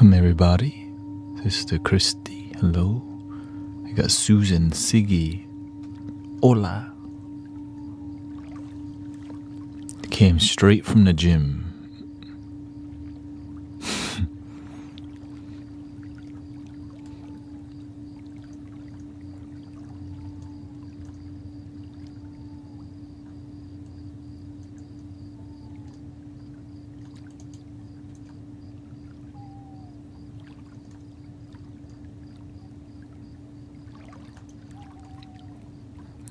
Welcome everybody. Sister Christy, hello. I got Susan, Siggy, hola. Came straight from the gym.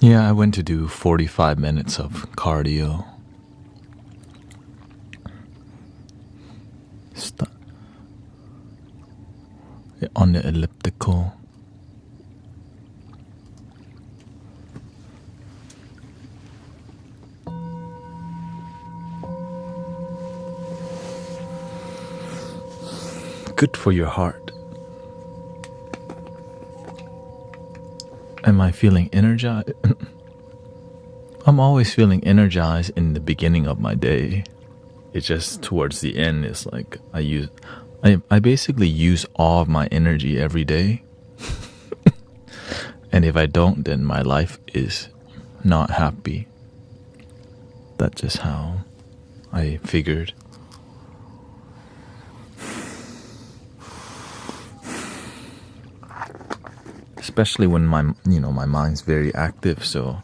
Yeah, I went to do 45 minutes of cardio. On the elliptical. Good for your heart. Am I feeling energized? I'm always feeling energized in the beginning of my day. It's just towards the end, it's like I basically use all of my energy every day. And if I don't, then my life is not happy. That's just how I figured. Especially when my mind's very active, so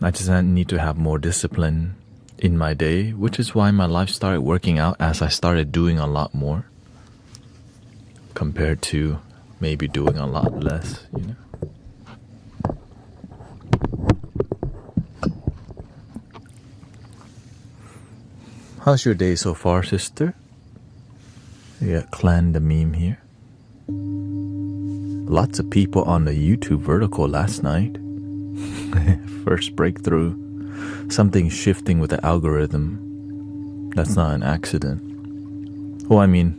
I just need to have more discipline in my day, which is why my life started working out as I started doing a lot more compared to maybe doing a lot less, How's your day so far, sister? We got Clan the Meme here. Lots of people on the YouTube vertical last night. First breakthrough. Something shifting with the algorithm. That's not an accident. Well, I mean,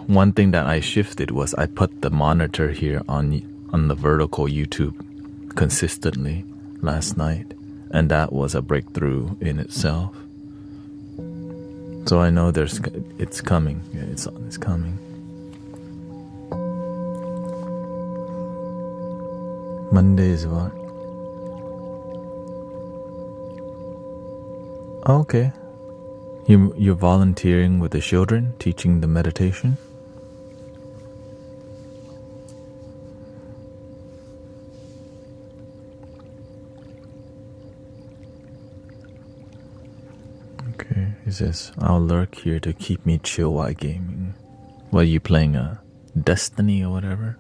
one thing that I shifted was I put the monitor here on the vertical YouTube consistently last night, and that was a breakthrough in itself. So I know it's coming. Yeah, it's coming. Monday is what? Oh, okay. You're volunteering with the children, teaching the meditation? Okay, he says, I'll lurk here to keep me chill while gaming. What, are you playing Destiny or whatever?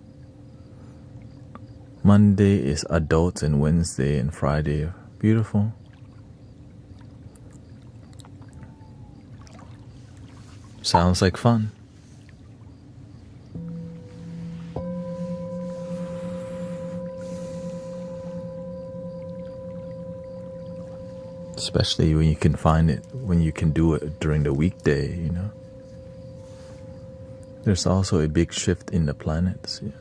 Monday is adults and Wednesday and Friday. Beautiful. Sounds like fun. Especially when you can find it, when you can do it during the weekday, There's also a big shift in the planets, yeah.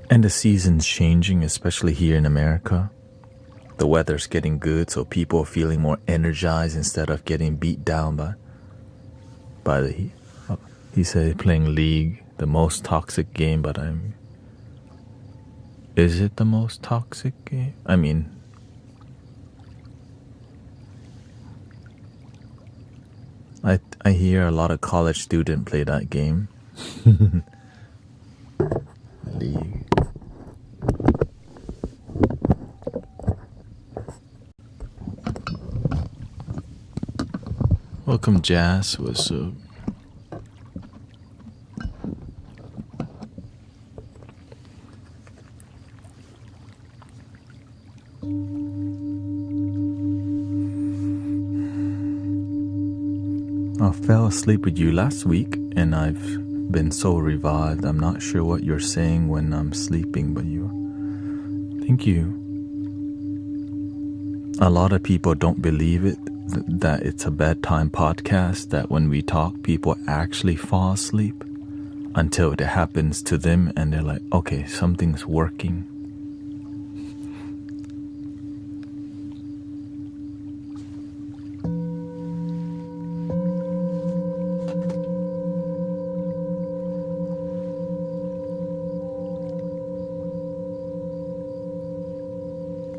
And the season's changing, especially here in America. The weather's getting good, so people are feeling more energized instead of getting beat down by the heat. He said playing League, the most toxic game, but is it the most toxic game? I mean, I hear a lot of college students play that game. League. Welcome, Jazz. What's up? I fell asleep with you last week, and I've been so revived. I'm not sure what you're saying when I'm sleeping, but thank you. A lot of people don't believe it, that it's a bedtime podcast, that when we talk, people actually fall asleep until it happens to them, and they're like, okay, something's working.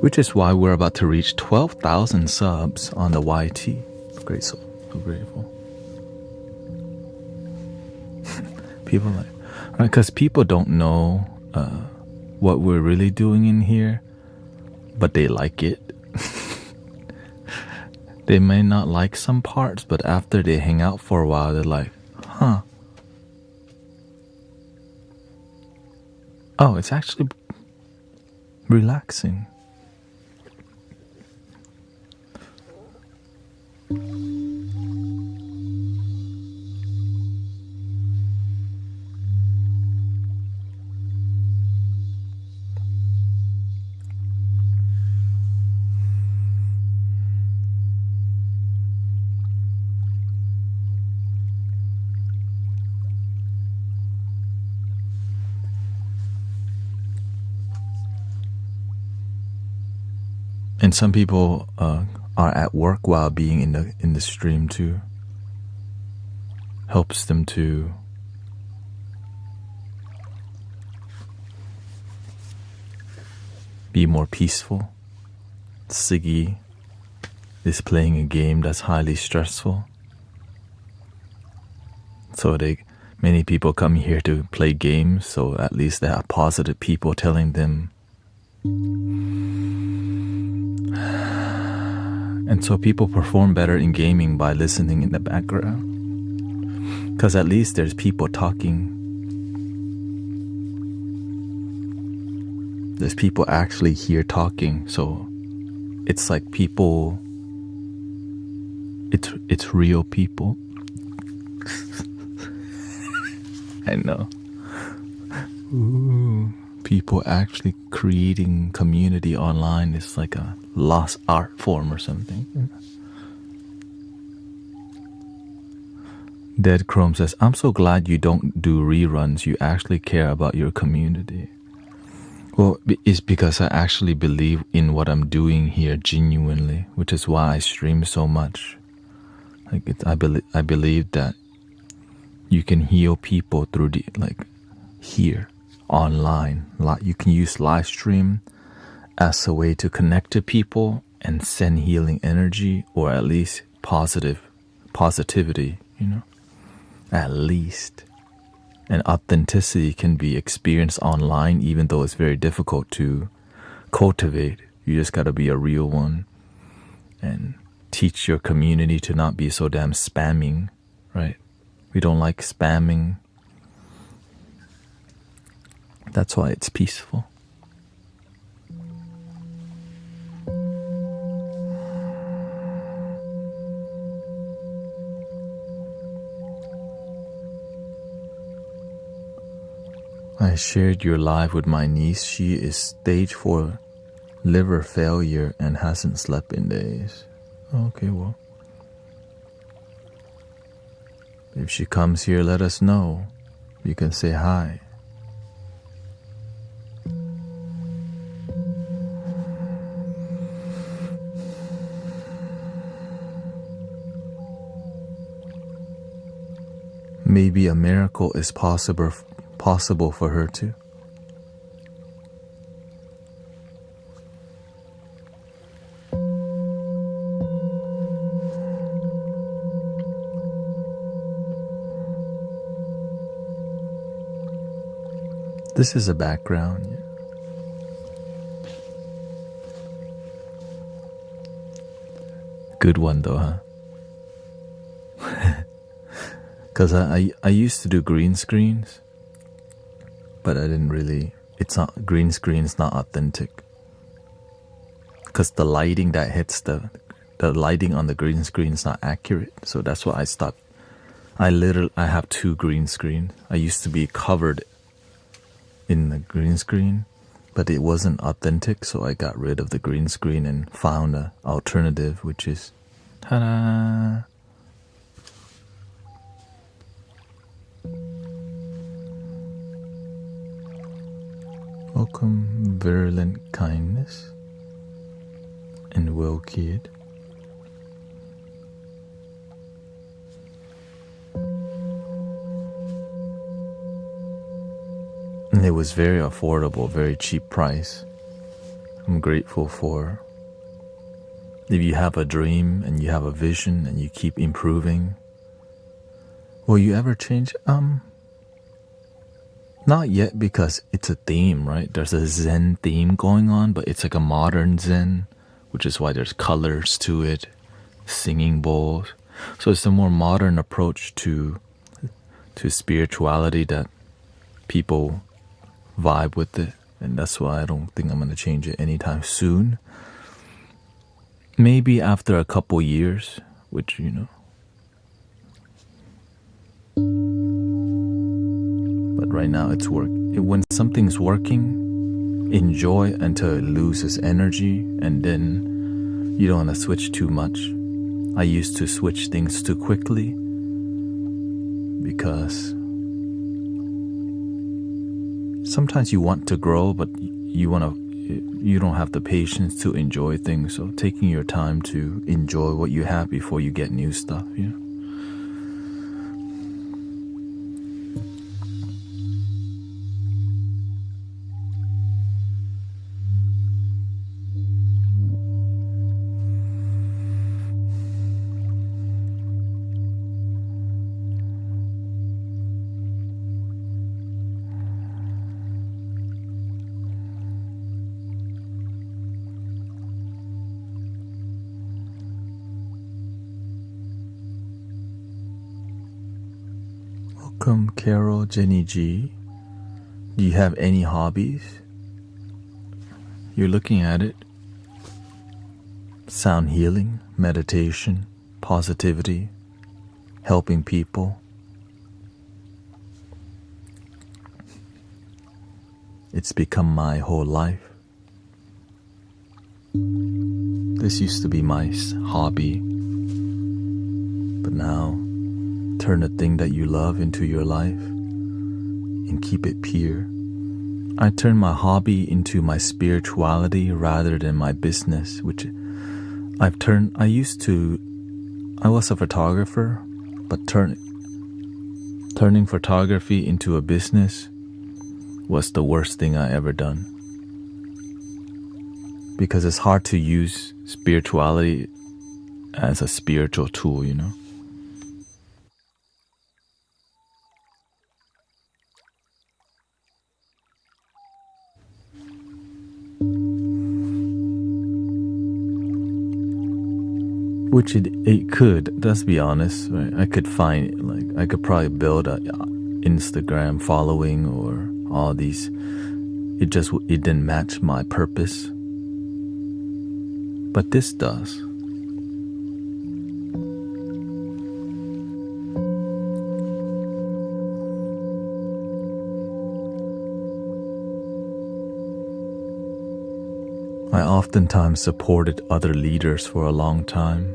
Which is why we're about to reach 12,000 subs on the YT. Great, so grateful. People like, right? Because people don't know what we're really doing in here, but they like it. They may not like some parts, but after they hang out for a while, they're like, huh. Oh, it's actually relaxing. And some people are at work while being in the stream too. Helps them to be more peaceful. Siggy is playing a game that's highly stressful. So many people come here to play games, so at least they have positive people telling them. And so people perform better in gaming by listening in the background. Because at least there's people talking. There's people actually here talking, so it's like people, it's real people. I know. Ooh, people actually creating community online is like a lost art form or something. Dead Chrome says, I'm so glad you don't do reruns. You actually care about your community. Well, it's because I actually believe in what I'm doing here genuinely, which is why I stream so much. I believe that you can heal people through here, online. You can use live stream as a way to connect to people and send healing energy, or at least positivity, at least. And authenticity can be experienced online, even though it's very difficult to cultivate. You just gotta be a real one and teach your community to not be so damn spamming, right? We don't like spamming. That's why it's peaceful. I shared your live with my niece. She is stage 4 liver failure and hasn't slept in days. Okay, well, if she comes here, let us know. You can say hi. Maybe a miracle is possible for her too. This is a background. Yeah. Good one though, huh? Because I used to do green screens, but I didn't really, green screen's not authentic. Because the lighting that hits the lighting on the green screen is not accurate. So that's why I stopped. I have 2 green screens. I used to be covered in the green screen, but it wasn't authentic, so I got rid of the green screen and found an alternative, which is, ta-da! Welcome, Virulent Kindness and Will Kid. And it was very affordable, very cheap price. I'm grateful for if you have a dream and you have a vision and you keep improving. Will you ever change? Not yet, because it's a theme, right? There's a Zen theme going on, but it's like a modern Zen, which is why there's colors to it, singing bowls. So it's a more modern approach to spirituality that people vibe with it. And that's why I don't think I'm going to change it anytime soon. Maybe after a couple years, which, but right now it's work. When something's working, enjoy until it loses energy, and then you don't want to switch too much. I used to switch things too quickly because sometimes you want to grow, but you don't have the patience to enjoy things. So taking your time to enjoy what you have before you get new stuff, Welcome, Carol, Jenny G. Do you have any hobbies? You're looking at it. Sound healing, meditation, positivity, helping people. It's become my whole life. This used to be my hobby, but now turn a thing that you love into your life and keep it pure. I turn my hobby into my spirituality rather than my business, which I was a photographer, but turning photography into a business was the worst thing I ever done. Because it's hard to use spirituality as a spiritual tool, Which it could, let's be honest, right? I could probably build a Instagram following or all these. It didn't match my purpose. But this does. I oftentimes supported other leaders for a long time.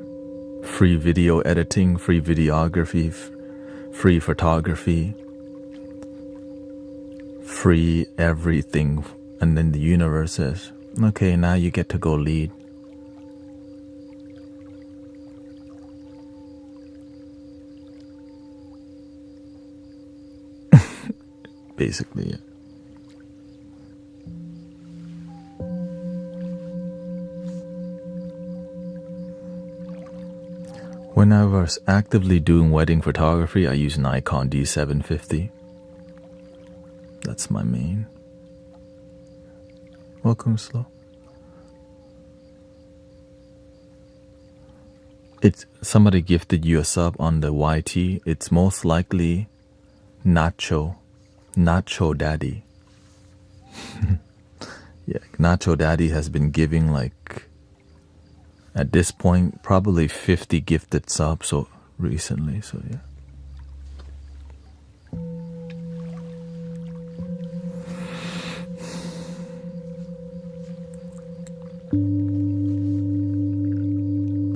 Free video editing, free videography, free photography, free everything. And then the universe says, okay, now you get to go lead. Basically, yeah. When I was actively doing wedding photography, I used Nikon D750. That's my main. Welcome, Slow. Somebody gifted you a sub on the YT. It's most likely Nacho Daddy. Yeah, Nacho Daddy has been giving at this point, probably 50 gifted subs recently, so yeah.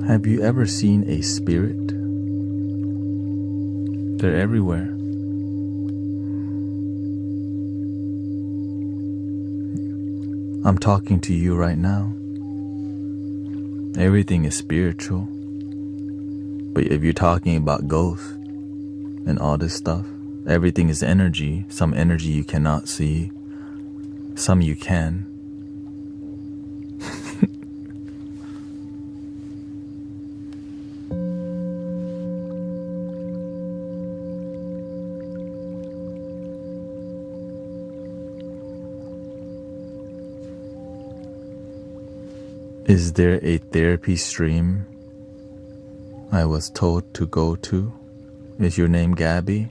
Have you ever seen a spirit? They're everywhere. I'm talking to you right now. Everything is spiritual. But if you're talking about ghosts and all this stuff, everything is energy. Some energy you cannot see, some you can. Is there a therapy stream I was told to go to? Is your name Gabby?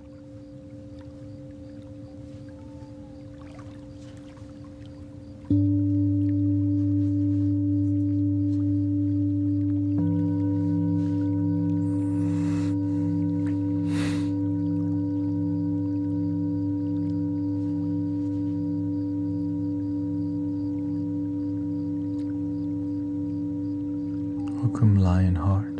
Welcome, Lionheart.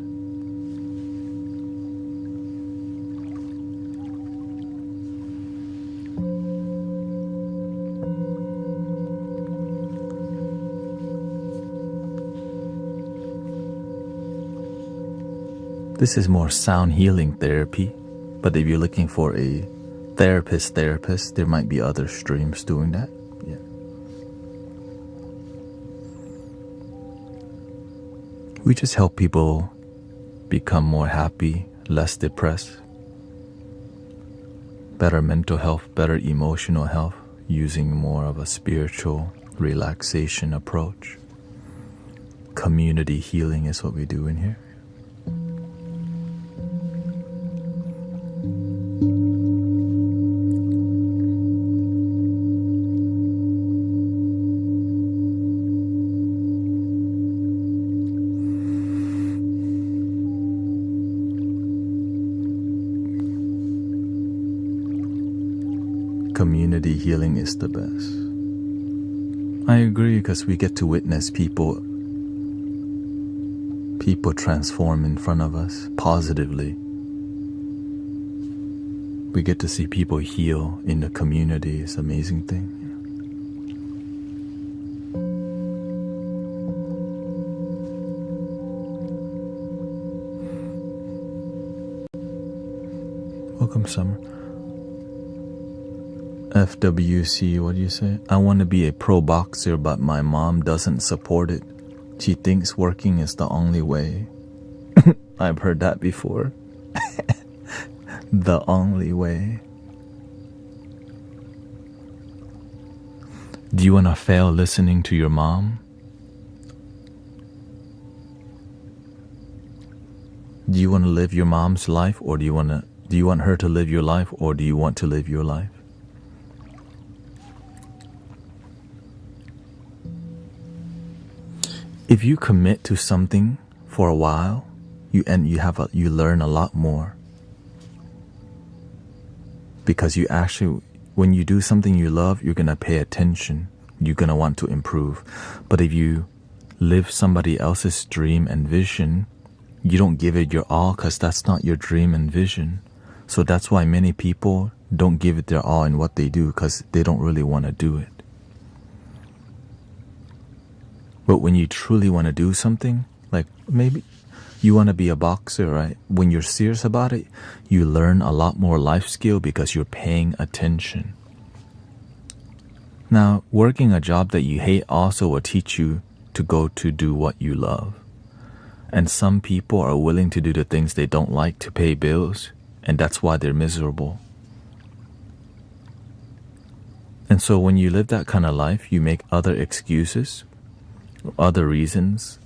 This is more sound healing therapy, but if you're looking for a therapist, there might be other streams doing that. Yeah. We just help people become more happy, less depressed, better mental health, better emotional health, using more of a spiritual relaxation approach. Community healing is what we do in here. Community healing is the best. I agree, because we get to witness people transform in front of us positively. We get to see people heal in the community. It's an amazing thing. Welcome, Summer. FWC, what do you say? I want to be a pro boxer, but my mom doesn't support it. She thinks working is the only way. I've heard that before. The only way. Do you want to fail listening to your mom? Do you want to live your mom's life, or do you want her to live your life, or do you want to live your life? If you commit to something for a while, you learn a lot more. Because when you do something you love, you're gonna pay attention. You're gonna want to improve. But if you live somebody else's dream and vision, you don't give it your all, because that's not your dream and vision. So that's why many people don't give it their all in what they do, because they don't really want to do it. But when you truly want to do something, like maybe you want to be a boxer, right? When you're serious about it, you learn a lot more life skill because you're paying attention. Now, working a job that you hate also will teach you to go to do what you love. And some people are willing to do the things they don't like to pay bills, and that's why they're miserable. And so when you live that kind of life, you make other excuses, other reasons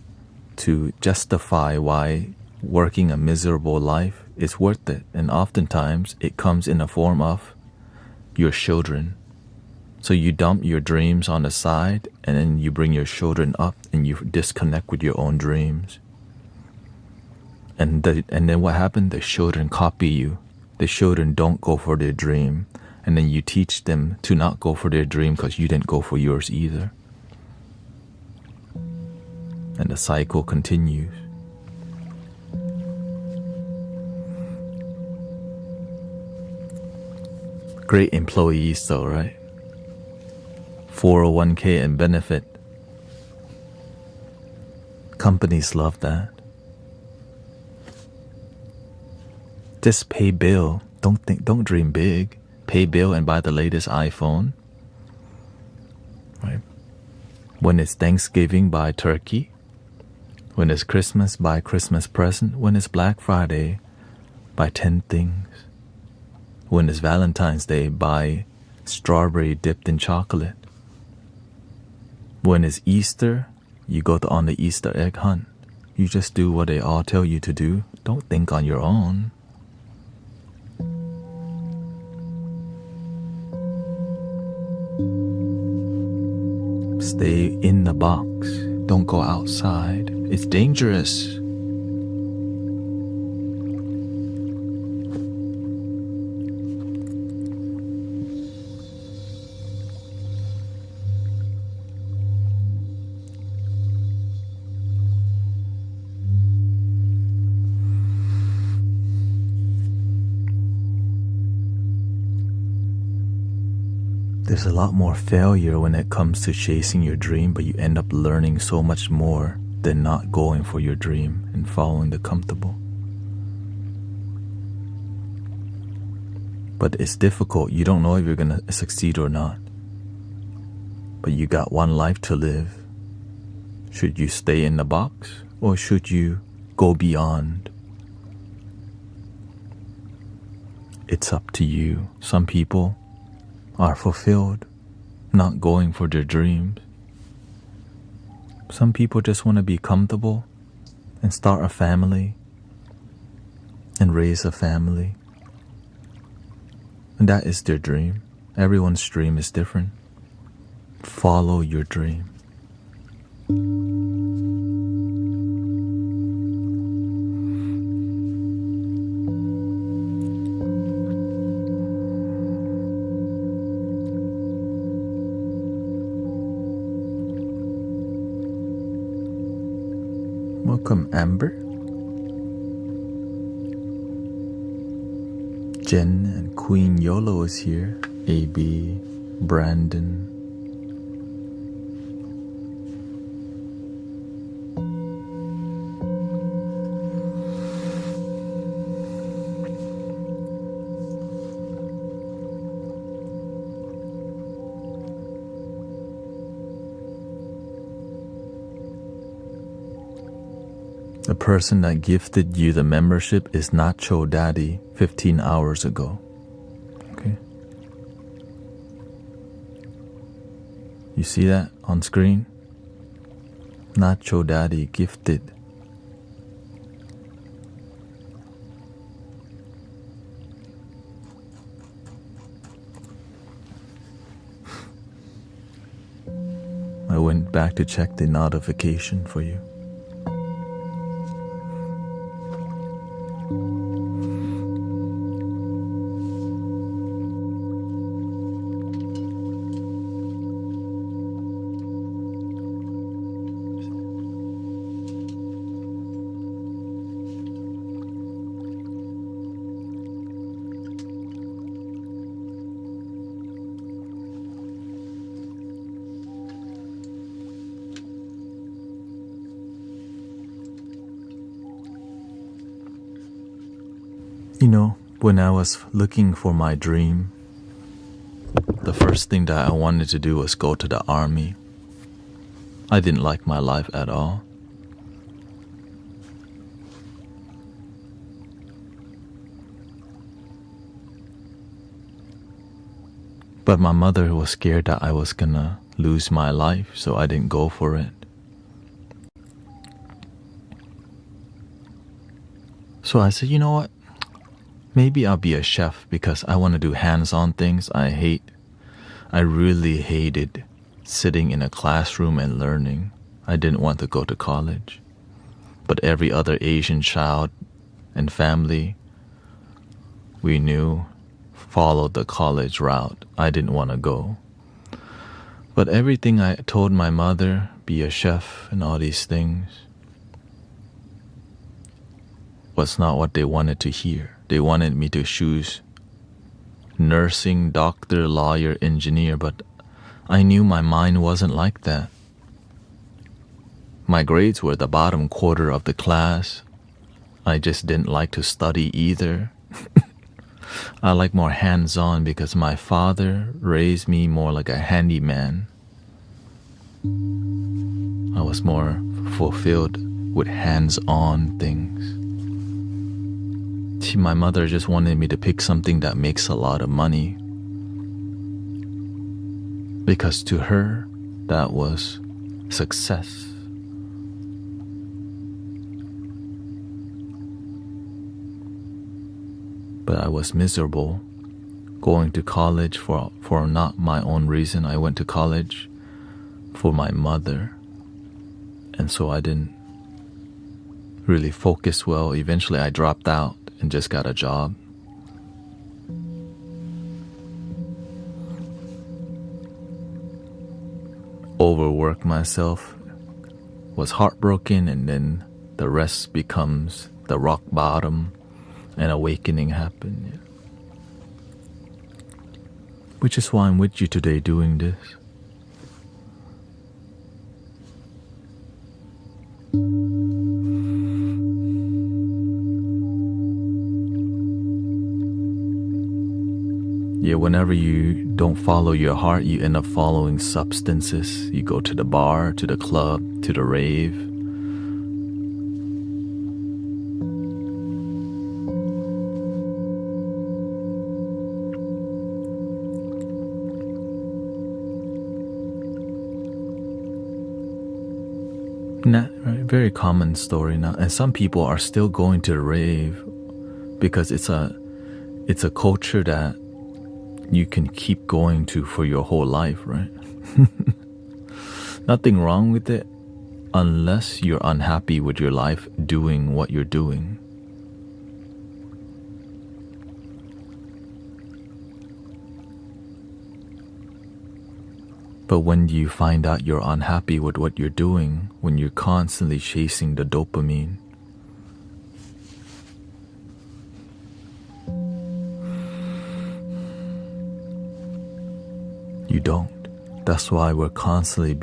to justify why working a miserable life is worth it. And oftentimes it comes in the form of your children. So you dump your dreams on the side, and then you bring your children up and you disconnect with your own dreams. And then what happened? The children copy you. The children don't go for their dream. And then you teach them to not go for their dream because you didn't go for yours either. And the cycle continues. Great employees though, right? 401k and benefit. Companies love that. Just pay bill. Don't dream big. Pay bill and buy the latest iPhone. Right? When it's Thanksgiving, buy turkey. When it's Christmas, buy Christmas present. When it's Black Friday, buy 10 things. When it's Valentine's Day, buy strawberry dipped in chocolate. When it's Easter, You go on the Easter egg hunt. You just do what they all tell you to do. Don't think on your own. Stay in the box. Don't go outside. It's dangerous. There's a lot more failure when it comes to chasing your dream, but you end up learning so much more than not going for your dream and following the comfortable. But it's difficult. You don't know if you're going to succeed or not. But you got one life to live. Should you stay in the box or should you go beyond? It's up to you. Some people are fulfilled, not going for their dreams. Some people just want to be comfortable and start a family and raise a family. And that is their dream. Everyone's dream is different. Follow your dream. Welcome, Amber. Jen and Queen YOLO is here. AB, Brandon. The person that gifted you the membership is Nacho Daddy 15 hours ago. Okay? You see that on screen? Nacho Daddy gifted. I went back to check the notification for you. You know, when I was looking for my dream, the first thing that I wanted to do was go to the army. I didn't like my life at all. But my mother was scared that I was gonna lose my life, so I didn't go for it. So I said, you know what? Maybe I'll be a chef because I want to do hands-on things I really hated sitting in a classroom and learning. I didn't want to go to college. But every other Asian child and family we knew followed the college route. I didn't want to go. But everything I told my mother, be a chef and all these things, was not what they wanted to hear. They wanted me to choose nursing, doctor, lawyer, engineer, but I knew my mind wasn't like that. My grades were the bottom quarter of the class. I just didn't like to study either. I like more hands-on because my father raised me more like a handyman. I was more fulfilled with hands-on things. My mother just wanted me to pick something that makes a lot of money. Because to her, that was success. but I was miserable. Going to college for not my own reason. I went to college for my mother, and so I didn't really focus well. Eventually I dropped out and just got a job. Overworked myself, was heartbroken, and then the rest becomes the rock bottom, and awakening happened. Which is why I'm with you today doing this. Yeah, whenever you don't follow your heart, you end up following substances. You go to the bar, to the club, to the rave. Right? Very common story now. And some people are still going to the rave because it's a culture that you can keep going to for your whole life, right? Nothing wrong with it unless you're unhappy with your life doing what you're doing. But when do you find out you're unhappy with what you're doing? When you're constantly chasing the dopamine. You don't. That's why we're constantly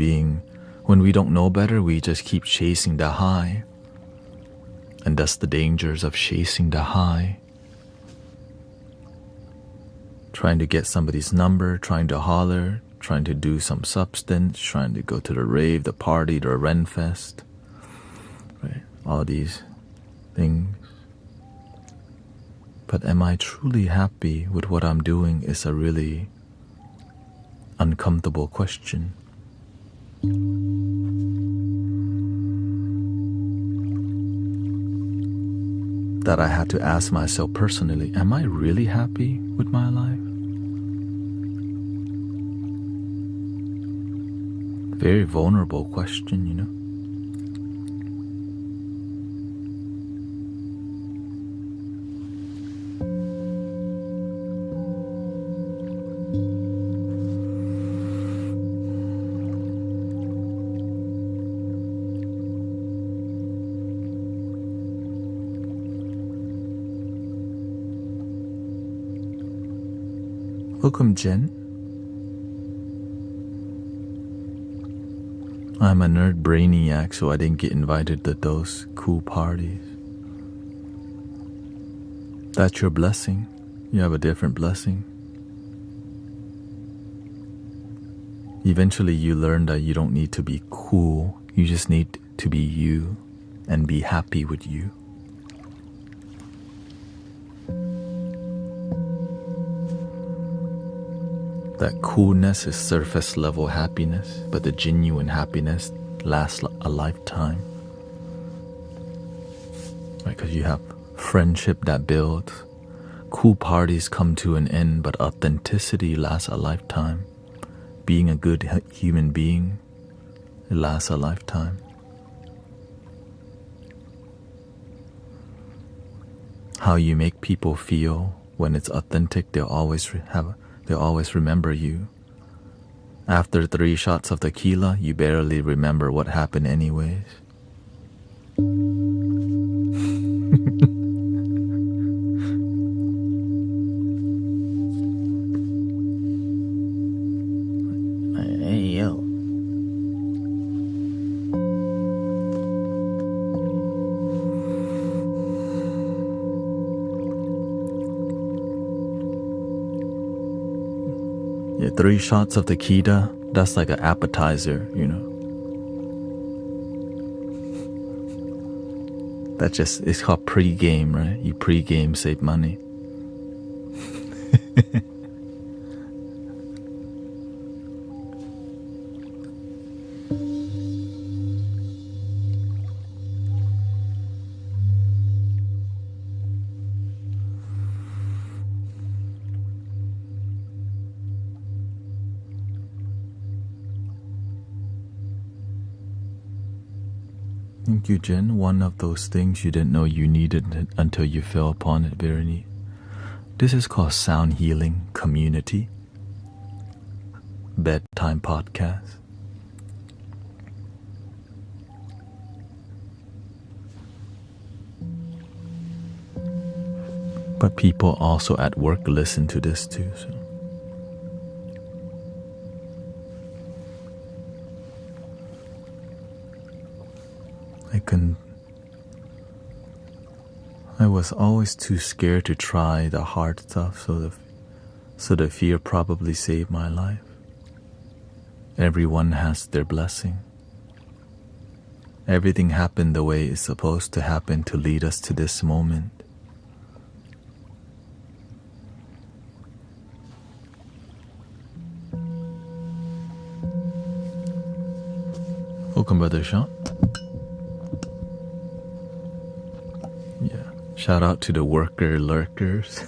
when we don't know better, we just keep chasing the high. And that's the dangers of chasing the high. Trying to get somebody's number, trying to holler, trying to do some substance, trying to go to the rave, the party, the Renfest, right? All these things. But am I truly happy with what I'm doing is a really uncomfortable question. That I had to ask myself personally, am I really happy with my life? Very vulnerable question, you know. Welcome, Jen. I'm a nerd brainiac, so I didn't get invited to those cool parties. That's your blessing. You have a different blessing. Eventually you learn that you don't need to be cool. You just need to be you and be happy with you. That coolness is surface level happiness, but the genuine happiness lasts a lifetime. Right? Because you have friendship that builds. Cool parties come to an end, but authenticity lasts a lifetime. Being a good human being, it lasts a lifetime. How you make people feel when it's authentic, they'll always remember you. After 3 shots of tequila, you barely remember what happened anyways. Hey, yo. Yeah, 3 shots of tequila, that's like an appetizer, you know. It's called pre-game, right? You pre-game, save money. Thank you, Jen. One of those things you didn't know you needed until you fell upon it, Virani. This is called Sound Healing Community Bedtime Podcast. But people also at work listen to this too, so. I was always too scared to try the hard stuff, so the fear probably saved my life. Everyone has their blessing. Everything happened the way it's supposed to happen to lead us to this moment. Welcome, Brother Sean. Yeah. Shout out to the worker lurkers.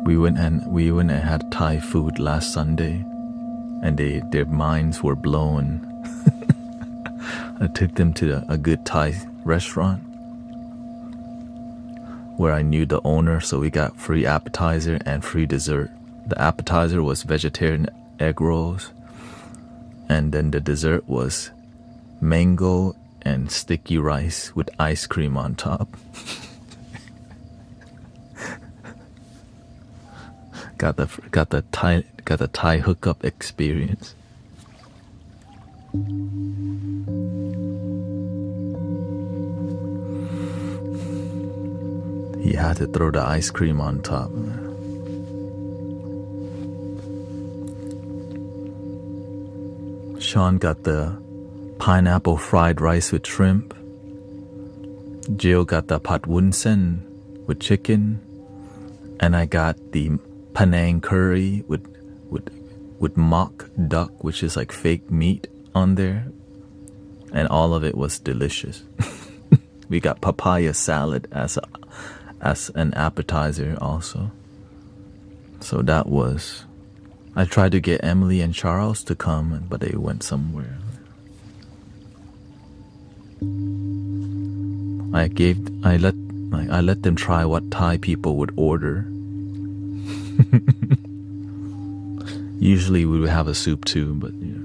We went and had Thai food last Sunday, and their minds were blown. I took them to a good Thai restaurant where I knew the owner, so we got free appetizer and free dessert. The appetizer was vegetarian egg rolls, and then the dessert was mango and sticky rice with ice cream on top. got the Thai hookup experience. He had to throw the ice cream on top. Sean got the pineapple fried rice with shrimp. Jill got the pat woon sen with chicken. And I got the Penang curry with mock duck, which is like fake meat on there. And all of it was delicious. We got papaya salad as an appetizer also. So that was... I tried to get Emily and Charles to come, but they went somewhere. I let them try what Thai people would order. Usually we would have a soup too, but yeah.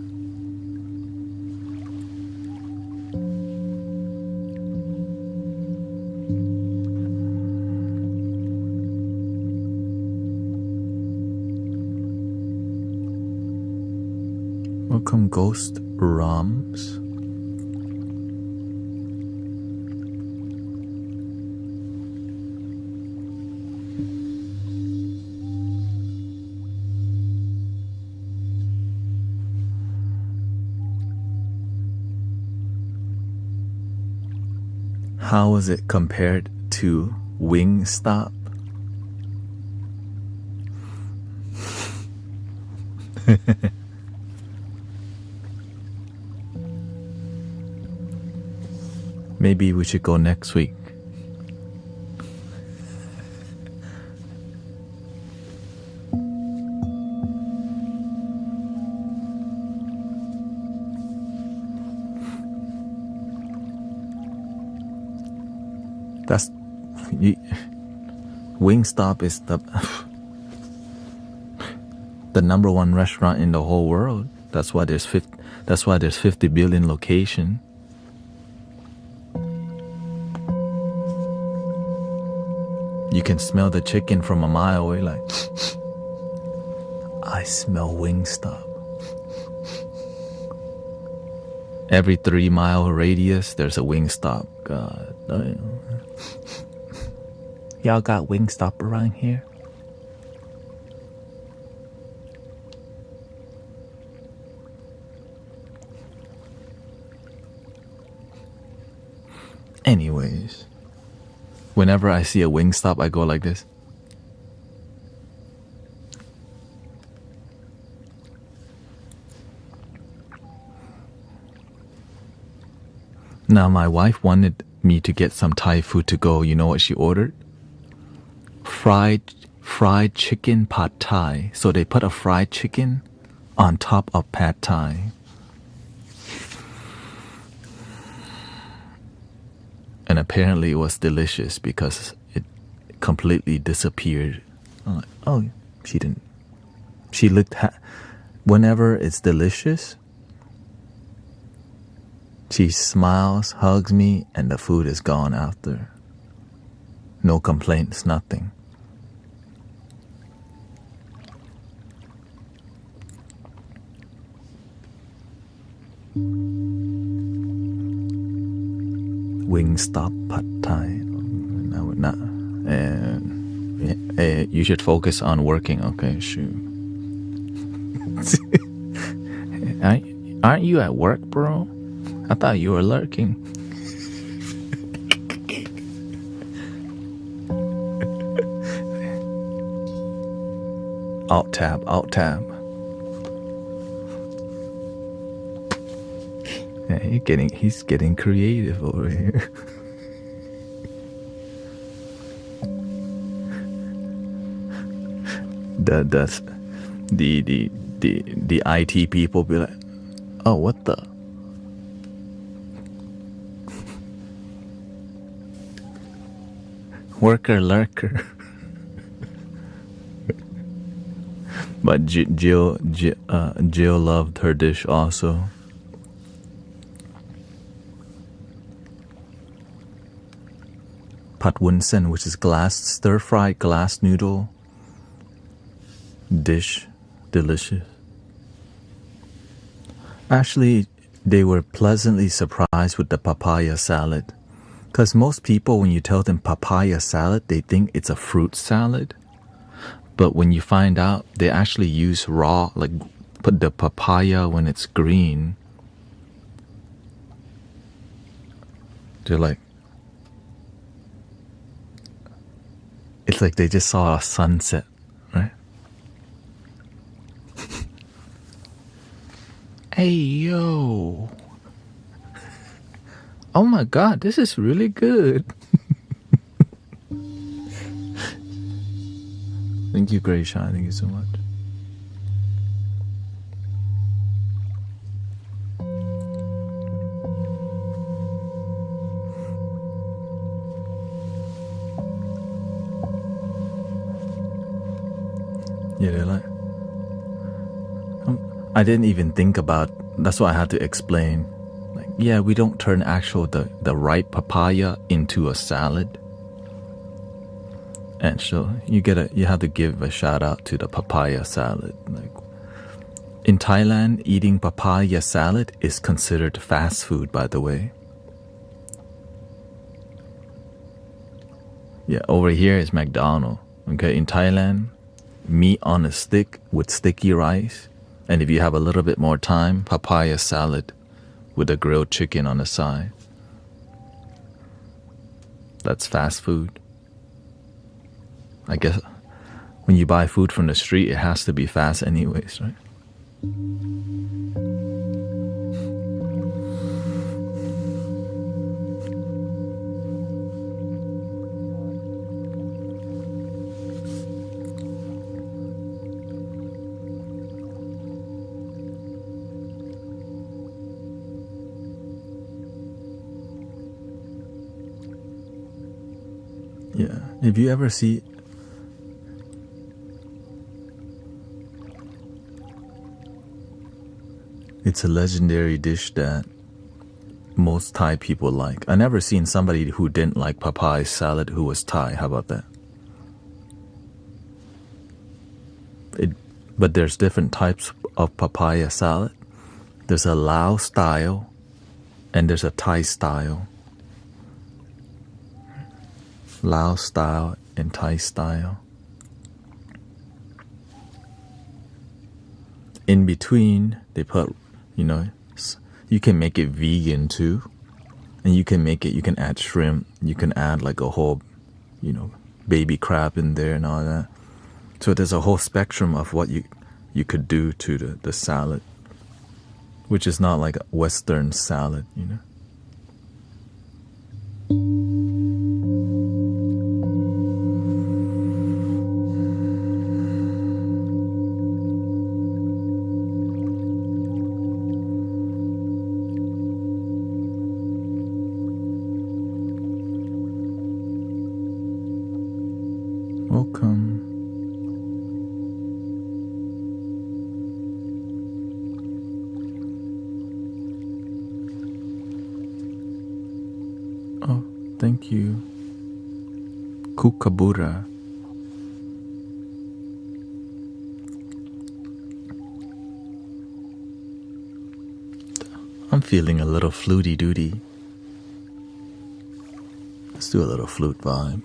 Welcome, Ghost Rams. How was it compared to Wingstop? Maybe we should go next week. Wingstop is the number one restaurant in the whole world. That's why there's 50 billion locations. You can smell the chicken from a mile away, like, I smell Wingstop. Every 3-mile radius, there's a Wingstop. God damn. Y'all got Wingstop around here? Anyways, whenever I see a Wingstop, I go like this. Now, my wife wanted me to get some Thai food to go. You know what she ordered? fried chicken pad thai. So they put a fried chicken on top of pad thai. And apparently it was delicious because it completely disappeared. I'm like, oh, she didn't. She looked, whenever it's delicious, she smiles, hugs me, and the food is gone after. No complaints, nothing. Wingstop pad thai. No, not. You should focus on working. Okay, shoot. Aren't you at work, bro? I thought you were lurking. Alt tab. Yeah, he's getting creative over here. The IT people be like, oh, what the? Worker lurker. But Jill loved her dish also. Pat Wun Sen, which is stir-fried glass noodle dish, delicious. Actually, they were pleasantly surprised with the papaya salad. Because most people, when you tell them papaya salad, they think it's a fruit salad. But when you find out, they actually use raw, like put the papaya when it's green. They're like, it's like they just saw a sunset, right? Hey, yo. Oh my God, this is really good. Thank you, Grey Shine. Thank you so much. Yeah, they're like, I didn't even think about, that's why I had to explain. Like, yeah, we don't turn the ripe papaya into a salad. And so you have to give a shout out to the papaya salad. Like, in Thailand, eating papaya salad is considered fast food, by the way. Yeah, over here is McDonald's. Okay, in Thailand, meat on a stick with sticky rice. And if you have a little bit more time, papaya salad with a grilled chicken on the side. That's fast food. I guess when you buy food from the street, it has to be fast anyways, right? Yeah. If you ever see, it's a legendary dish that most Thai people like. I never seen somebody who didn't like papaya salad who was Thai. How about that? But there's different types of papaya salad. There's a Lao style and there's a Thai style. Lao style and Thai style. In between, they put, you can make it vegan too. And you can add shrimp. You can add like a whole, baby crab in there and all that. So there's a whole spectrum of what you could do to the salad, which is not like a Western salad, welcome. Oh, thank you. Kukabura. I'm feeling a little fluty duty. Let's do a little flute vibe.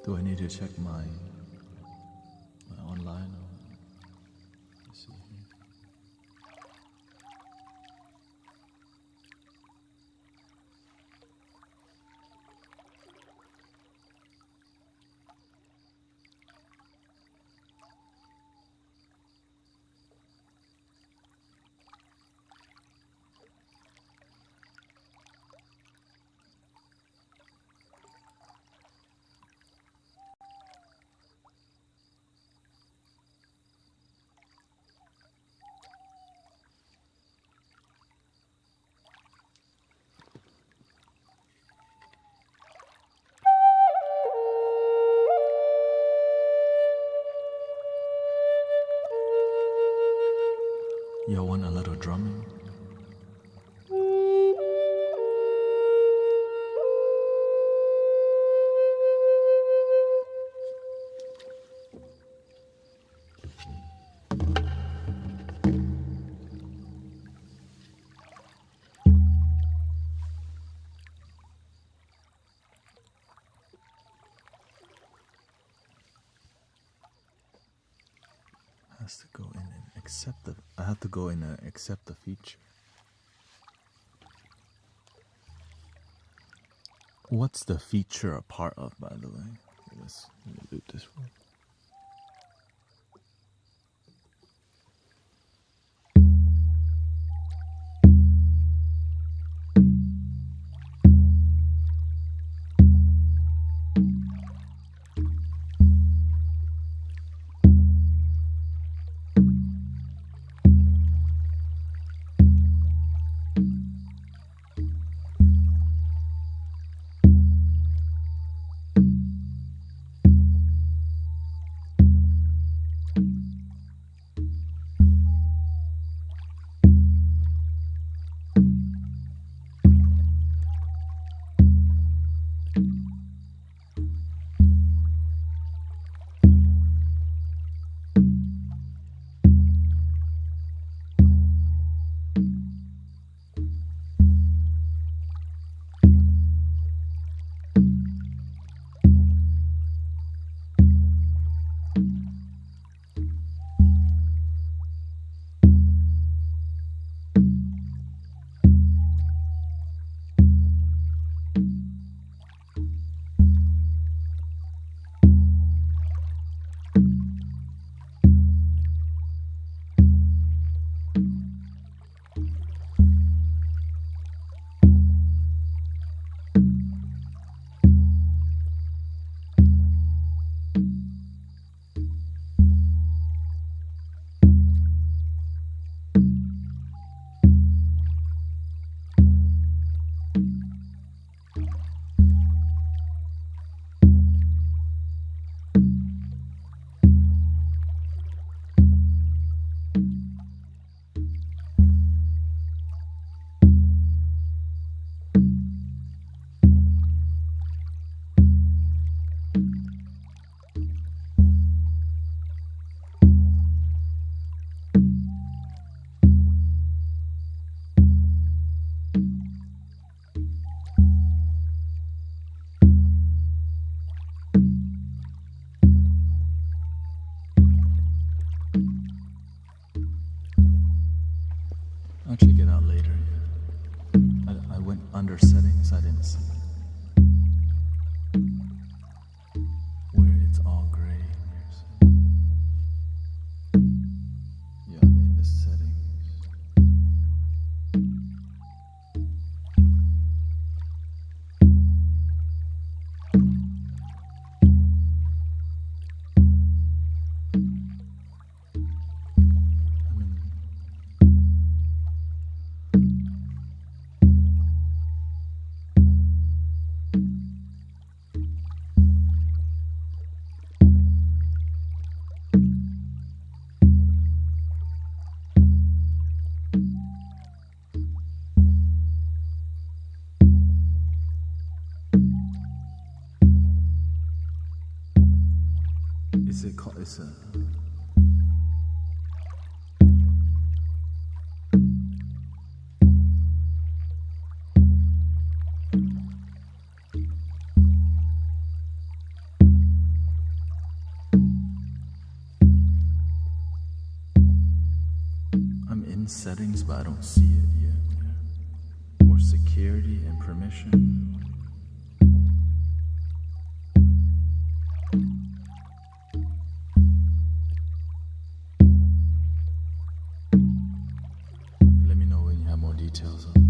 Do I need to check my online? Let's see here. Y'all want a little drumming? Has to go in and accept the. I have to go in and accept the feature. What's the feature a part of, by the way? Let's do it this way. under settings, I didn't see it. Where it's all gray. Yeah, I'm in the settings. Is it called? It's a. I'm in settings, but I don't see it yet. Or security and permission. Let me know when you have more details on it.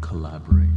collaborate.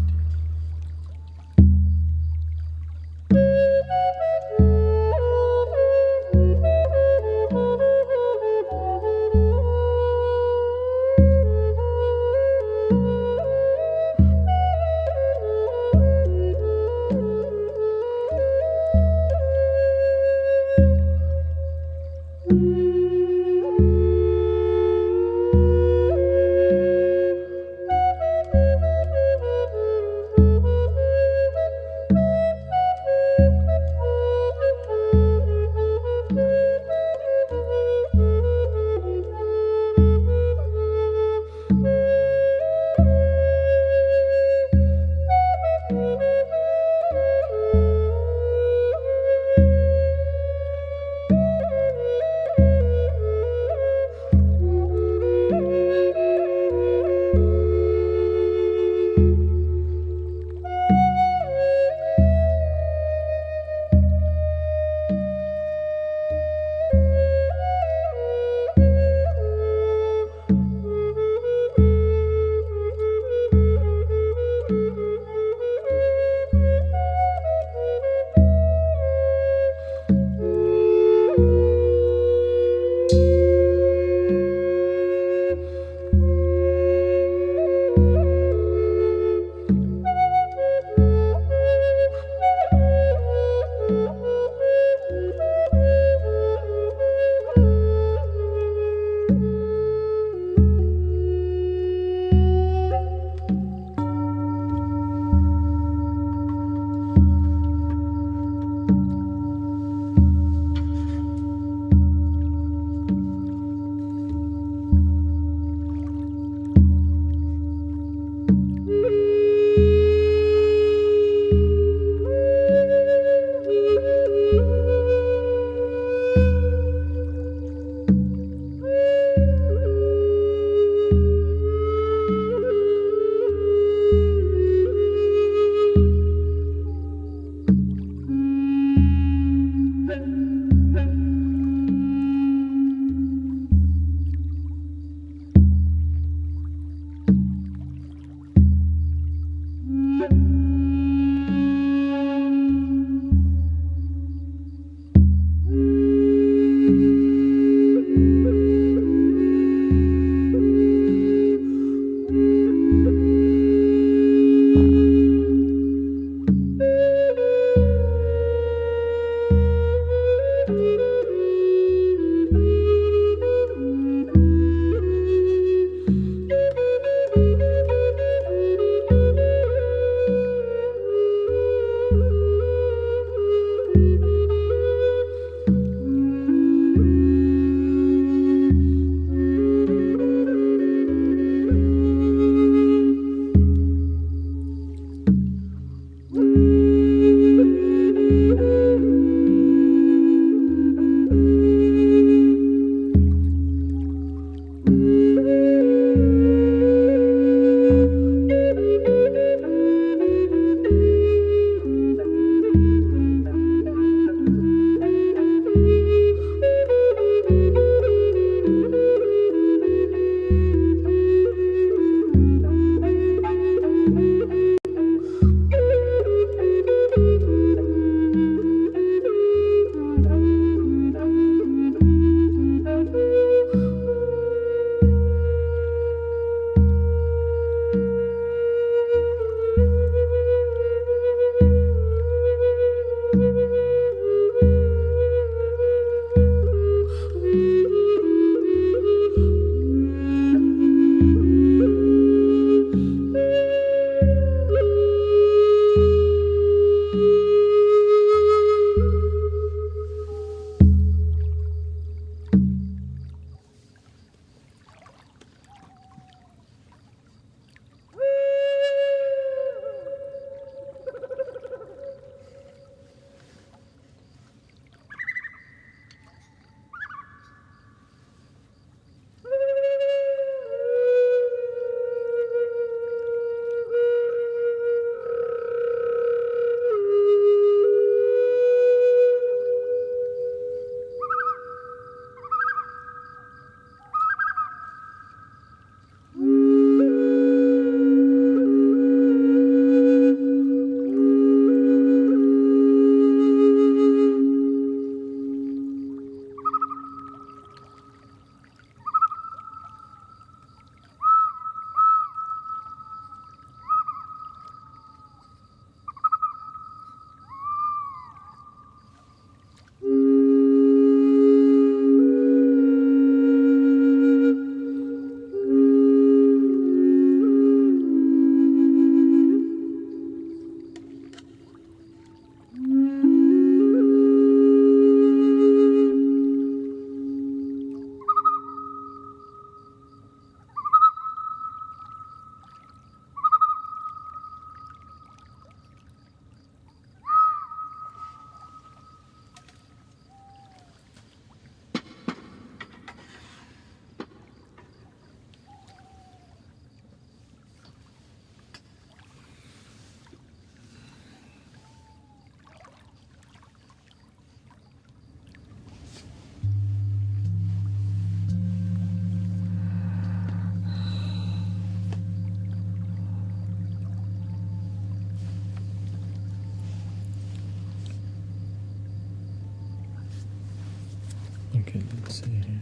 Okay, let's see here.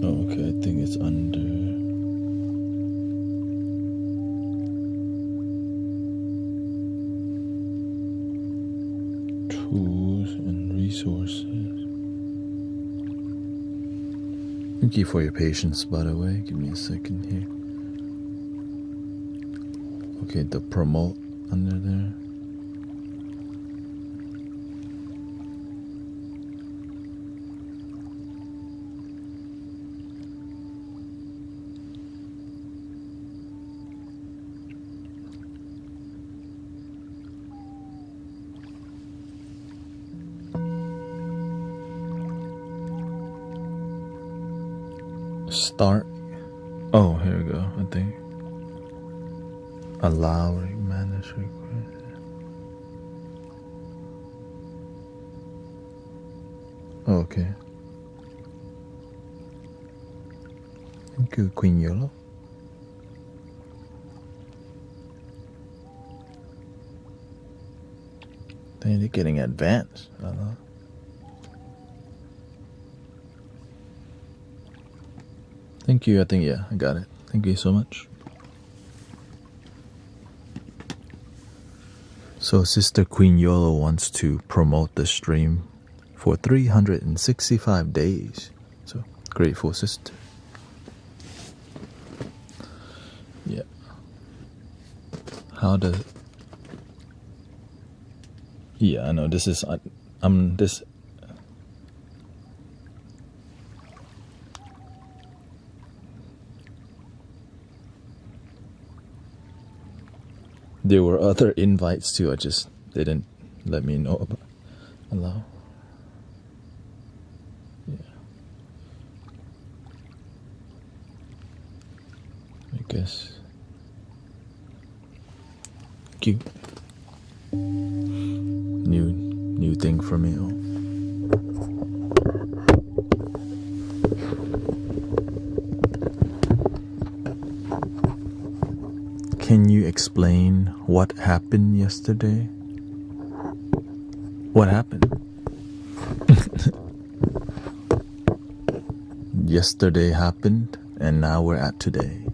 Oh, okay, I think it's under tools and resources. Thank you for your patience, by the way. Give me a second here. Okay, the promote under there. Start. Oh, here we go, I think. Allowing manage request. Oh, okay. Thank you, Queen Yolo. Dang, they're getting advanced. I don't know. Thank you. I think, yeah, I got it. Thank you so much. So Sister Queen Yolo wants to promote the stream for 365 days. So grateful, sister. Yeah. How does... Yeah, I know this is... I'm this... There were other invites too, I just didn't let me know about. Allow. Yeah. I guess. Cute. New thing for me. Oh. Can you explain what happened yesterday? What happened? Yesterday happened, and now we're at today.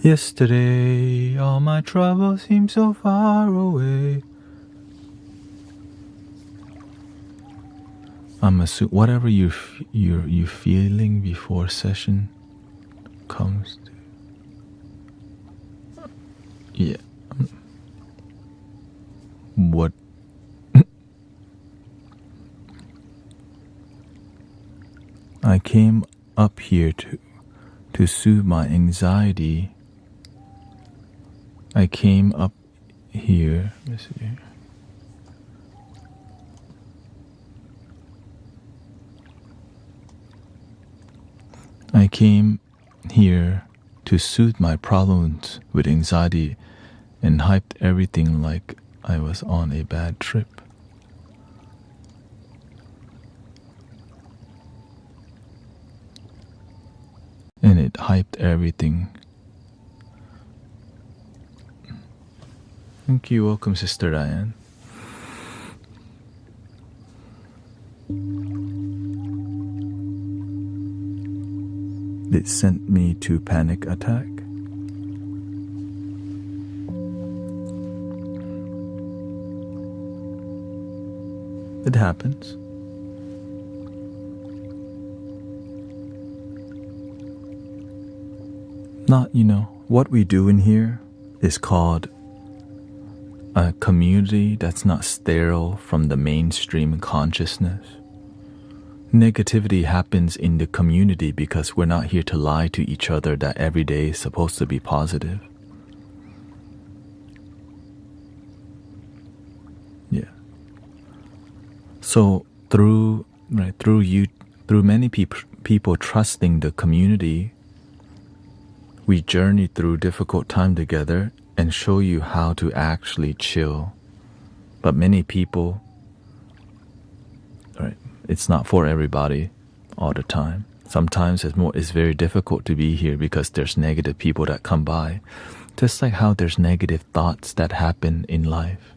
Yesterday, all my troubles seem so far away. I'm assuming whatever you're feeling before session comes to, yeah. What? I came up here to soothe my anxiety. I came up here. Let's see. I came here to soothe my problems with anxiety and hyped everything like I was on a bad trip. And it hyped everything. Thank you. Welcome, Sister Diane. It sent me to panic attack. It happens. Not, what we do in here is called a community that's not sterile from the mainstream consciousness. Negativity happens in the community because we're not here to lie to each other that every day is supposed to be positive. Yeah. So through you through many people trusting the community, we journey through difficult time together and show you how to actually chill. But many people, right, it's not for everybody all the time. Sometimes it's very difficult to be here because there's negative people that come by, just like how there's negative thoughts that happen in life.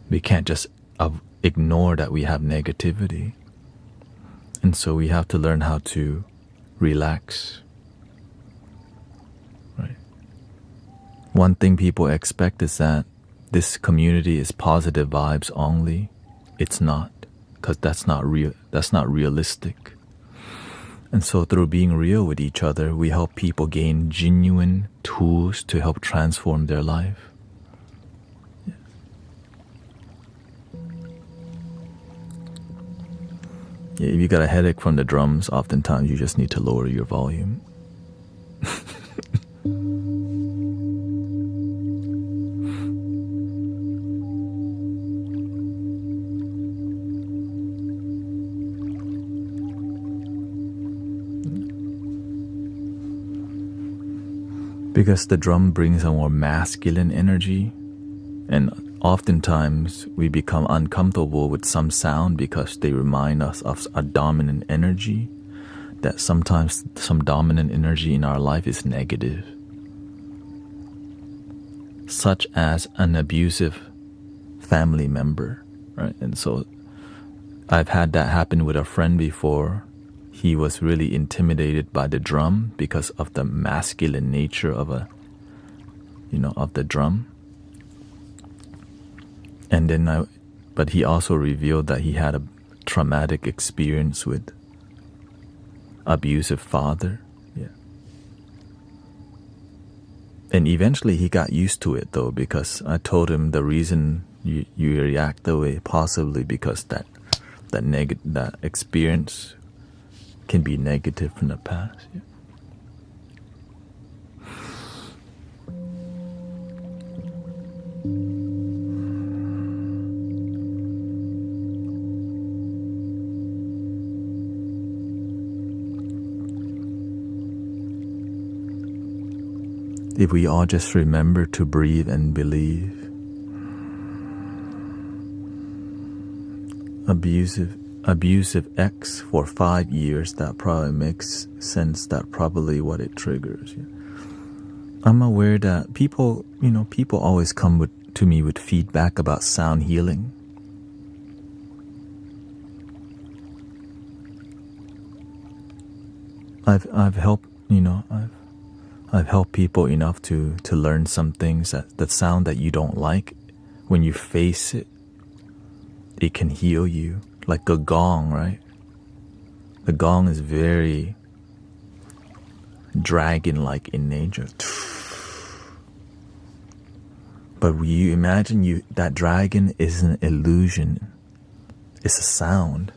We can't just ignore that we have negativity. And so we have to learn how to relax. Right? One thing people expect is that this community is positive vibes only. It's not, because that's not real. That's not realistic. And so through being real with each other, we help people gain genuine tools to help transform their life. Yeah, if you got a headache from the drums, oftentimes you just need to lower your volume. Because the drum brings a more masculine energy, and oftentimes we become uncomfortable with some sound because they remind us of a dominant energy, that sometimes some dominant energy in our life is negative, such as an abusive family member, right? And so I've had that happen with a friend before. He was really intimidated by the drum because of the masculine nature of the drum. And then but he also revealed that he had a traumatic experience with abusive father. Yeah. And eventually he got used to it though, because I told him the reason you react the way, possibly because that experience can be negative from the past. Yeah. If we all just remember to breathe and believe. Abusive ex for 5 years, that probably makes sense. That's probably what it triggers. Yeah. I'm aware that people always come to me with feedback about sound healing. I've helped people enough to learn some things that sound that you don't like. When you face it, it can heal you. Like a gong, right? The gong is very dragon-like in nature. But you imagine that dragon is an illusion. It's a sound.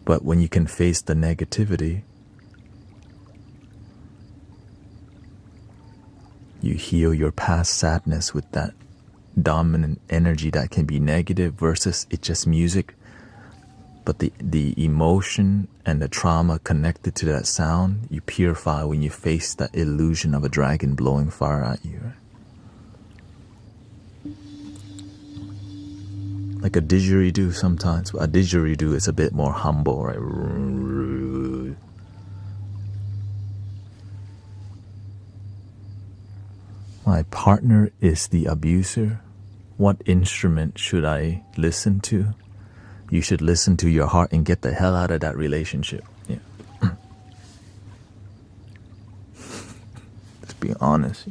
But when you can face the negativity, you heal your past sadness with that dominant energy that can be negative, versus it's just music. But the emotion and the trauma connected to that sound, you purify when you face that illusion of a dragon blowing fire at you. Like a didgeridoo sometimes. A didgeridoo is a bit more humble, right? My partner is the abuser. What instrument should I listen to? You should listen to your heart and get the hell out of that relationship. Yeah. Just being honest.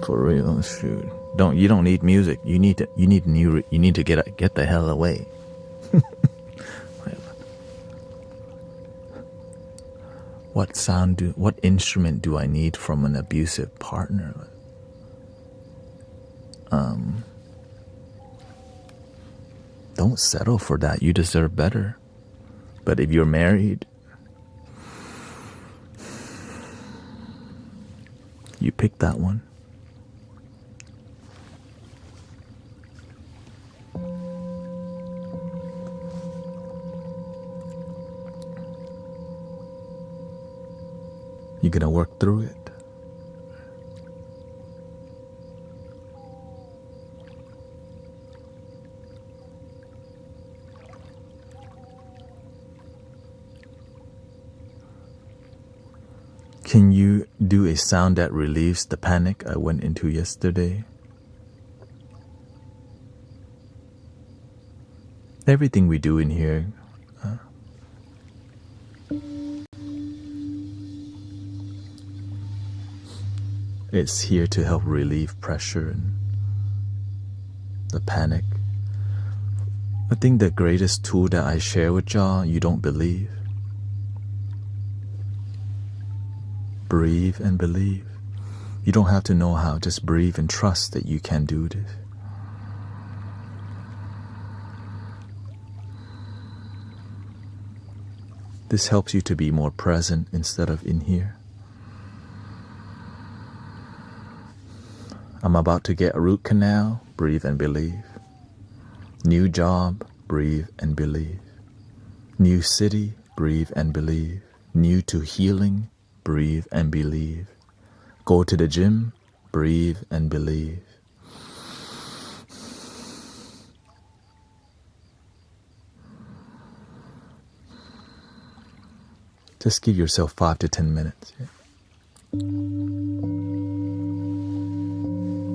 For real, shoot. You don't need music. You need to get the hell away. What instrument do I need from an abusive partner? Don't settle for that. You deserve better. But if you're married, pick that one. You're gonna work through it. Can you do a sound that relieves the panic I went into yesterday? Everything we do in here it's here to help relieve pressure and the panic. I think the greatest tool that I share with y'all, you don't believe. Breathe and believe. You don't have to know how, just breathe and trust that you can do this. This helps you to be more present instead of in here. I'm about to get a root canal, breathe and believe. New job, breathe and believe. New city, breathe and believe. New to healing, breathe and believe. Go to the gym, breathe and believe. Just give yourself 5 to 10 minutes.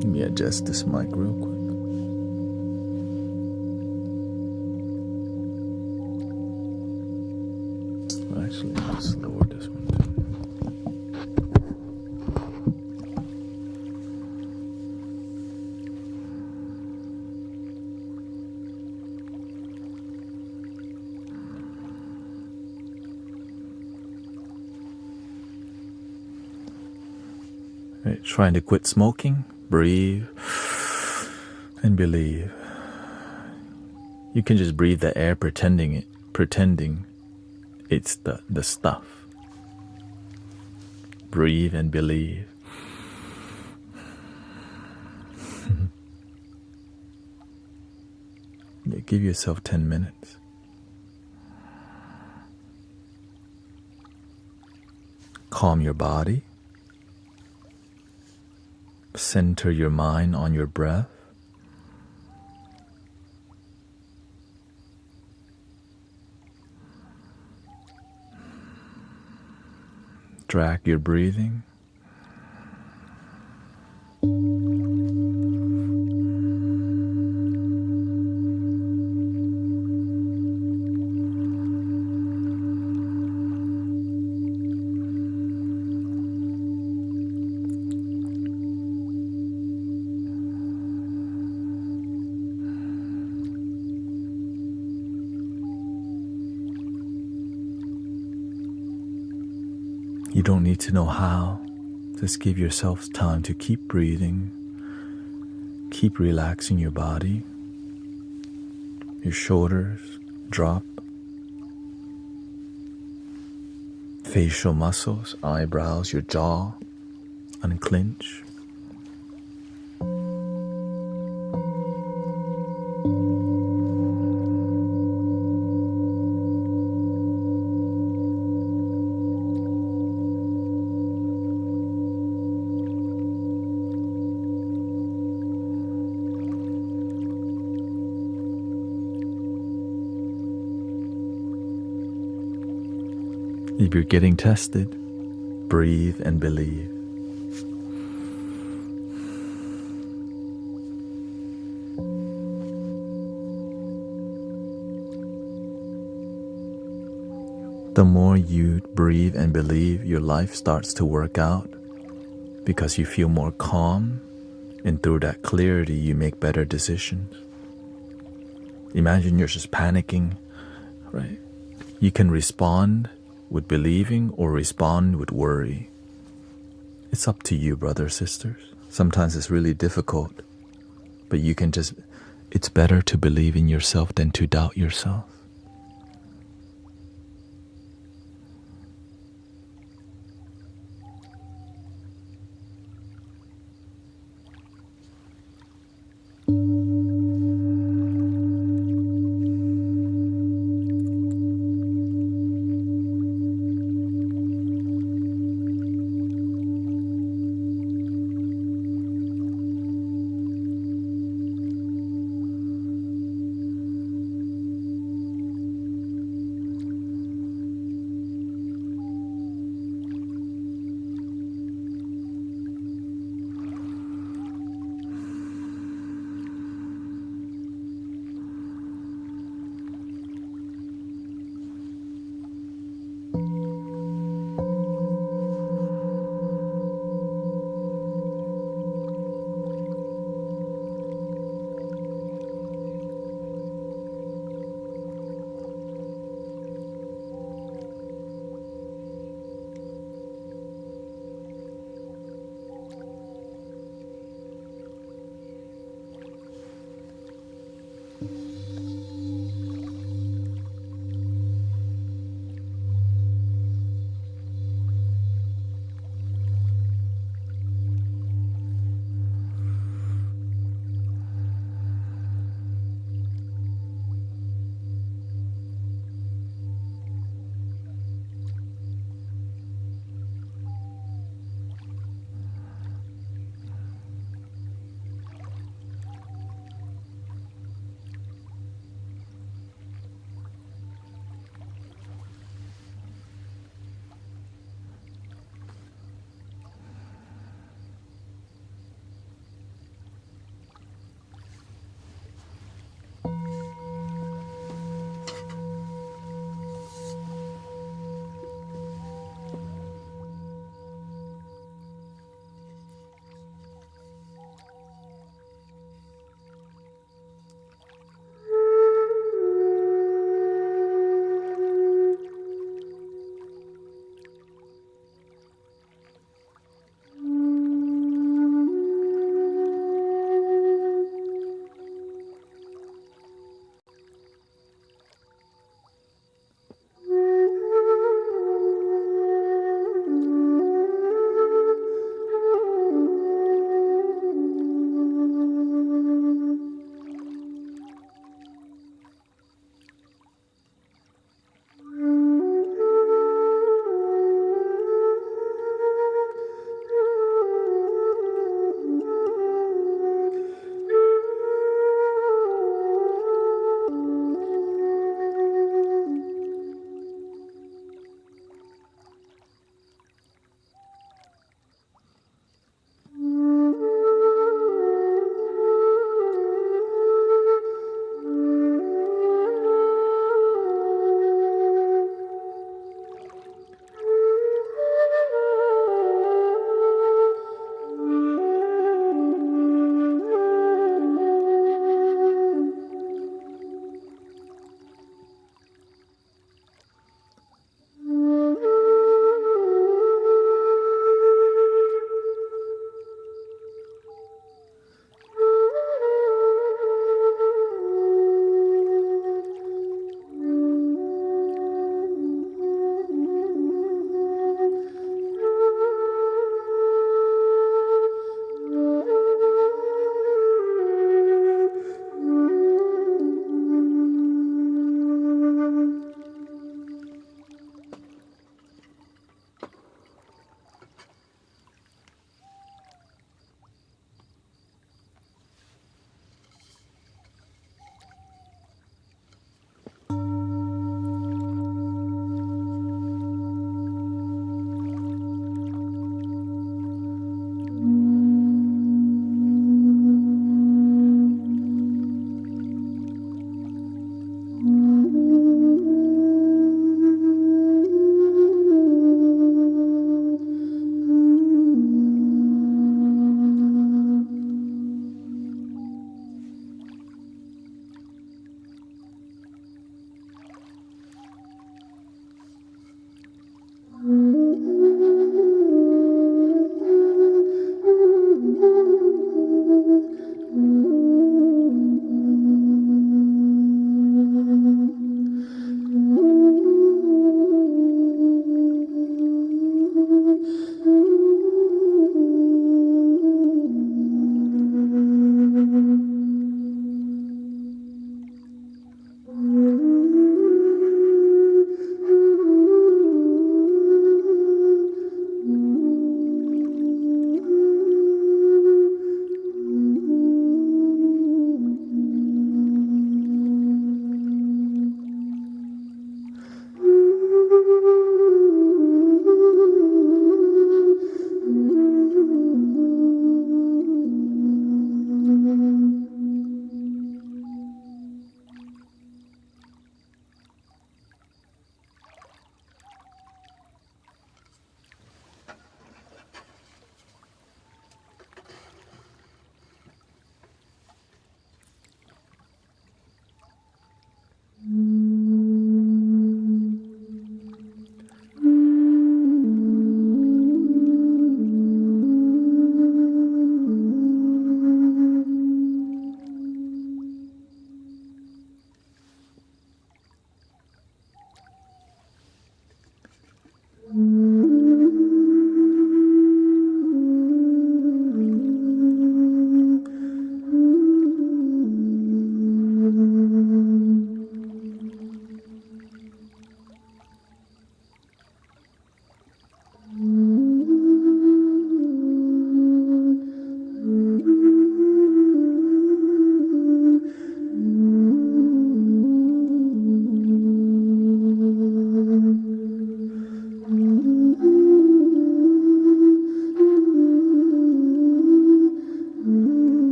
Let me adjust this mic real quick. Actually, let's lower this one too. Right, trying to quit smoking, breathe and believe. You can just breathe the air pretending it's the stuff. Breathe and believe. Yeah, give yourself 10 minutes. Calm your body. Center your mind on your breath. Track your breathing. You don't need to know how. Just give yourself time to keep breathing. Keep relaxing your body. Your shoulders drop. Facial muscles, eyebrows, your jaw unclench. If you're getting tested, breathe and believe. The more you breathe and believe, your life starts to work out because you feel more calm, and through that clarity, you make better decisions. Imagine you're just panicking, right? You can respond with believing or respond with worry. It's up to you, brothers, sisters. Sometimes it's really difficult, but you can just, it's better to believe in yourself than to doubt yourself.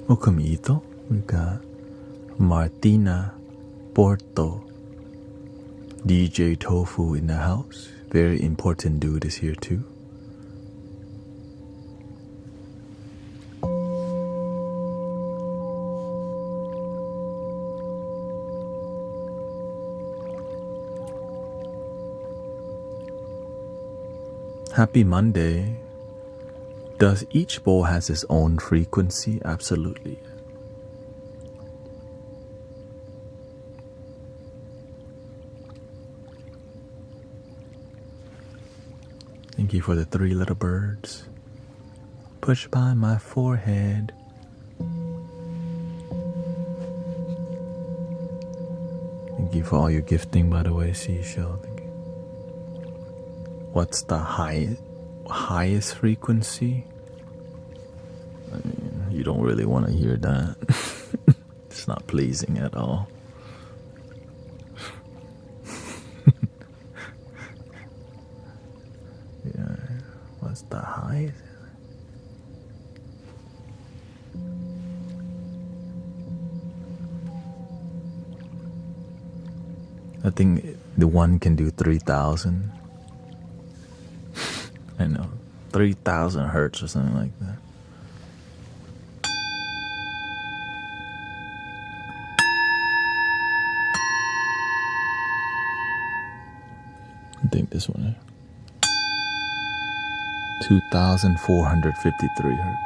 Welcome, Ito. We've got Martina Porto, DJ Tofu in the house. Very important dude is here too. Happy Monday. Does each bowl has its own frequency? Absolutely. Thank you for the 3 little birds. Push by my forehead. Thank you for all your gifting, by the way, Seashell. Thank you. What's the highest frequency? I mean, you don't really want to hear that. It's not pleasing at all. Yeah, what's the highest? I think the one can do 3,000. I know, 3,000 hertz or something like that. I think this one, 2,453 hertz.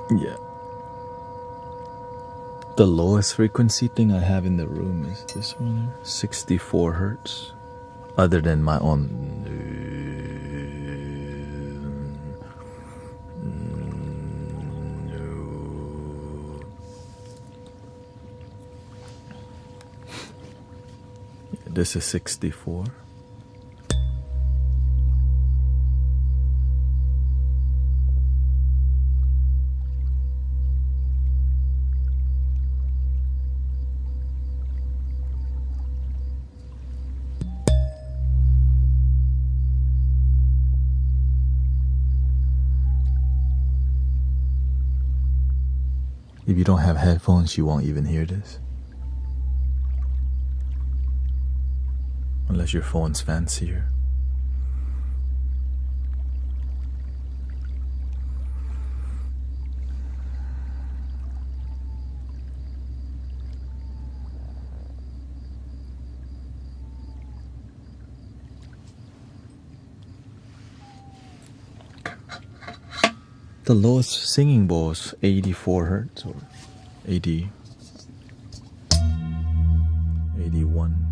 Yeah. The lowest frequency thing I have in the room is this one, 64 hertz. Other than my own. This is 64. If you don't have headphones, you won't even hear this. Unless your phone's fancier. The lowest singing bowl is 84 hertz or 80, 81.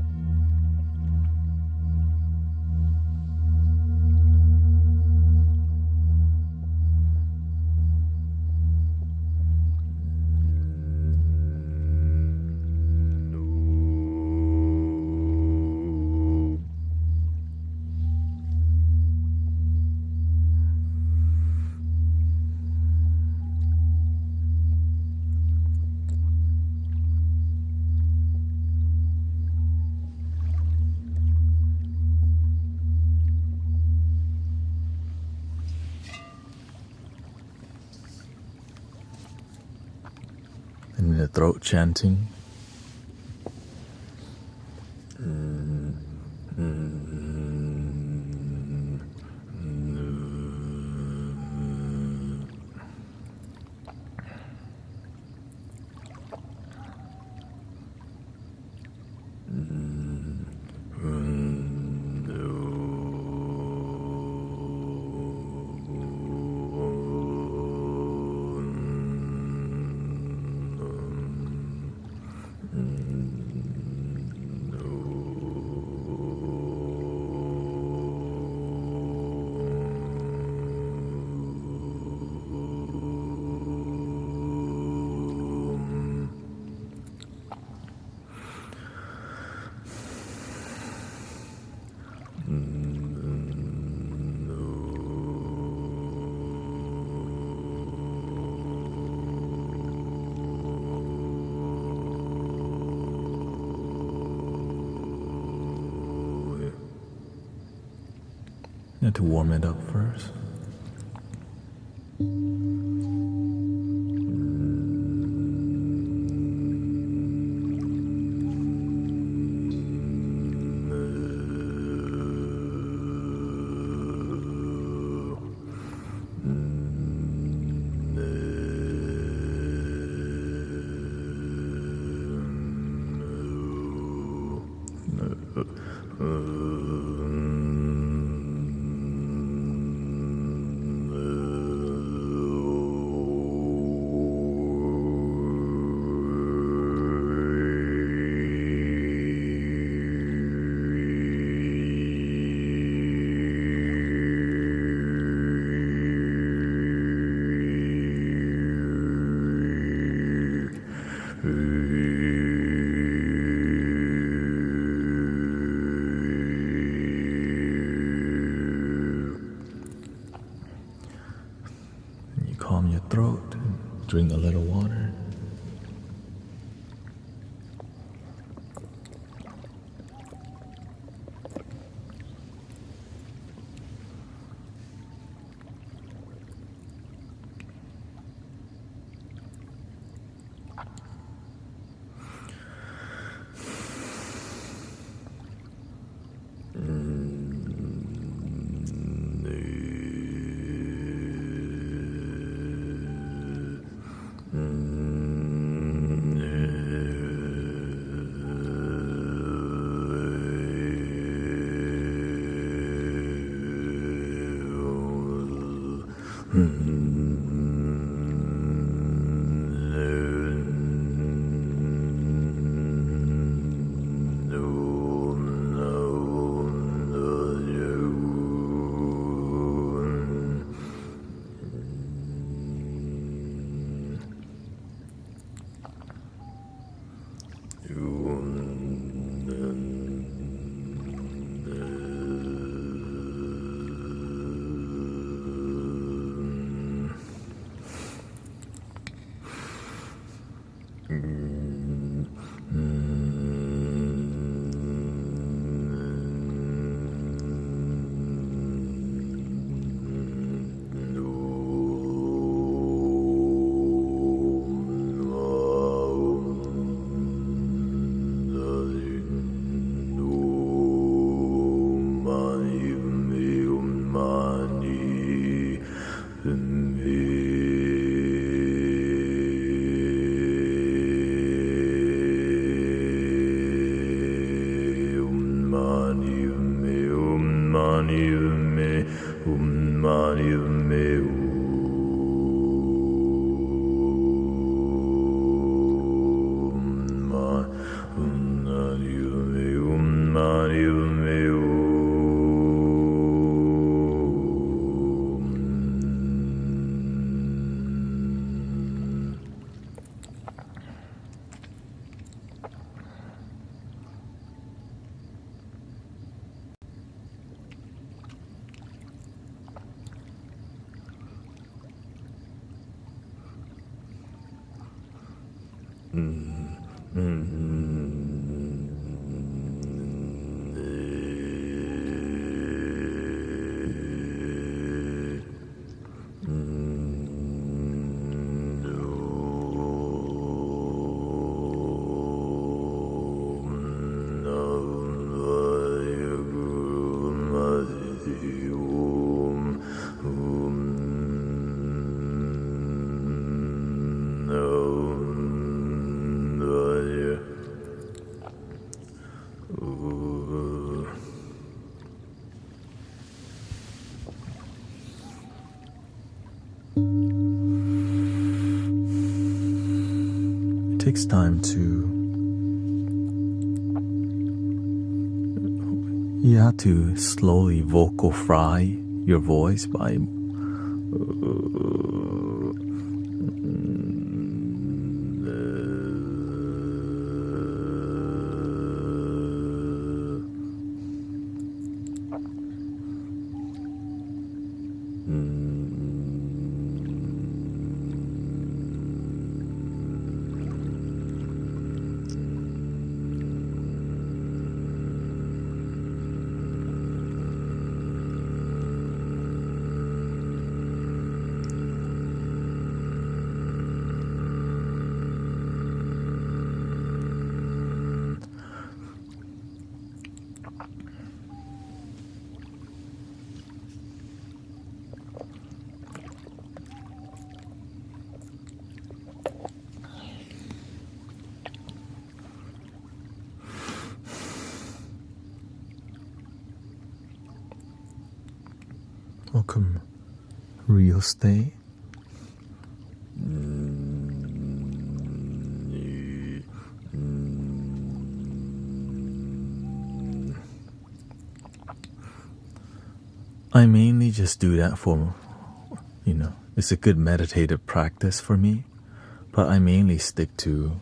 And the throat chanting. You have to warm it up first. You calm your throat, drink a little water. It takes time you have to slowly vocal fry your voice by welcome real estate. I mainly just do that for, it's a good meditative practice for me, but I mainly stick to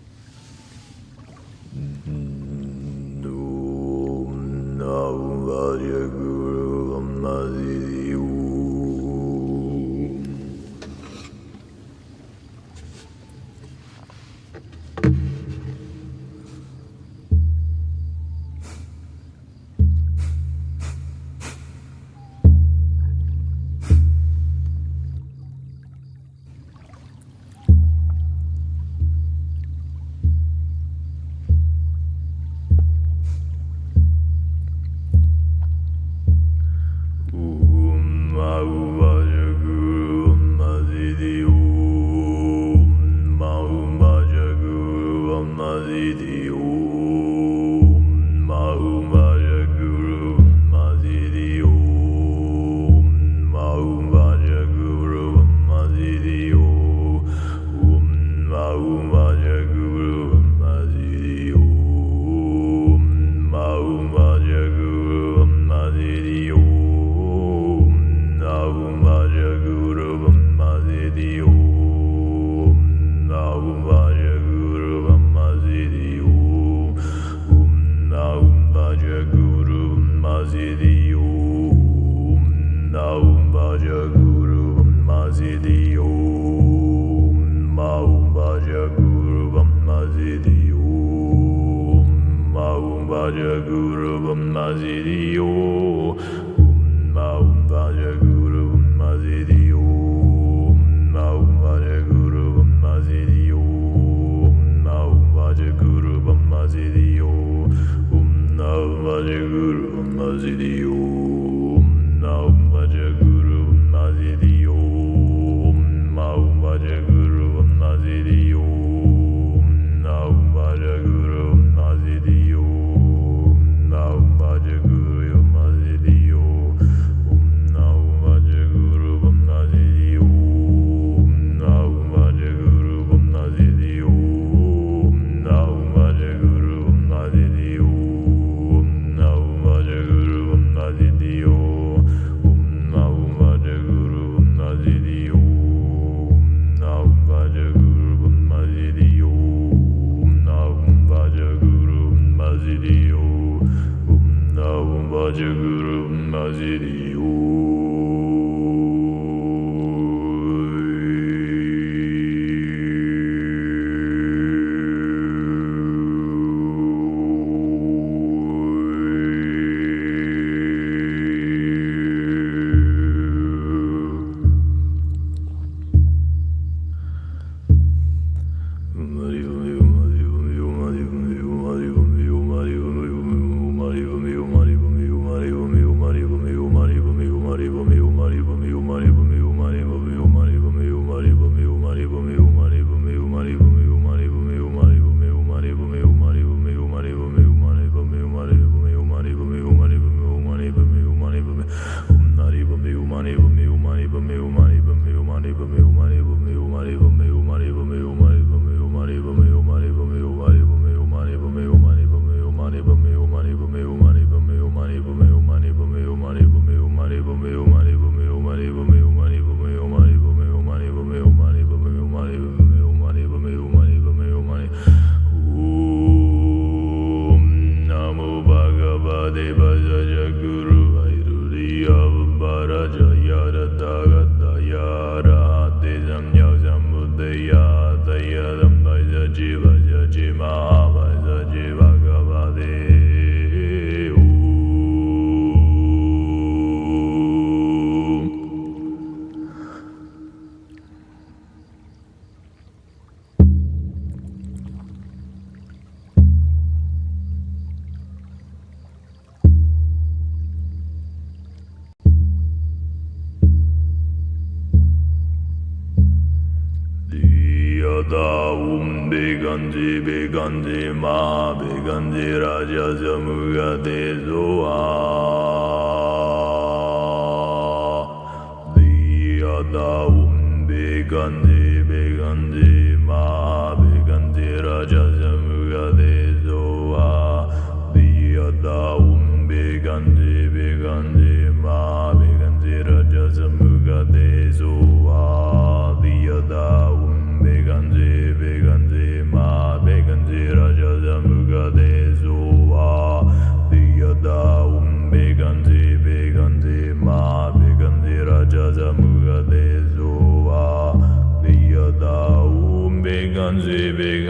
Beganji Beganji Ma Beganji Raja Samuga Dezoa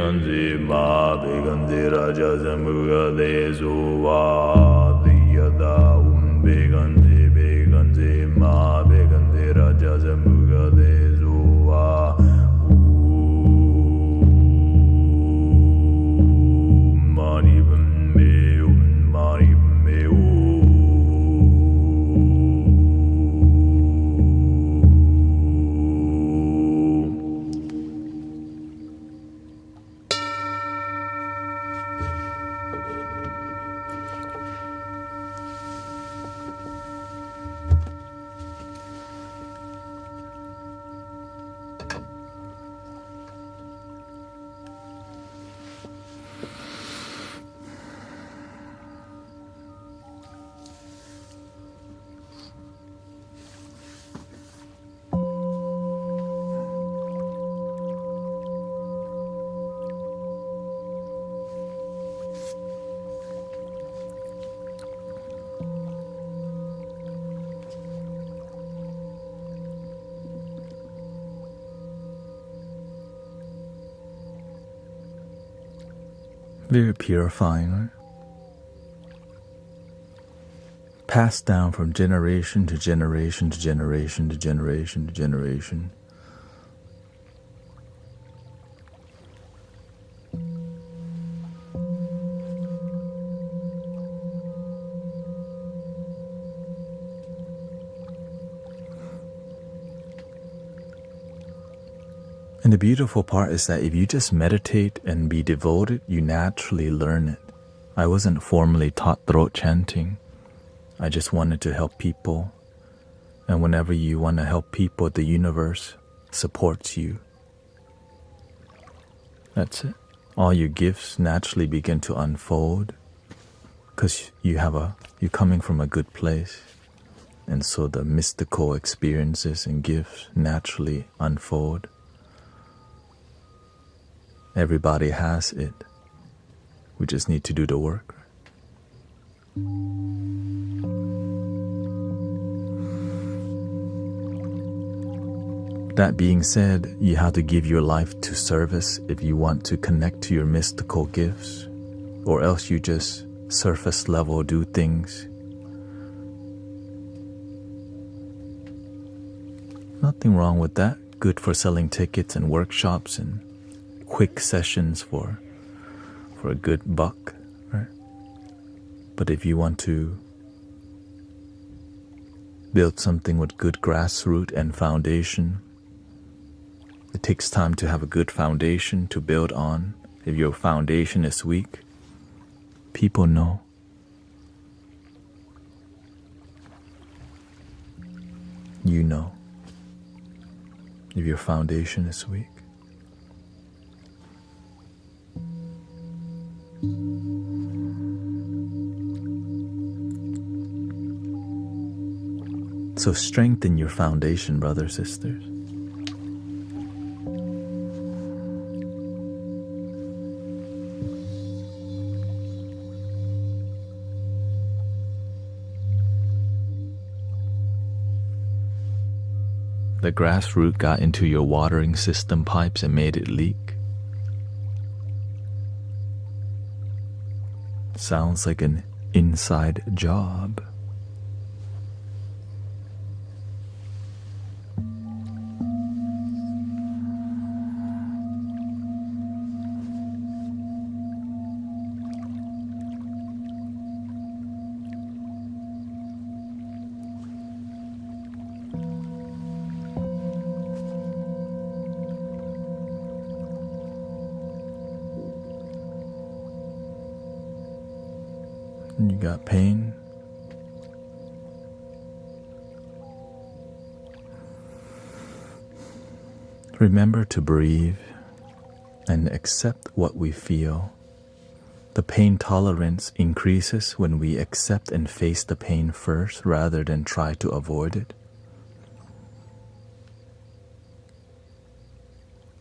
beganzi ma beganzi raja samuga de suva diyada beganzi ma beganzi raja samuga de suva mani me Very purifying, right? Passed down from generation to generation to generation to generation to generation. And the beautiful part is that if you just meditate and be devoted, you naturally learn it. I wasn't formally taught throat chanting. I just wanted to help people. And whenever you want to help people, the universe supports you. That's it. All your gifts naturally begin to unfold because you're coming from a good place. And so the mystical experiences and gifts naturally unfold. Everybody has it. We just need to do the work. That being said, you have to give your life to service if you want to connect to your mystical gifts, or else you just surface level do things. Nothing wrong with that. Good for selling tickets and workshops and quick sessions for a good buck, right? But if you want to build something with good grassroots and foundation, it takes time to have a good foundation to build on. If your foundation is weak, people know. You know if your foundation is weak. So strengthen your foundation, brothers, sisters. The grass root got into your watering system pipes and made it leak. Sounds like an inside job. You got pain. Remember to breathe and accept what we feel. The pain tolerance increases when we accept and face the pain first rather than try to avoid it.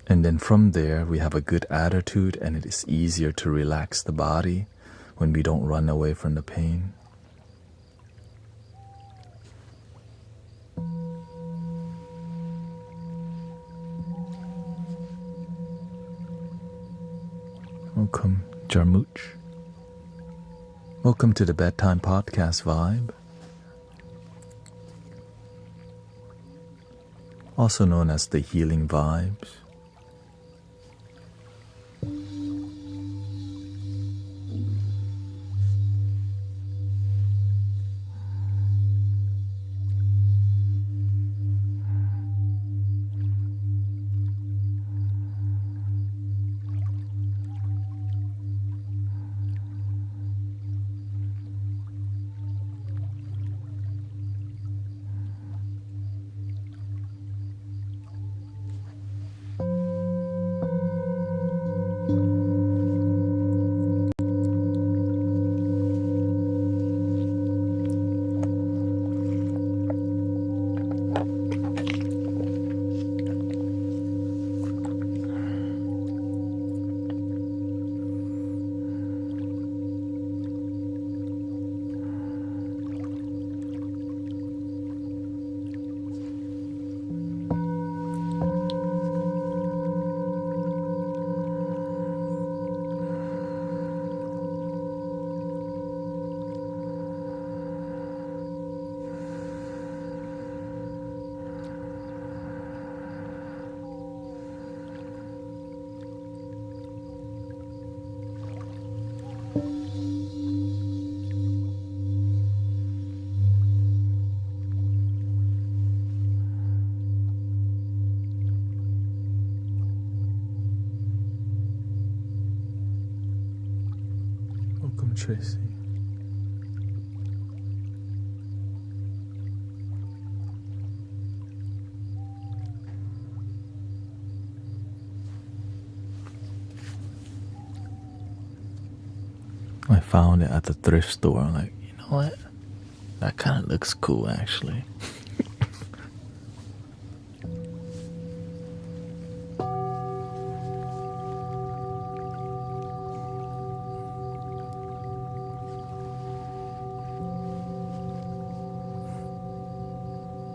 And then from there, we have a good attitude and it is easier to relax the body when we don't run away from the pain. welcome, Jarmuch. Welcome to the Bedtime Podcast Vibe, also known as the Healing Vibes. Welcome, Tracy. I found it at the thrift store. Like, you know what? That kind of looks cool, actually.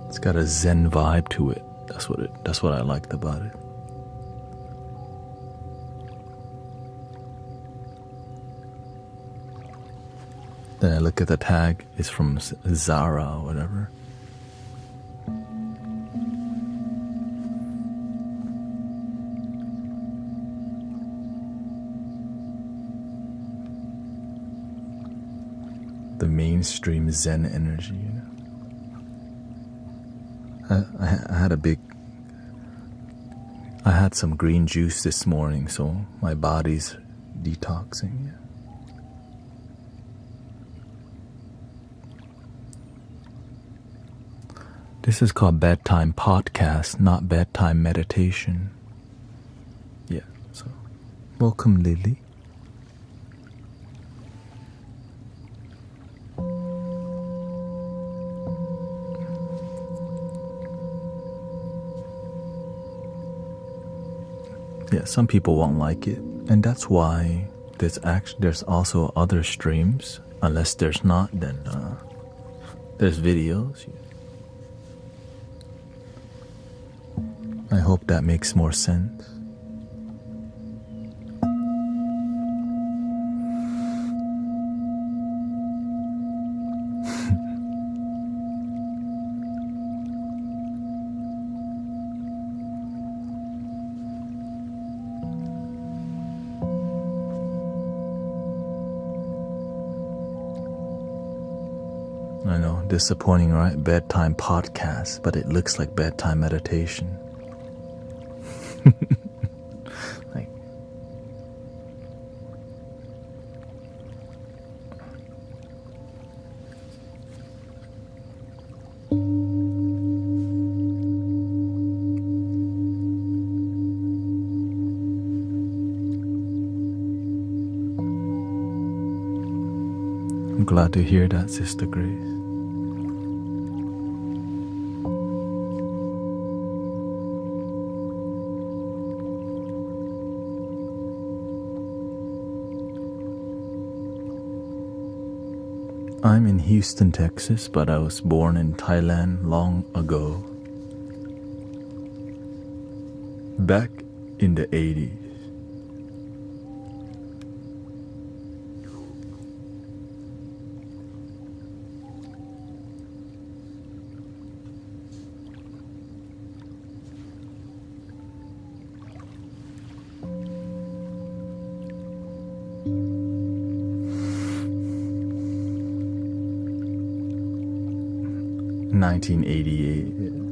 It's got a Zen vibe to it. That's what I liked about it. Then I look at the tag, it's from Zara or whatever. The mainstream Zen energy, you know. I had some green juice this morning, so my body's detoxing, yeah. This is called Bedtime Podcast, not Bedtime Meditation. Yeah, so welcome, Lily. Yeah, some people won't like it, and that's why there's also other streams. Unless there's not, then there's videos. I hope that makes more sense. I know, disappointing, right? Bedtime podcast, but it looks like bedtime meditation. Like, I'm glad to hear that, Sister Grace. I'm in Houston, Texas, but I was born in Thailand long ago. Back in the 80s. 1988. Yeah.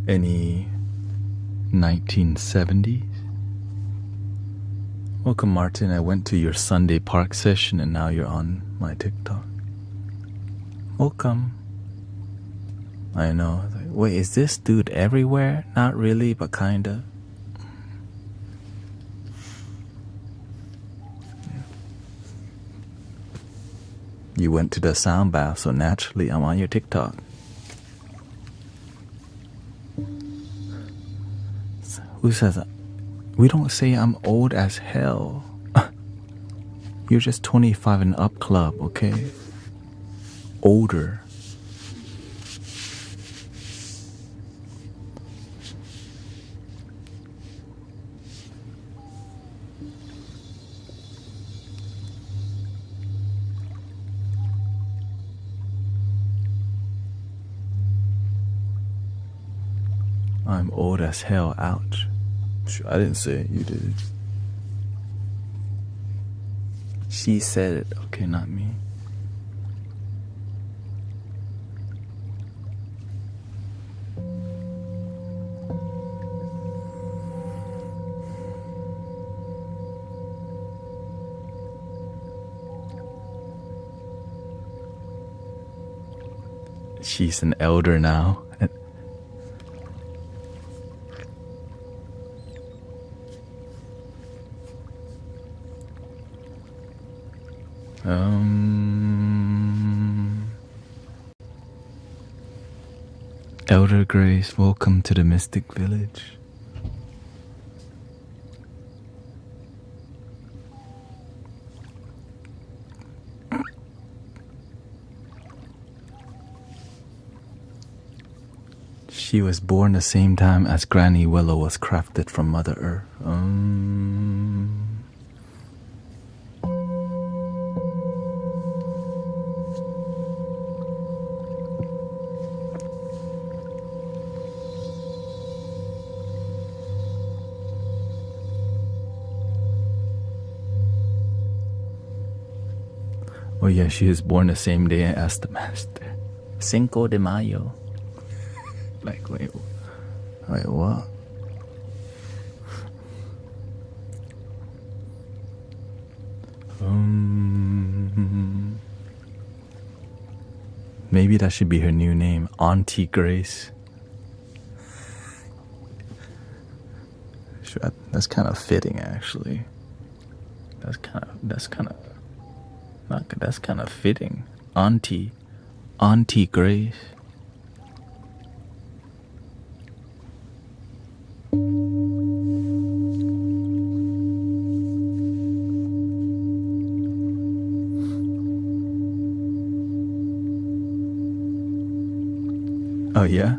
Any 1970s? Welcome, Martin. I went to your Sunday park session and now you're on my TikTok. Welcome. I know. Wait, is this dude everywhere? Not really, but kinda. You went to the sound bath, so naturally I'm on your TikTok. Who says that? We don't say I'm old as hell. You're just 25 and up club, okay? Older. I'm old as hell, ouch. I didn't say it, you did. She said it, okay, not me. She's an elder now. Elder Grace, welcome to the Mystic Village. She was born the same time as Granny Willow was crafted from Mother Earth. Oh yeah, she was born the same day as the Master. Cinco de Mayo. Like, wait, what? Maybe that should be her new name, Auntie Grace. That's kind of fitting, actually. That's kind of fitting. Auntie Grace. Oh yeah?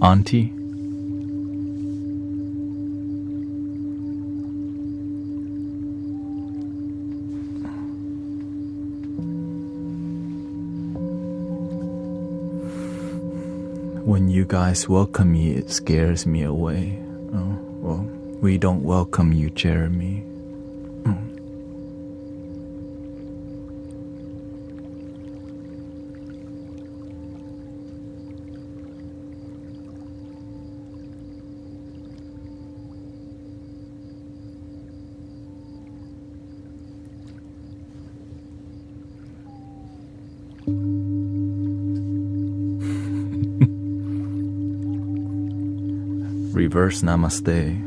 Auntie? When you guys welcome me, it scares me away. Oh, well, we don't welcome you, Jeremy. Reverse namaste.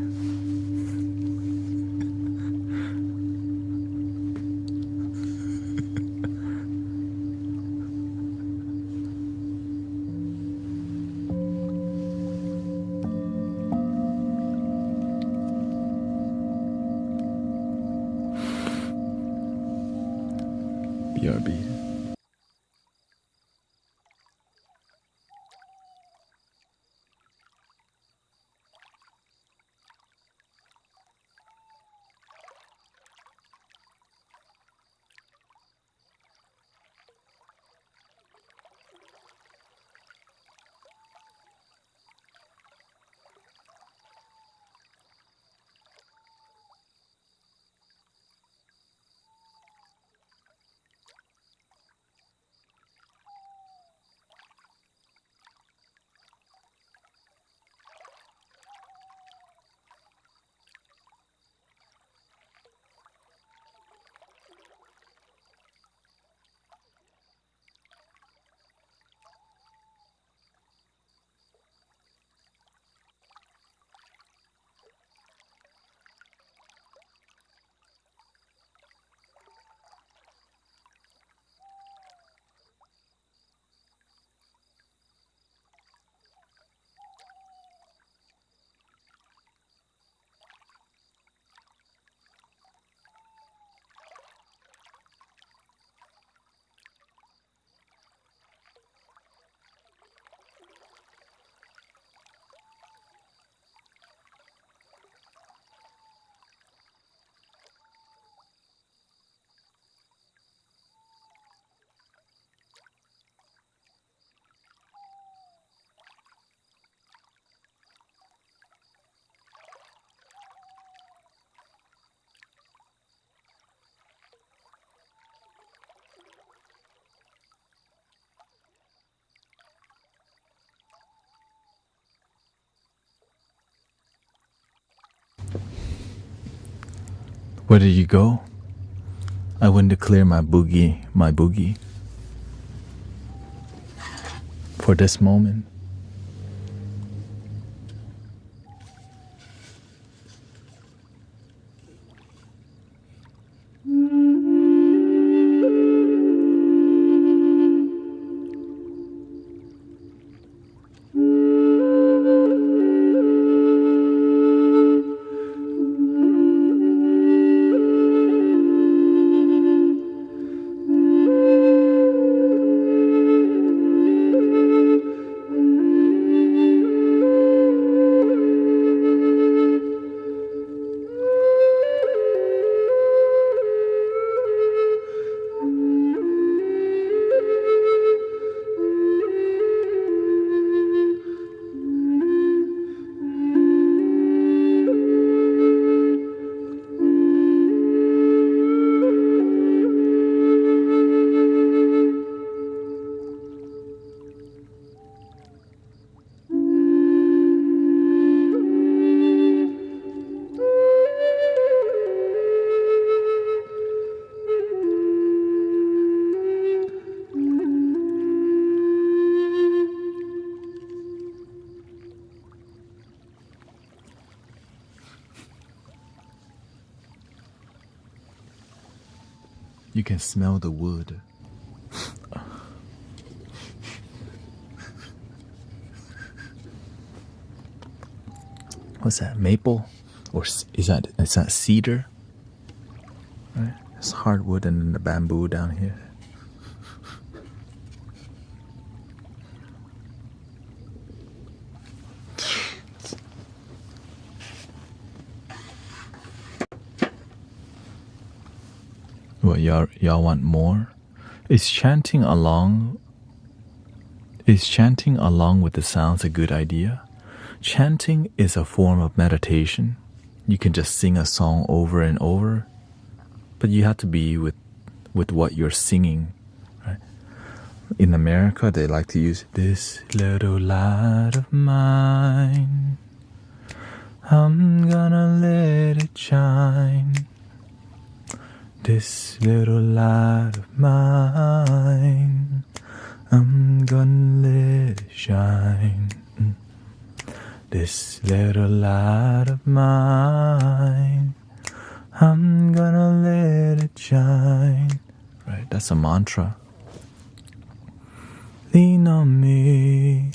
BRB. Where did you go? I went to clear my boogie, for this moment. You can smell the wood. What's that? Maple? Or is that cedar? Right? It's hardwood and then the bamboo down here. What, y'all want more? Is chanting along with the sounds a good idea? Chanting is a form of meditation. You can just sing a song over and over, but you have to be with what you're singing. Right? In America, they like to use this little light of mine. I'm gonna let it shine. This little light of mine, I'm gonna let it shine. This little light of mine, I'm gonna let it shine. Right, that's a mantra. Lean on me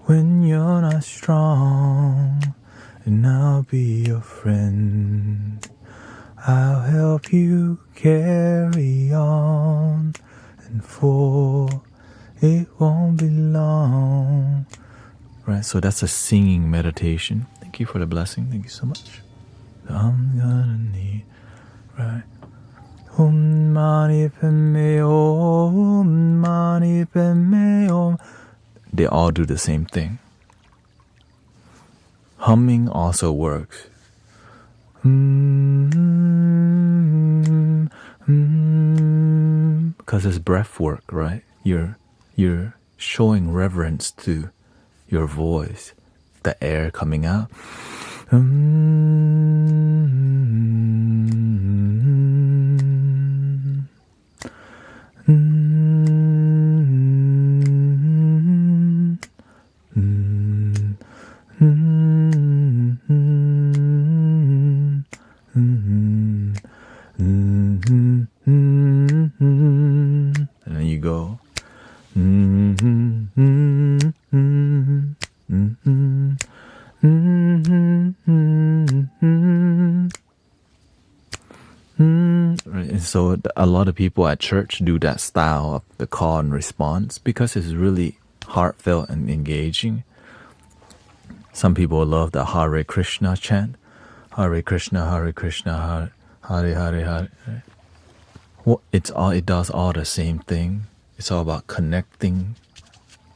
when you're not strong, and I'll be your friend. I'll help you carry on, and for it won't be long. Right, so that's a singing meditation. Thank you for the blessing. Thank you so much. I'm gonna need, right? Om mani padme om, mani padme om. They all do the same thing. Humming also works. Because it's breath work, right? You're showing reverence to your voice, the air coming out. And then you go. And so a lot of people at church do that style of the call and response because it's really heartfelt and engaging. Some people love the Hare Krishna chant. Hare Krishna, Hare Krishna, Hare Hare Hare. Well, it does all the same thing. It's all about connecting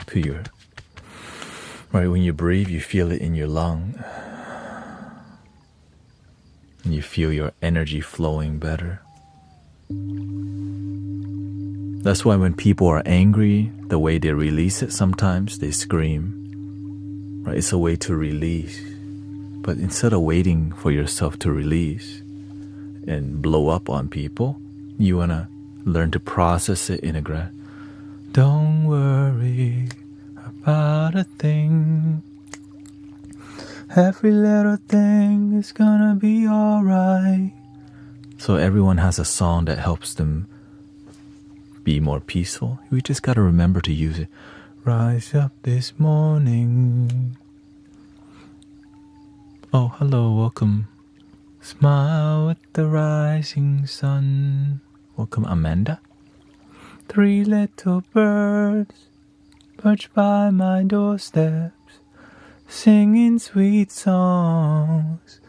to your, right? When you breathe, you feel it in your lung. And you feel your energy flowing better. That's why when people are angry, the way they release it, sometimes they scream. Right? It's a way to release. But instead of waiting for yourself to release, and blow up on people. You want to learn to process it in a don't worry about a thing. Every little thing is gonna be alright. So everyone has a song that helps them be more peaceful. We just gotta remember to use it. Rise up this morning. Oh, hello, welcome. Smile with the rising sun. Welcome, Amanda. 3 little birds perched by my doorsteps, singing sweet songs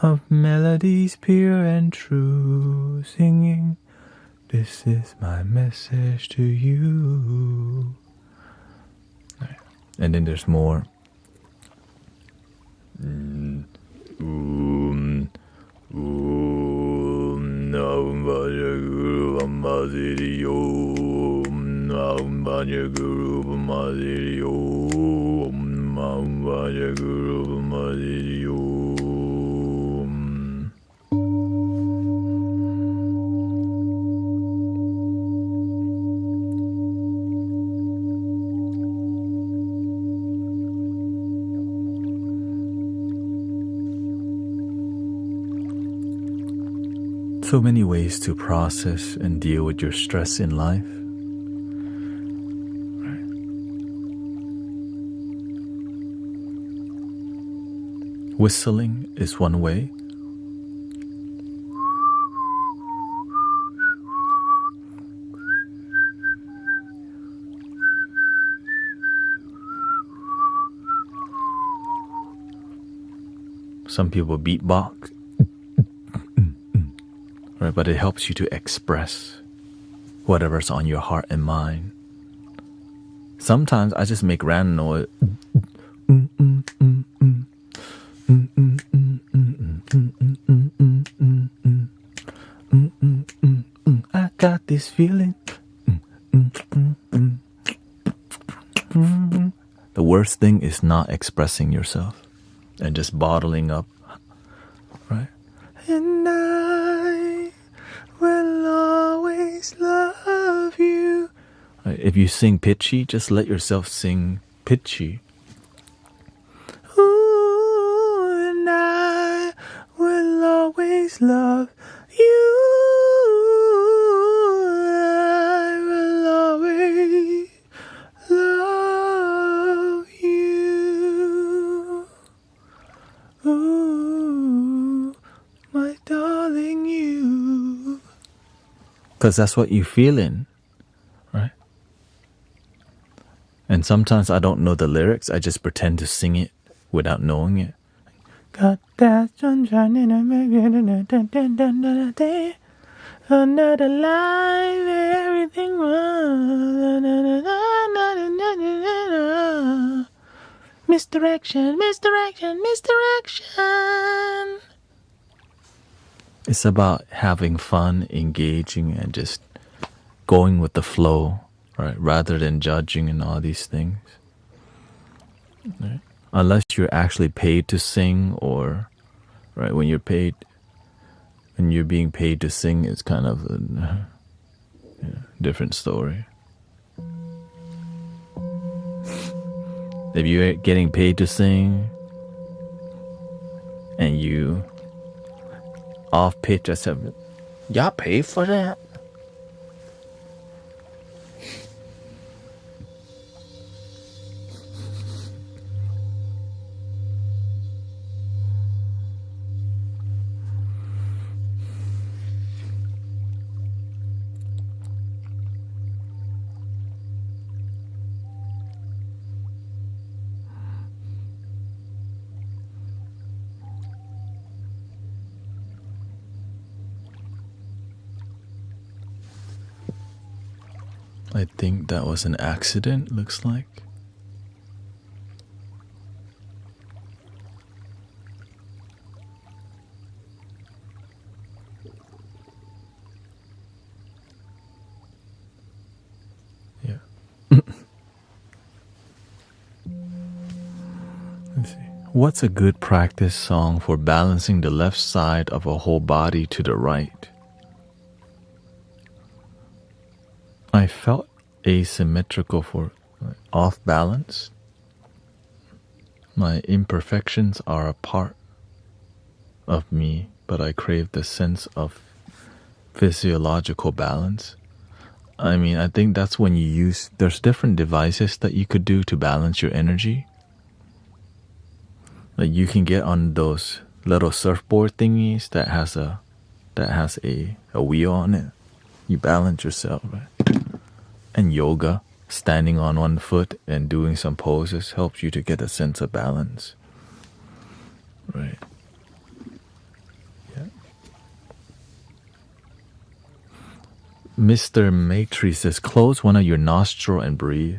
of melodies pure and true, singing, this is my message to you. And then there's more. So many ways to process and deal with your stress in life. Right. Whistling is one way. Some people beatbox. Right, but it helps you to express whatever's on your heart and mind. Sometimes I just make random noise. I got this feeling. The worst thing is not expressing yourself and just bottling up, right? And I will always love you. Right, if you sing pitchy, just let yourself sing pitchy. Ooh, and I will always love you. I will always love you. Ooh, my darling, you. Because that's what you're feeling, right? And sometimes I don't know the lyrics. I just pretend to sing it without knowing it. Got that sunshine in a day. Another life, everything wrong. Misdirection, misdirection, misdirection. It's about having fun, engaging, and just going with the flow, right? Rather than judging and all these things. Right? Unless you're actually paid to sing, or right when you're being paid to sing, it's kind of a different story. If you're getting paid to sing and you off pitch, I said, y'all pay for that? I think that was an accident, looks like. Yeah. Let's see. What's a good practice song for balancing the left side of a whole body to the right? I felt asymmetrical for off balance. My imperfections are a part of me, but I crave the sense of physiological balance. I mean, I think that's when you use, there's different devices that you could do to balance your energy. Like you can get on those little surfboard thingies that has a wheel on it. You balance yourself, right? And yoga, standing on one foot and doing some poses helps you to get a sense of balance. Right. Yeah. Mr. Matrix says, close one of your nostril and breathe.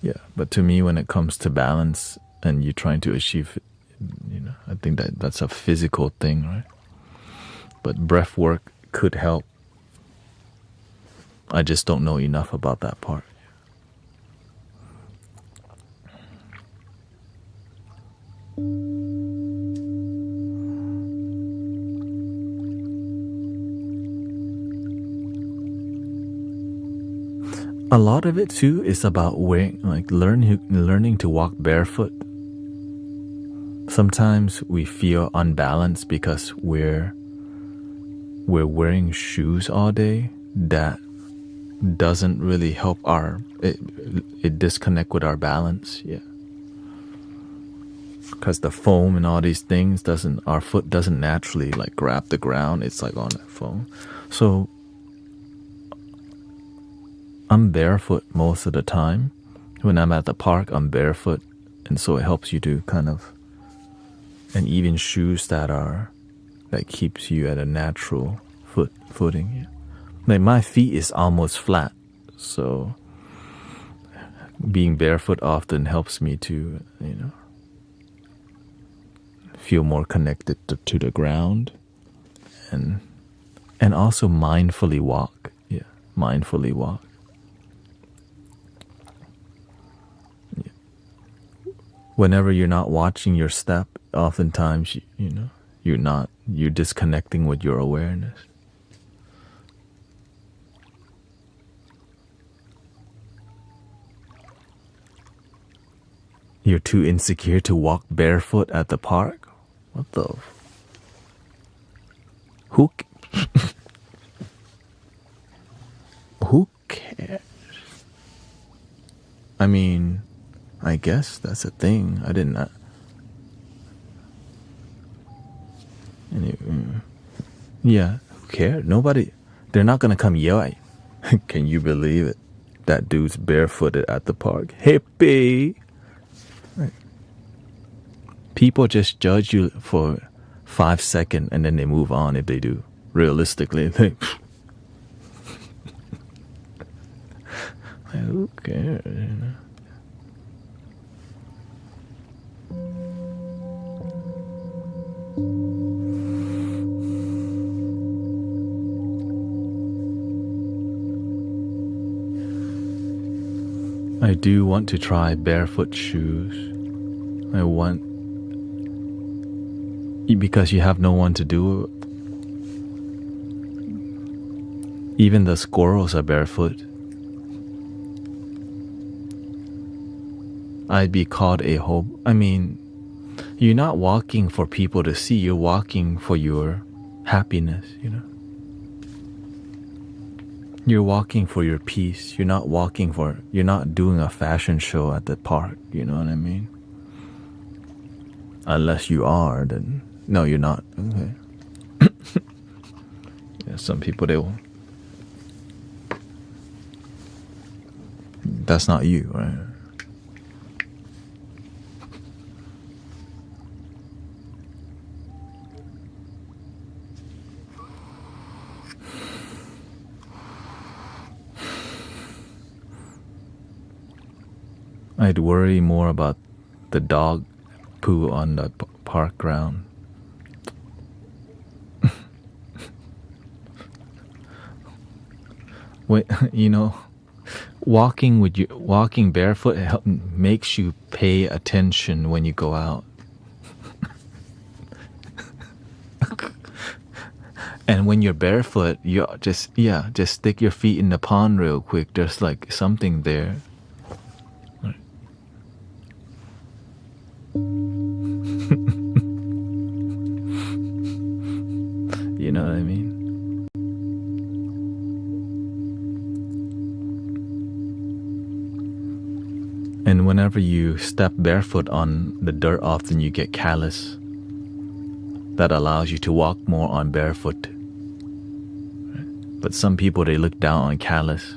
Yeah, but to me, when it comes to balance and you're trying to achieve, I think that's a physical thing, right? But breath work could help. I just don't know enough about that part. A lot of it too is about learning to walk barefoot. Sometimes we feel unbalanced because we're wearing shoes all day. That doesn't really help it disconnect with our balance. Yeah, because the foam and all these things our foot doesn't naturally like grab the ground. It's like on the foam. So I'm barefoot most of the time. When I'm at the park, I'm barefoot, and so it helps you to kind of, and even shoes that keeps you at a natural footing. Yeah. Like my feet is almost flat, so being barefoot often helps me to, feel more connected to the ground, and also mindfully walk. Yeah, mindfully walk. Whenever you're not watching your step, oftentimes you're disconnecting with your awareness. You're too insecure to walk barefoot at the park? What the? Who cares? I mean, I guess that's a thing. I didn't. Yeah, who cares? Nobody. They're not gonna come yell at you. Can you believe it? That dude's barefooted at the park. Hippie. Right. People just judge you for 5 seconds and then they move on if they do. Realistically, who cares? I do want to try barefoot shoes. Because you have no one to do it. Even the squirrels are barefoot. I'd be called a hobo. I mean, you're not walking for people to see, you're walking for your happiness, You're walking for your peace. You're not doing a fashion show at the park, you know what I mean? Unless you are, then no, you're not. Okay. Yeah, some people they will. That's not you, right? I'd worry more about the dog poo on the park ground. Wait, walking barefoot makes you pay attention when you go out. And when you're barefoot, you just stick your feet in the pond real quick. There's like something there. You know what I mean? And whenever you step barefoot on the dirt, often you get callus. That allows you to walk more on barefoot. But some people, they look down on callus.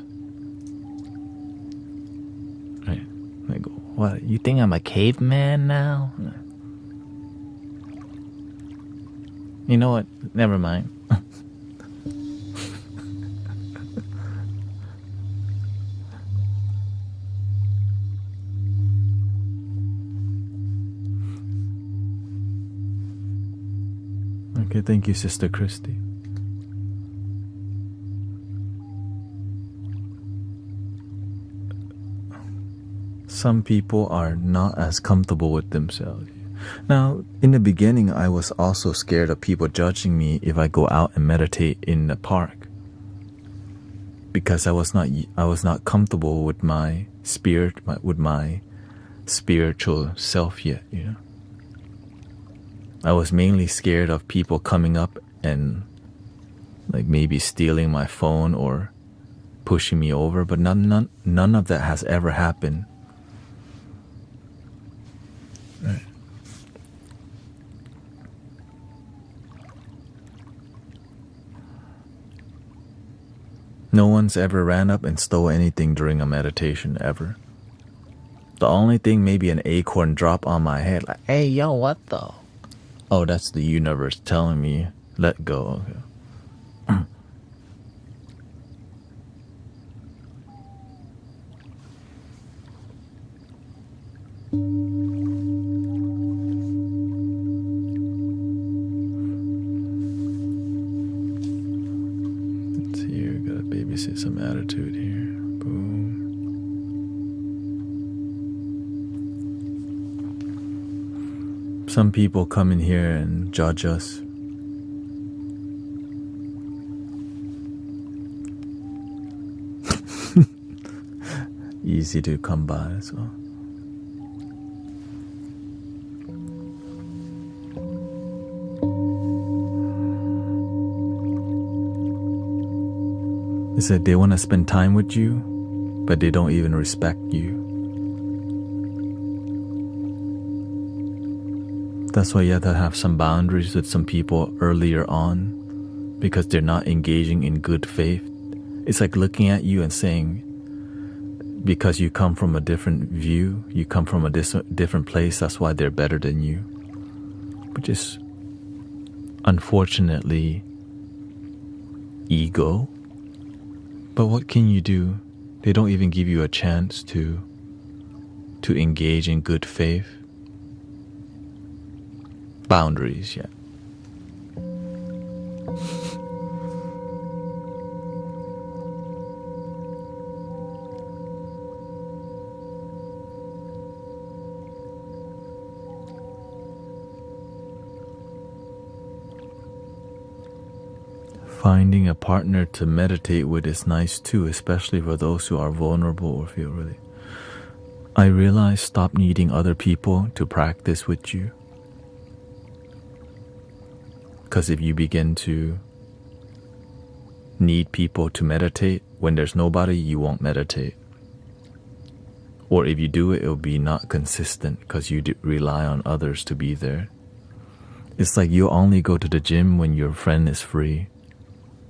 Right? They go, what, you think I'm a caveman now? You know what? Never mind. Okay, thank you, Sister Christy. Some people are not as comfortable with themselves. Now, in the beginning, I was also scared of people judging me if I go out and meditate in the park, because I was not comfortable with my spirit, with my spiritual self yet. You know, I was mainly scared of people coming up and like maybe stealing my phone or pushing me over, but none of that has ever happened. Right. No one's ever ran up and stole anything during a meditation, ever. The only thing, maybe an acorn drop on my head, like, hey, yo, what the? Oh, that's the universe telling me, let go. Okay. Babysit some attitude here. Boom. Some people come in here and judge us. Easy to come by as well. It's like they want to spend time with you, but they don't even respect you. That's why you have to have some boundaries with some people earlier on, because they're not engaging in good faith. It's like looking at you and saying, because you come from a different view, you come from a different place, that's why they're better than you. Which is, unfortunately, ego. But what can you do? They don't even give you a chance to engage in good faith. Boundaries, yeah. Finding a partner to meditate with is nice too, especially for those who are vulnerable or feel really. I realized stop needing other people to practice with you. Because if you begin to need people to meditate, when there's nobody, you won't meditate. Or if you do it, it'll be not consistent because you rely on others to be there. It's like you only go to the gym when your friend is free.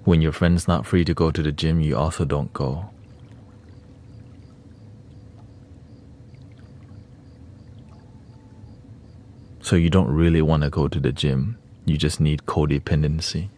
When your friend's not free to go to the gym, you also don't go. So you don't really want to go to the gym. You just need codependency.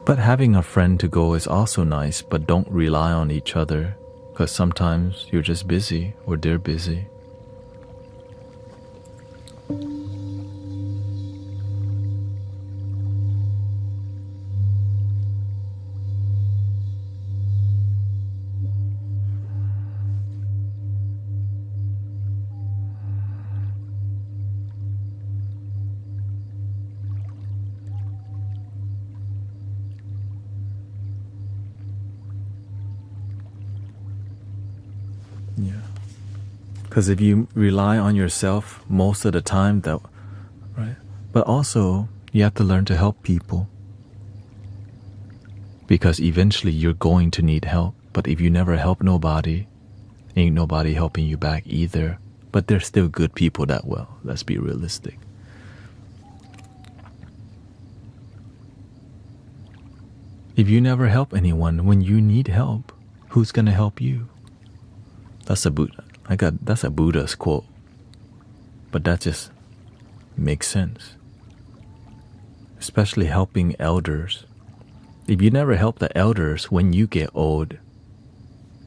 But having a friend to go is also nice, but don't rely on each other, because sometimes you're just busy or they're busy. Yeah. Because if you rely on yourself most of the time, that, right? But also, you have to learn to help people. Because eventually you're going to need help. But if you never help nobody, ain't nobody helping you back either. But there's still good people that will. Let's be realistic. If you never help anyone when you need help, who's gonna help you? That's a Buddha's quote. But that just makes sense. Especially helping elders. If you never help the elders when you get old,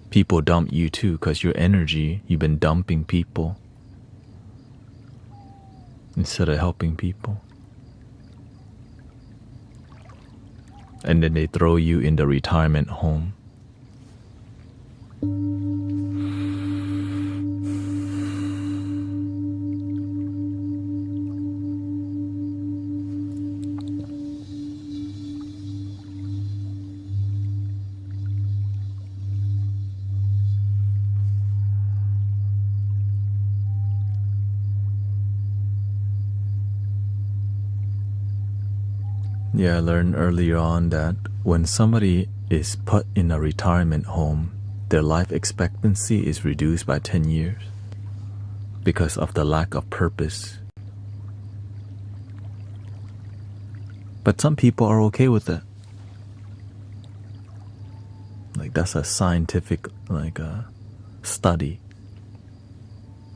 people dump you too, because your energy, you've been dumping people instead of helping people. And then they throw you in the retirement home. Yeah, I learned earlier on that when somebody is put in a retirement home, their life expectancy is reduced by 10 years because of the lack of purpose. But some people are okay with it. Like that's a scientific study.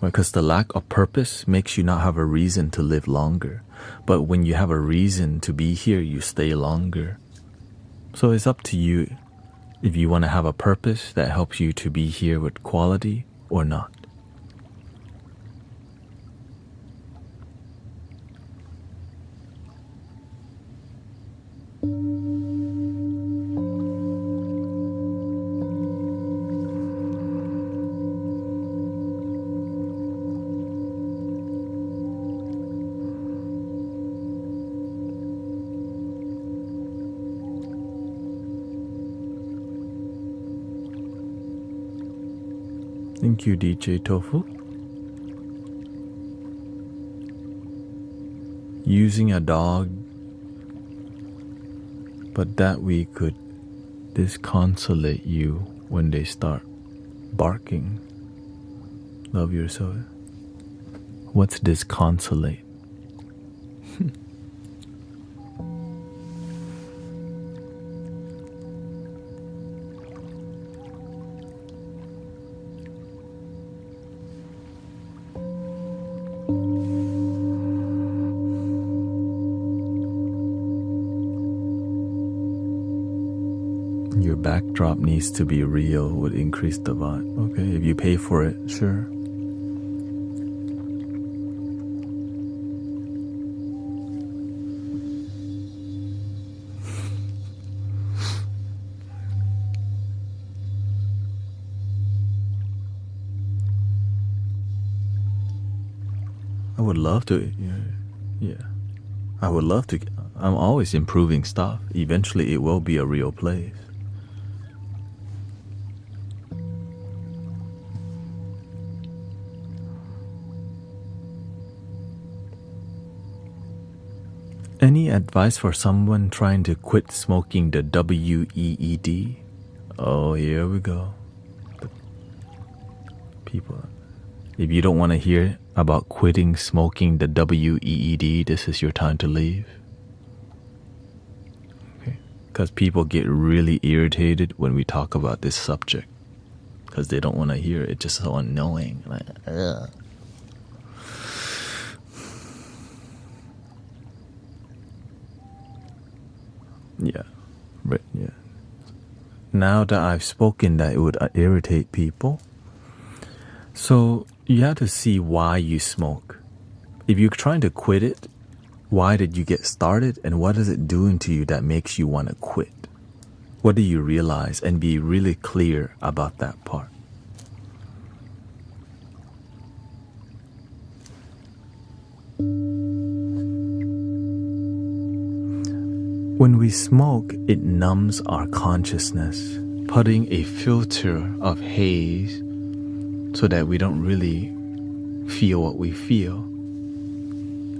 Because the lack of purpose makes you not have a reason to live longer. But when you have a reason to be here, you stay longer. So it's up to you if you want to have a purpose that helps you to be here with quality or not. Thank you, DJ Tofu. Using a dog, but that we could disconsolate you when they start barking. Love yourself. What's disconsolate? Your backdrop needs to be real, would increase the vibe. Okay, if you pay for it, sure. I would love to, yeah. I would love to. I'm always improving stuff. Eventually it will be a real place. Any advice for someone trying to quit smoking the WEED? Oh, here we go. People, if you don't want to hear about quitting smoking the WEED, this is your time to leave. Okay? Because people get really irritated when we talk about this subject. Because they don't want to hear it. It's just so annoying. Like, ugh. Yeah. now that I've spoken that it would irritate people. So you have to see why you smoke. If you're trying to quit it, why did you get started and what is it doing to you that makes you want to quit? What do you realize? And be really clear about that part. When we smoke, it numbs our consciousness, putting a filter of haze so that we don't really feel what we feel.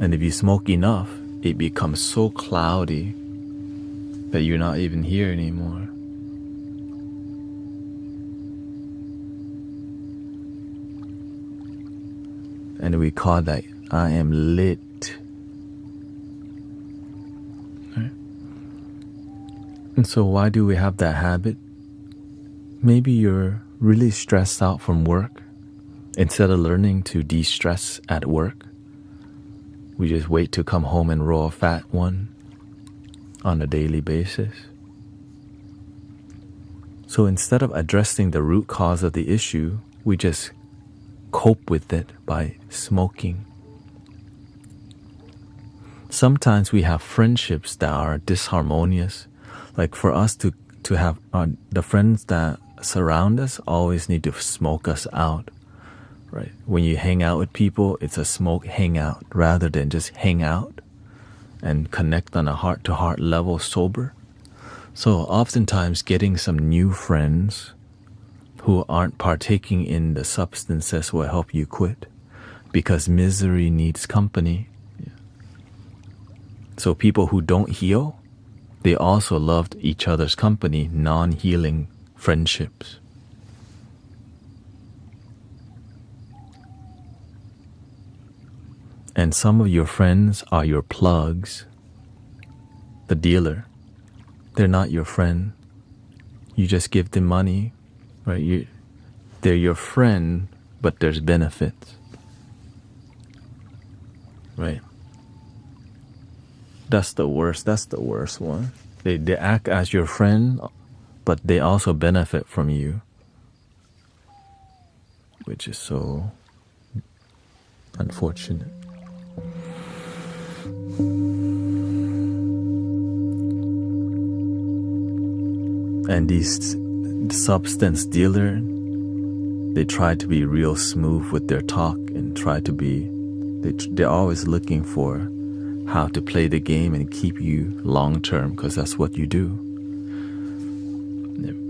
And if you smoke enough, it becomes so cloudy that you're not even here anymore. And we call that I am lit. Right? And so why do we have that habit? Maybe you're really stressed out from work. Instead of learning to de-stress at work, we just wait to come home and roll a fat one on a daily basis. So instead of addressing the root cause of the issue, we just cope with it by smoking. Sometimes we have friendships that are disharmonious. Like for us to have the friends that surround us always need to smoke us out. Right? When you hang out with people, it's a smoke hangout rather than just hang out and connect on a heart-to-heart level sober. So oftentimes getting some new friends who aren't partaking in the substances will help you quit, because misery needs company. Yeah. So people who don't heal, they also loved each other's company, non-healing friendships. And some of your friends are your plugs, the dealer. They're not your friend. You just give them money, right? They're your friend, but there's benefits, right? That's the worst one. They act as your friend, but they also benefit from you, which is so unfortunate. And these substance dealer, they try to be real smooth with their talk and try to be, they're always looking for how to play the game and keep you long term, because that's what you do.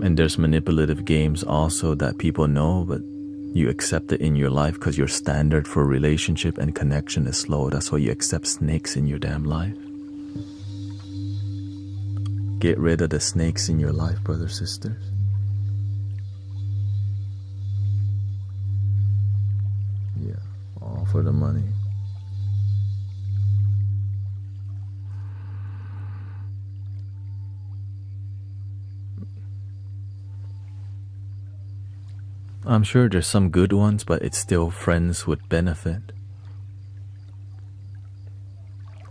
And there's manipulative games also that people know, but you accept it in your life because your standard for relationship and connection is low. That's why you accept snakes in your damn life. Get rid of the snakes in your life, brothers, sisters. Yeah, all for the money. I'm sure there's some good ones, but it's still friends with benefit.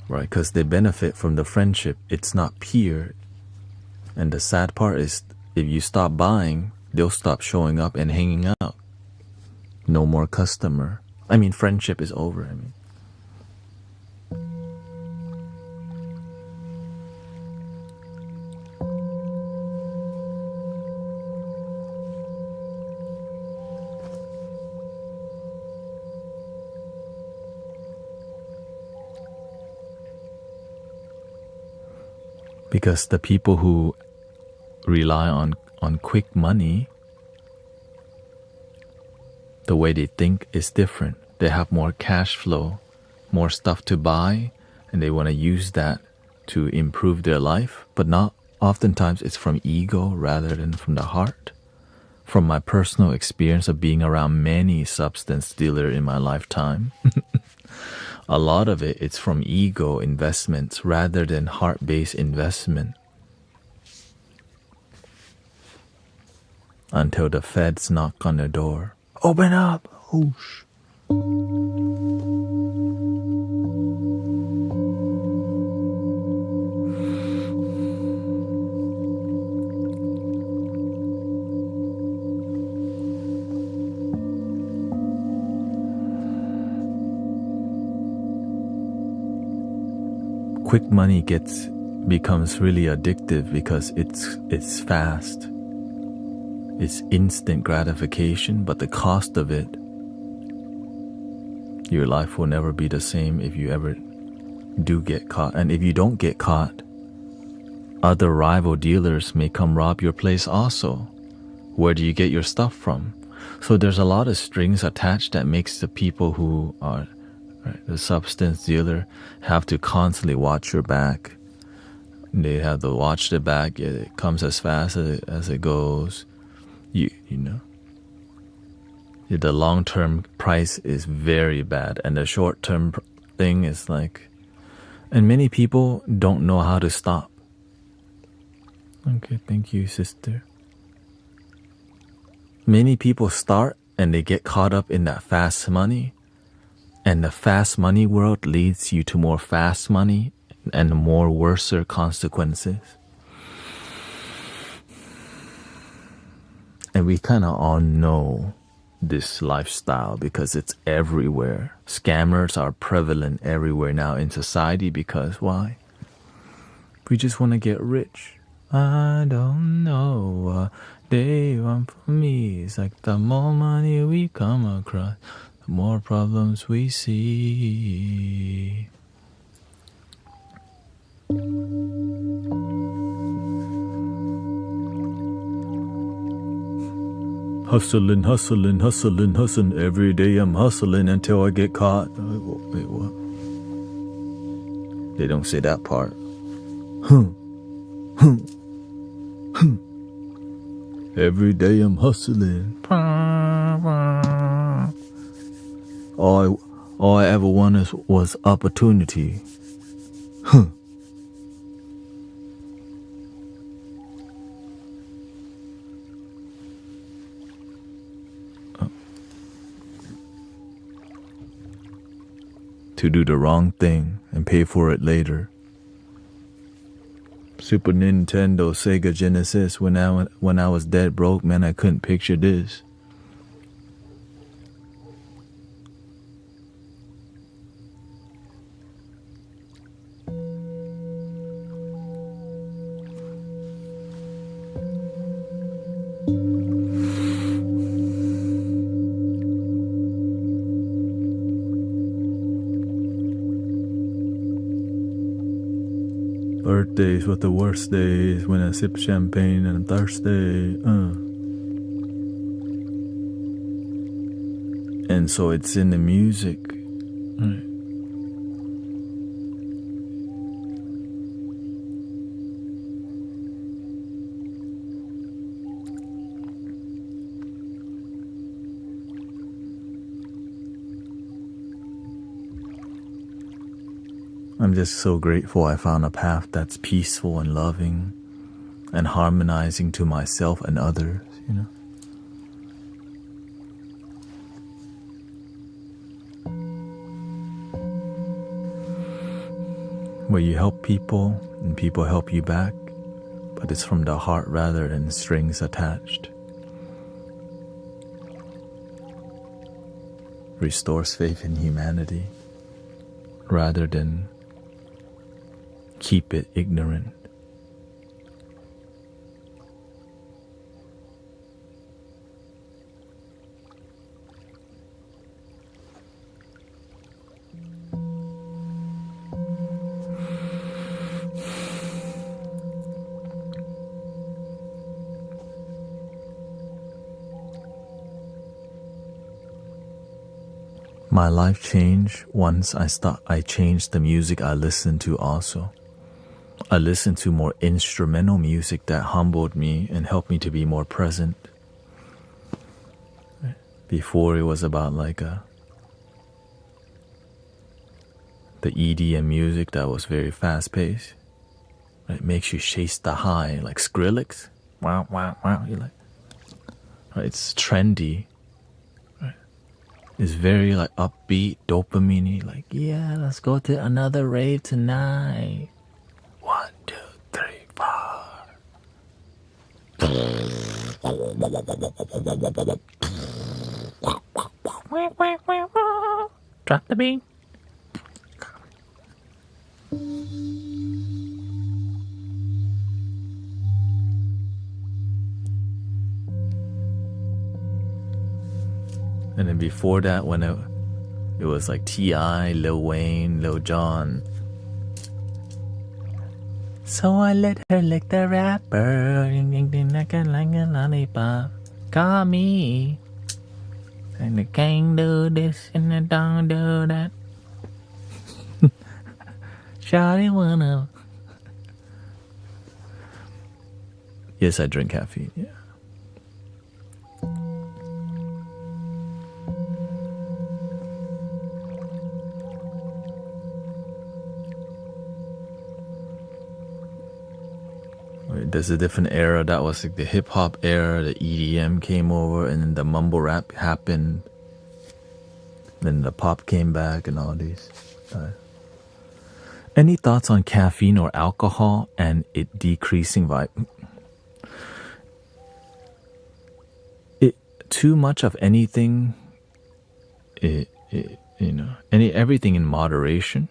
Right, because they benefit from the friendship. It's not peer. And the sad part is, if you stop buying, they'll stop showing up and hanging out. No more customer. I mean, friendship is over. I mean, because the people who rely on quick money, the way they think is different. They have more cash flow, more stuff to buy, and they want to use that to improve their life. But not oftentimes it's from ego rather than from the heart. From my personal experience of being around many substance dealers in my lifetime, a lot of it's from ego investments rather than heart-based investment. Until the feds knock on the door. Open up! Whoosh. quick money becomes really addictive because it's fast. It's instant gratification, but the cost of it, your life will never be the same if you ever do get caught. And if you don't get caught, other rival dealers may come rob your place also. Where do you get your stuff from? So there's a lot of strings attached that makes the people who are the substance dealer have to constantly watch your back. They have to watch the back. It comes as fast as it goes. You know. The long-term price is very bad, and the short-term thing is like, and many people don't know how to stop. Okay, thank you, sister. Many people start and they get caught up in that fast money, and the fast money world leads you to more fast money and more worser consequences. And we kind of all know this lifestyle because it's everywhere. Scammers are prevalent everywhere now in society because why? We just want to get rich. I don't know what they want from me. It's like the more money we come across, the more problems we see. Hustling, hustling, hustling, hustling. Every day I'm hustling until I get caught. Wait, what? They don't say that part. Every day I'm hustling. All I ever wanted was opportunity. To do the wrong thing and pay for it later. Super Nintendo, Sega Genesis, when I was dead broke, man, I couldn't picture this. Birthdays were the worst days when I sip champagne and I'm thirsty. And so it's in the music. Right. I'm just so grateful I found a path that's peaceful and loving and harmonizing to myself and others, you know. Where you help people and people help you back, but it's from the heart rather than strings attached. Restores faith in humanity rather than keep it ignorant. My life changed once I changed the music I listened to also. I listened to more instrumental music that humbled me and helped me to be more present. Before it was about like the EDM music that was very fast paced. It makes you chase the high, like Skrillex. Wow, wow, wow. You're like, right, it's trendy. Right? It's very like upbeat, dopamine-y, like, yeah, let's go to another rave tonight. 1, 2, 3, 4. Drop the beat. And then before that, when it was like T.I., Lil Wayne, Lil Jon. So I let her lick the rapper. Like a lollipop. Call me. And the can't do this and the don't do that. Shawty wanna. Yes, I drink caffeine, yeah. There's a different era. That was like the hip-hop era. The EDM came over, and then the mumble rap happened. Then the pop came back and all these. Any thoughts on caffeine or alcohol and it decreasing vibe? Too much of anything, everything in moderation.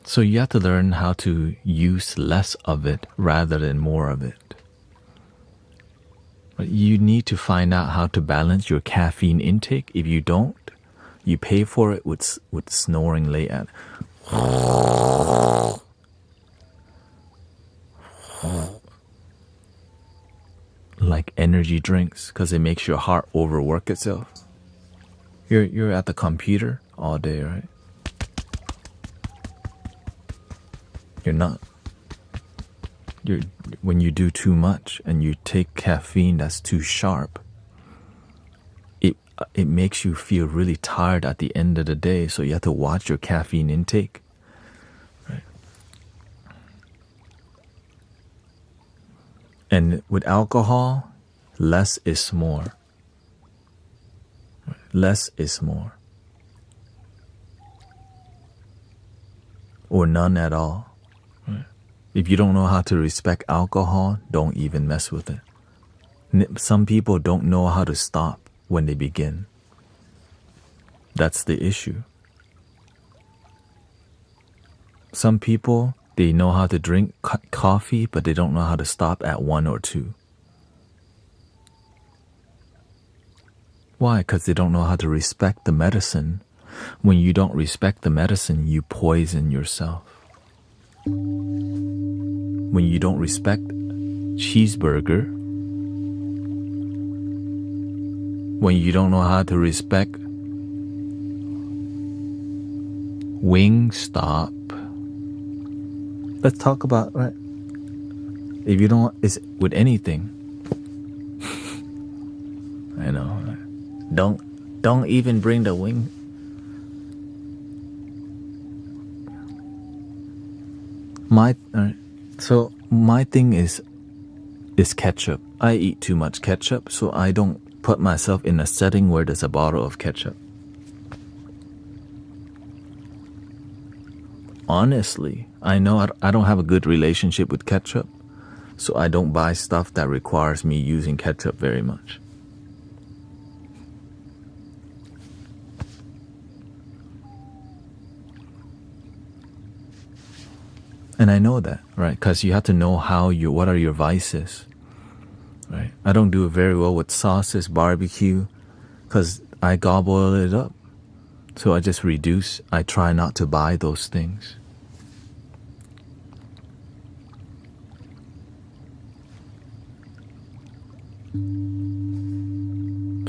So you have to learn how to use less of it rather than more of it. But you need to find out how to balance your caffeine intake. If you don't, you pay for it with snoring late at. Like energy drinks, because it makes your heart overwork itself. You're at the computer all day, right? You're not. When you do too much and you take caffeine that's too sharp, it makes you feel really tired at the end of the day. So you have to watch your caffeine intake. Right? And with alcohol, less is more. Less is more. Or none at all. If you don't know how to respect alcohol, don't even mess with it. Some people don't know how to stop when they begin. That's the issue. Some people, they know how to drink coffee, but they don't know how to stop at 1 or 2. Why? Because they don't know how to respect the medicine. When you don't respect the medicine, you poison yourself. When you don't respect cheeseburger, when you don't know how to respect Wingstop, let's talk about, right? If you don't, it's with anything. I know. Don't even bring the wing. So my thing is ketchup. I eat too much ketchup, so I don't put myself in a setting where there's a bottle of ketchup. Honestly, I know I don't have a good relationship with ketchup, so I don't buy stuff that requires me using ketchup very much. And I know that, right? Because you have to know what are your vices, right? I don't do very well with sauces, barbecue, because I gobble it up. So I just reduce. I try not to buy those things.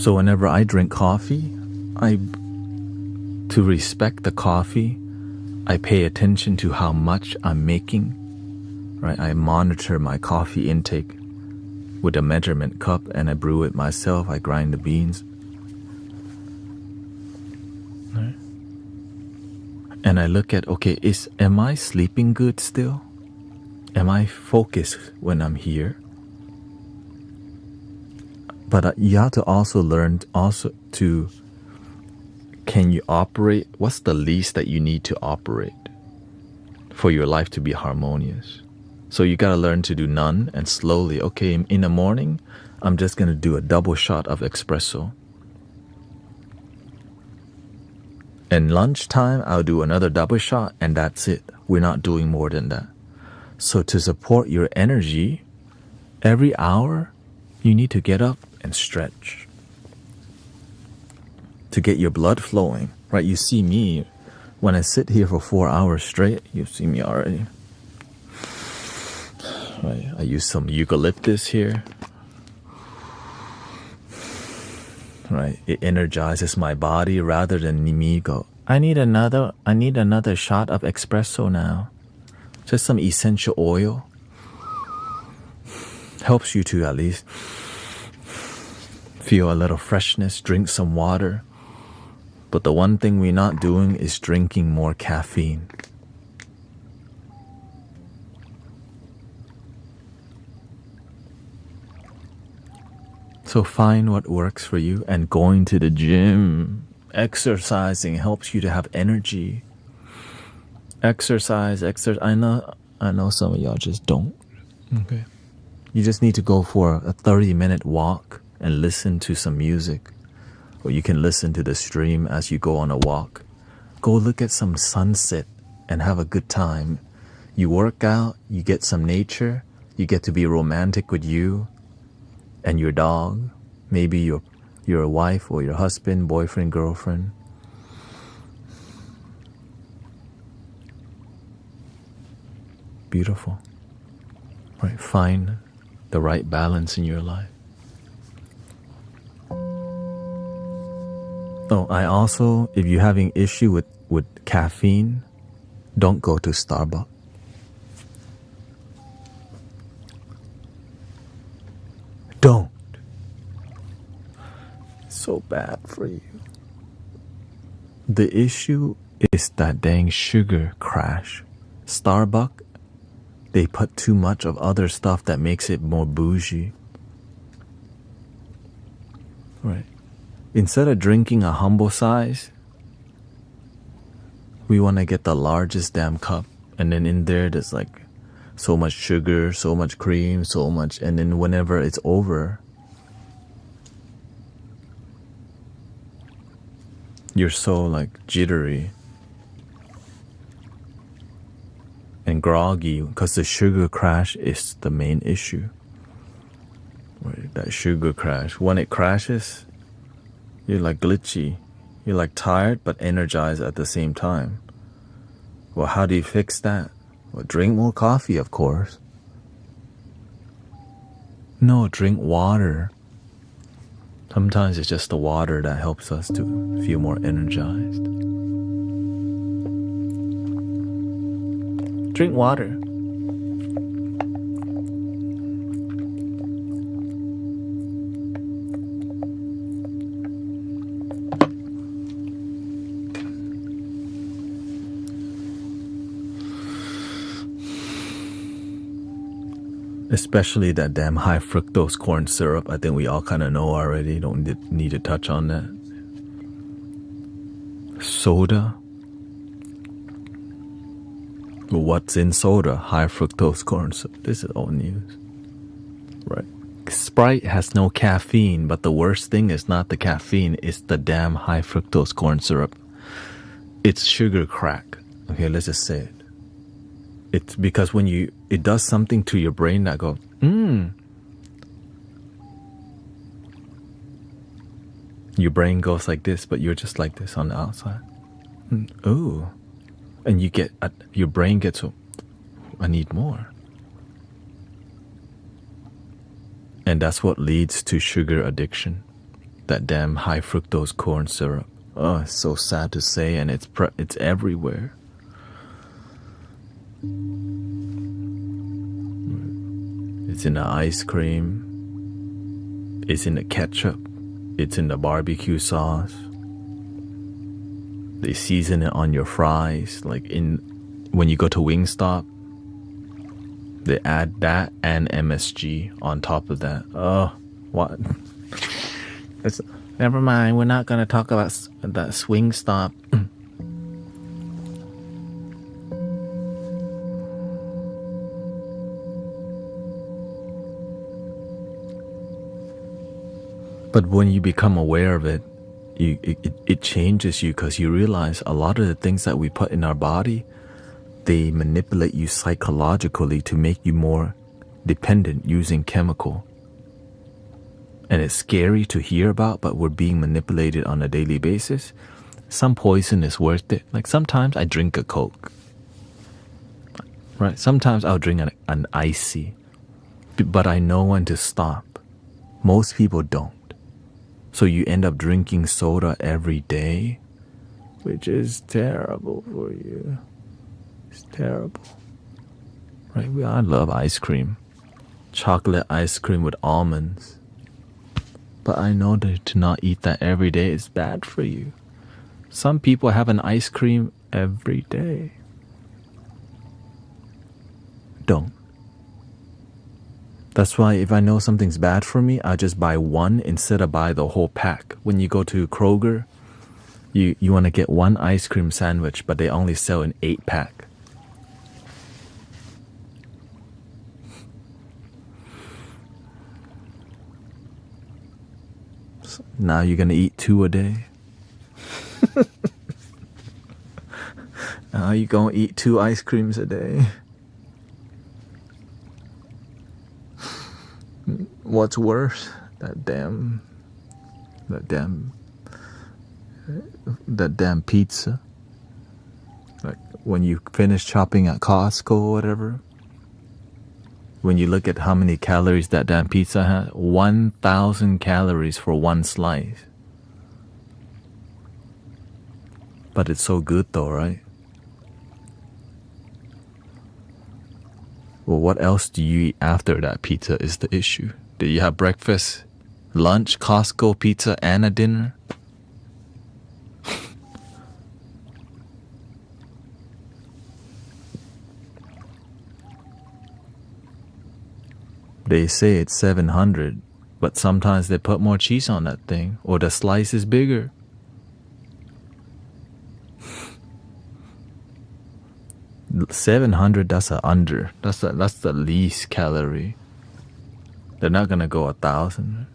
So whenever I drink coffee, to respect the coffee, I pay attention to how much I'm making, right? I monitor my coffee intake with a measurement cup and I brew it myself. I grind the beans. Right? And I look at, okay, am I sleeping good still? Am I focused when I'm here? But you have to also learn to, can you operate? What's the least that you need to operate for your life to be harmonious? So you got to learn to do none and slowly. Okay, in the morning, I'm just going to do a double shot of espresso. And lunchtime, I'll do another double shot and that's it. We're not doing more than that. So to support your energy, every hour, you need to get up and stretch. to get your blood flowing, right? You see me, when I sit here for 4 hours straight, you see me already. Right, I use some eucalyptus here. Right, it energizes my body rather than me go, I need another shot of espresso now. Just some essential oil. Helps you to at least feel a little freshness, drink some water. But the one thing we're not doing is drinking more caffeine. So find what works for you, and going to the gym, exercising helps you to have energy. Exercise. I know some of y'all just don't. Okay. You just need to go for a 30-minute walk and listen to some music. Or you can listen to the stream as you go on a walk. Go look at some sunset and have a good time. You work out, you get some nature, you get to be romantic with you and your dog, maybe your wife or your husband, boyfriend, girlfriend. Beautiful. Right, find the right balance in your life. Oh, I also, if you're having issue with caffeine, don't go to Starbucks. Don't. It's so bad for you. The issue is that dang sugar crash. Starbucks, they put too much of other stuff that makes it more bougie. Right. Instead of drinking a humble size, we want to get the largest damn cup. And then in there's like so much sugar, so much cream, so much. And then whenever it's over, you're so like jittery and groggy because the sugar crash is the main issue. Right, that sugar crash. When it crashes, you're like glitchy. You're like tired but energized at the same time. Well, how do you fix that? Well, drink more coffee, of course. No, drink water. Sometimes it's just the water that helps us to feel more energized. Drink water. Especially that damn high fructose corn syrup. I think we all kind of know already. Don't need to touch on that. Soda. What's in soda? High fructose corn syrup. This is old news. Right. Sprite has no caffeine, but the worst thing is not the caffeine, it's the damn high fructose corn syrup. It's sugar crack. Okay, let's just say it. It's because when it does something to your brain that goes, Your brain goes like this, but you're just like this on the outside. Oh. And your brain gets, I need more. And that's what leads to sugar addiction. That damn high fructose corn syrup. Oh, it's so sad to say, and it's everywhere. It's in the ice cream. It's in the ketchup. It's in the barbecue sauce. They season it on your fries. Like when you go to Wingstop, they add that and MSG on top of that. Oh, what? Never mind. We're not gonna talk about that Wingstop. But when you become aware of it, it changes you, because you realize a lot of the things that we put in our body, they manipulate you psychologically to make you more dependent using chemical. and it's scary to hear about, but we're being manipulated on a daily basis, some poison is worth it. Like sometimes I drink a Coke, right? Sometimes I'll drink an icy, but I know when to stop. Most people don't. So you end up drinking soda every day, which is terrible for you. It's terrible. Right? I love ice cream. Chocolate ice cream with almonds. But I know that to not eat that every day is bad for you. Some people have an ice cream every day. Don't. That's why if I know something's bad for me, I just buy one instead of buy the whole pack. When you go to Kroger, you want to get one ice cream sandwich, but they only sell an 8-pack. So now you're going to eat 2 a day. Now you're going to eat 2 ice creams a day. What's worse? That damn pizza. Like when you finish shopping at Costco or whatever, when you look at how many calories that damn pizza has, 1,000 calories for one slice. But it's so good though, right? Well, what else do you eat after that pizza is the issue. Do you have breakfast, lunch, Costco pizza, and a dinner? They say it's 700, but sometimes they put more cheese on that thing, or the slice is bigger. $700, that's a under. That's the least calorie. They're not gonna go 1,000.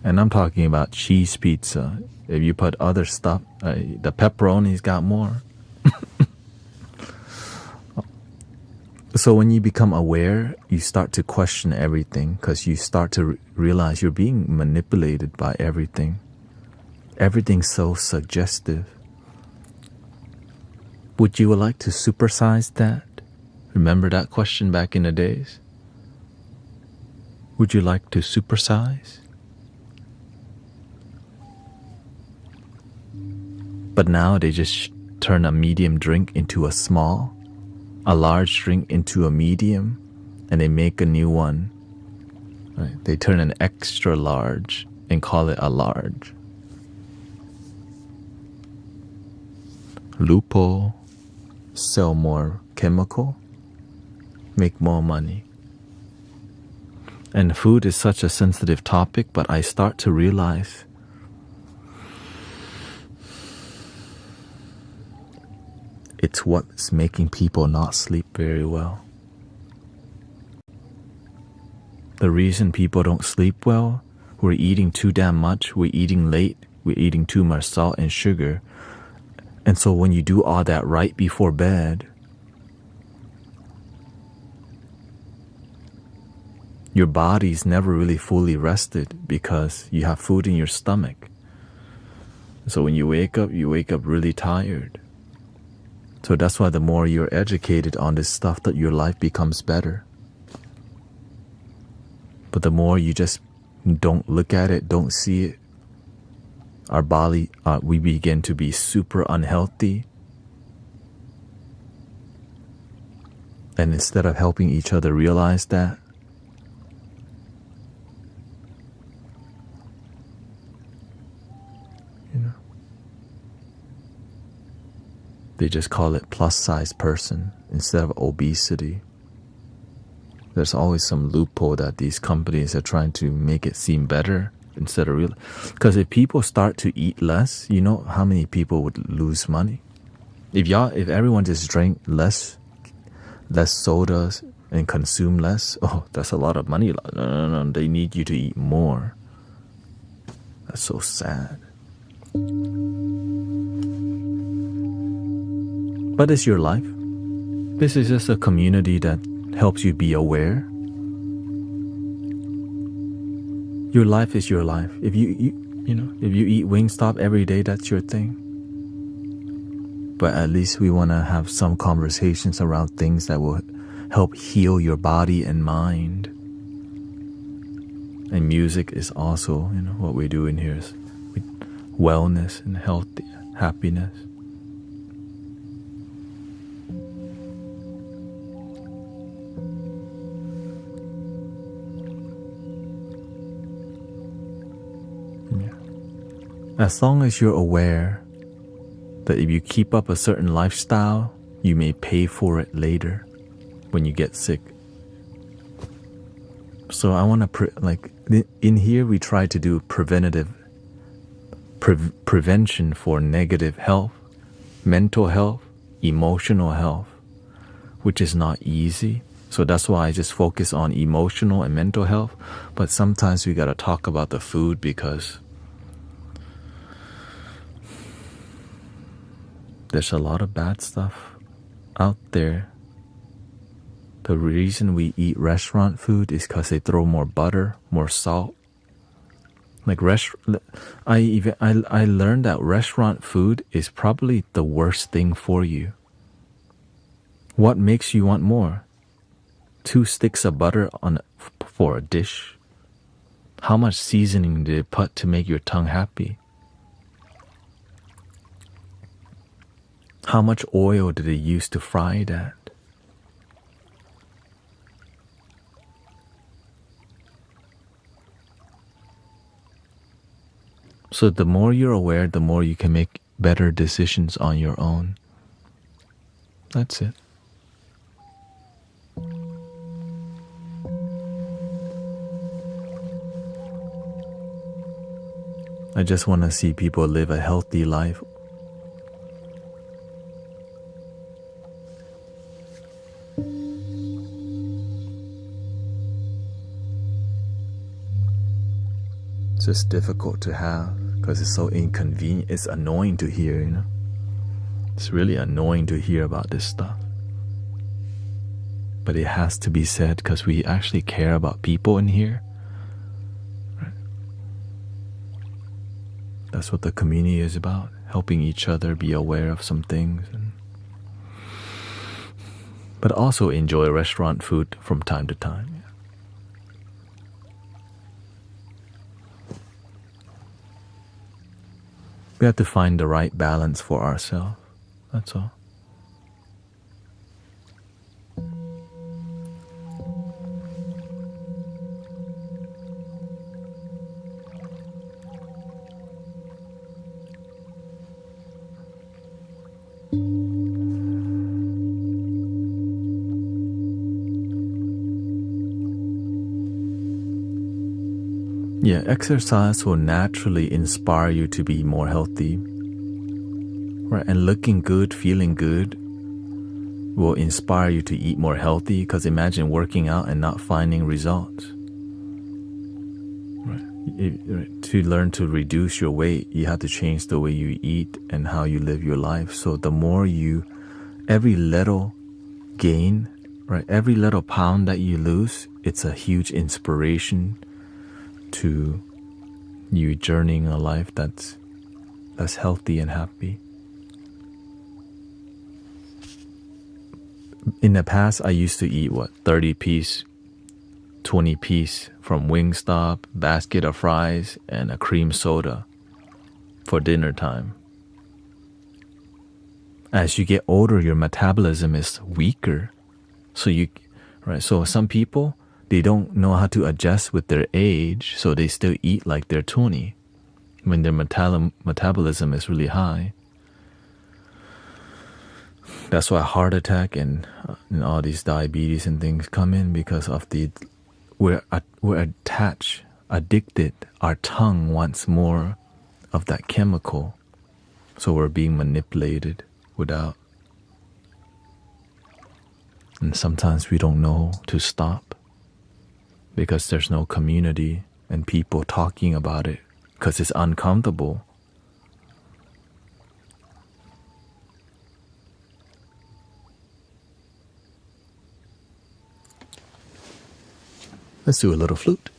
And I'm talking about cheese pizza. If you put other stuff, the pepperoni's got more. So when you become aware, you start to question everything because you start to realize you're being manipulated by everything. Everything's so suggestive. Would you like to supersize that? Remember that question back in the days? Would you like to supersize? But now they just turn a medium drink into a small, a large drink into a medium, and they make a new one. Right? They turn an extra large and call it a large. Loophole, sell more chemical, make more money. And food is such a sensitive topic, but I start to realize it's what's making people not sleep very well. The reason people don't sleep well, we're eating too damn much, we're eating late, we're eating too much salt and sugar. And so when you do all that right before bed, your body's never really fully rested because you have food in your stomach. So when you wake up really tired. So that's why the more you're educated on this stuff, that your life becomes better. But the more you just don't look at it, don't see it, our body, we begin to be super unhealthy. And instead of helping each other realize that, they just call it plus size person instead of obesity. There's always some loophole that these companies are trying to make it seem better instead of real. Because if people start to eat less, you know how many people would lose money? If everyone just drank less sodas and consume less, oh, that's a lot of money. No, they need you to eat more. That's so sad. But it's your life. This is just a community that helps you be aware, your life is your life. If you eat Wingstop every day, that's your thing. But at least we want to have some conversations around things that will help heal your body and mind. And music is also, what we do in here is wellness and health, happiness. As long as you're aware that if you keep up a certain lifestyle, you may pay for it later when you get sick. So I want to, in here we try to do prevention for negative health, mental health, emotional health, which is not easy. So that's why I just focus on emotional and mental health. But sometimes we got to talk about the food because there's a lot of bad stuff out there. The reason we eat restaurant food is because they throw more butter, more salt. I learned that restaurant food is probably the worst thing for you. What makes you want more? 2 sticks of butter for a dish? How much seasoning did it put to make your tongue happy? How much oil did they use to fry that? So the more you're aware, the more you can make better decisions on your own. That's it. I just want to see people live a healthy life. It's just difficult to have because it's so inconvenient. It's annoying to hear, It's really annoying to hear about this stuff. But it has to be said because we actually care about people in here. Right? That's what the community is about, helping each other be aware of some things. But also enjoy restaurant food from time to time. We have to find the right balance for ourselves. That's all. Yeah, exercise will naturally inspire you to be more healthy. Right? And looking good, feeling good will inspire you to eat more healthy, because imagine working out and not finding results. Right? To learn to reduce your weight, you have to change the way you eat and how you live your life. So the more every little gain, right, every little pound that you lose, it's a huge inspiration to you journeying a life that's healthy and happy. In the past, I used to eat 30-piece, 20-piece from Wingstop, basket of fries, and a cream soda for dinner time. As you get older, your metabolism is weaker. So some people, they don't know how to adjust with their age, so they still eat like they're 20 when their metabolism is really high. That's why heart attack and all these diabetes and things come in, because of we're attached, addicted. Our tongue wants more of that chemical, so we're being manipulated without. And sometimes we don't know to stop, because there's no community and people talking about it, because it's uncomfortable. Let's do a little flute.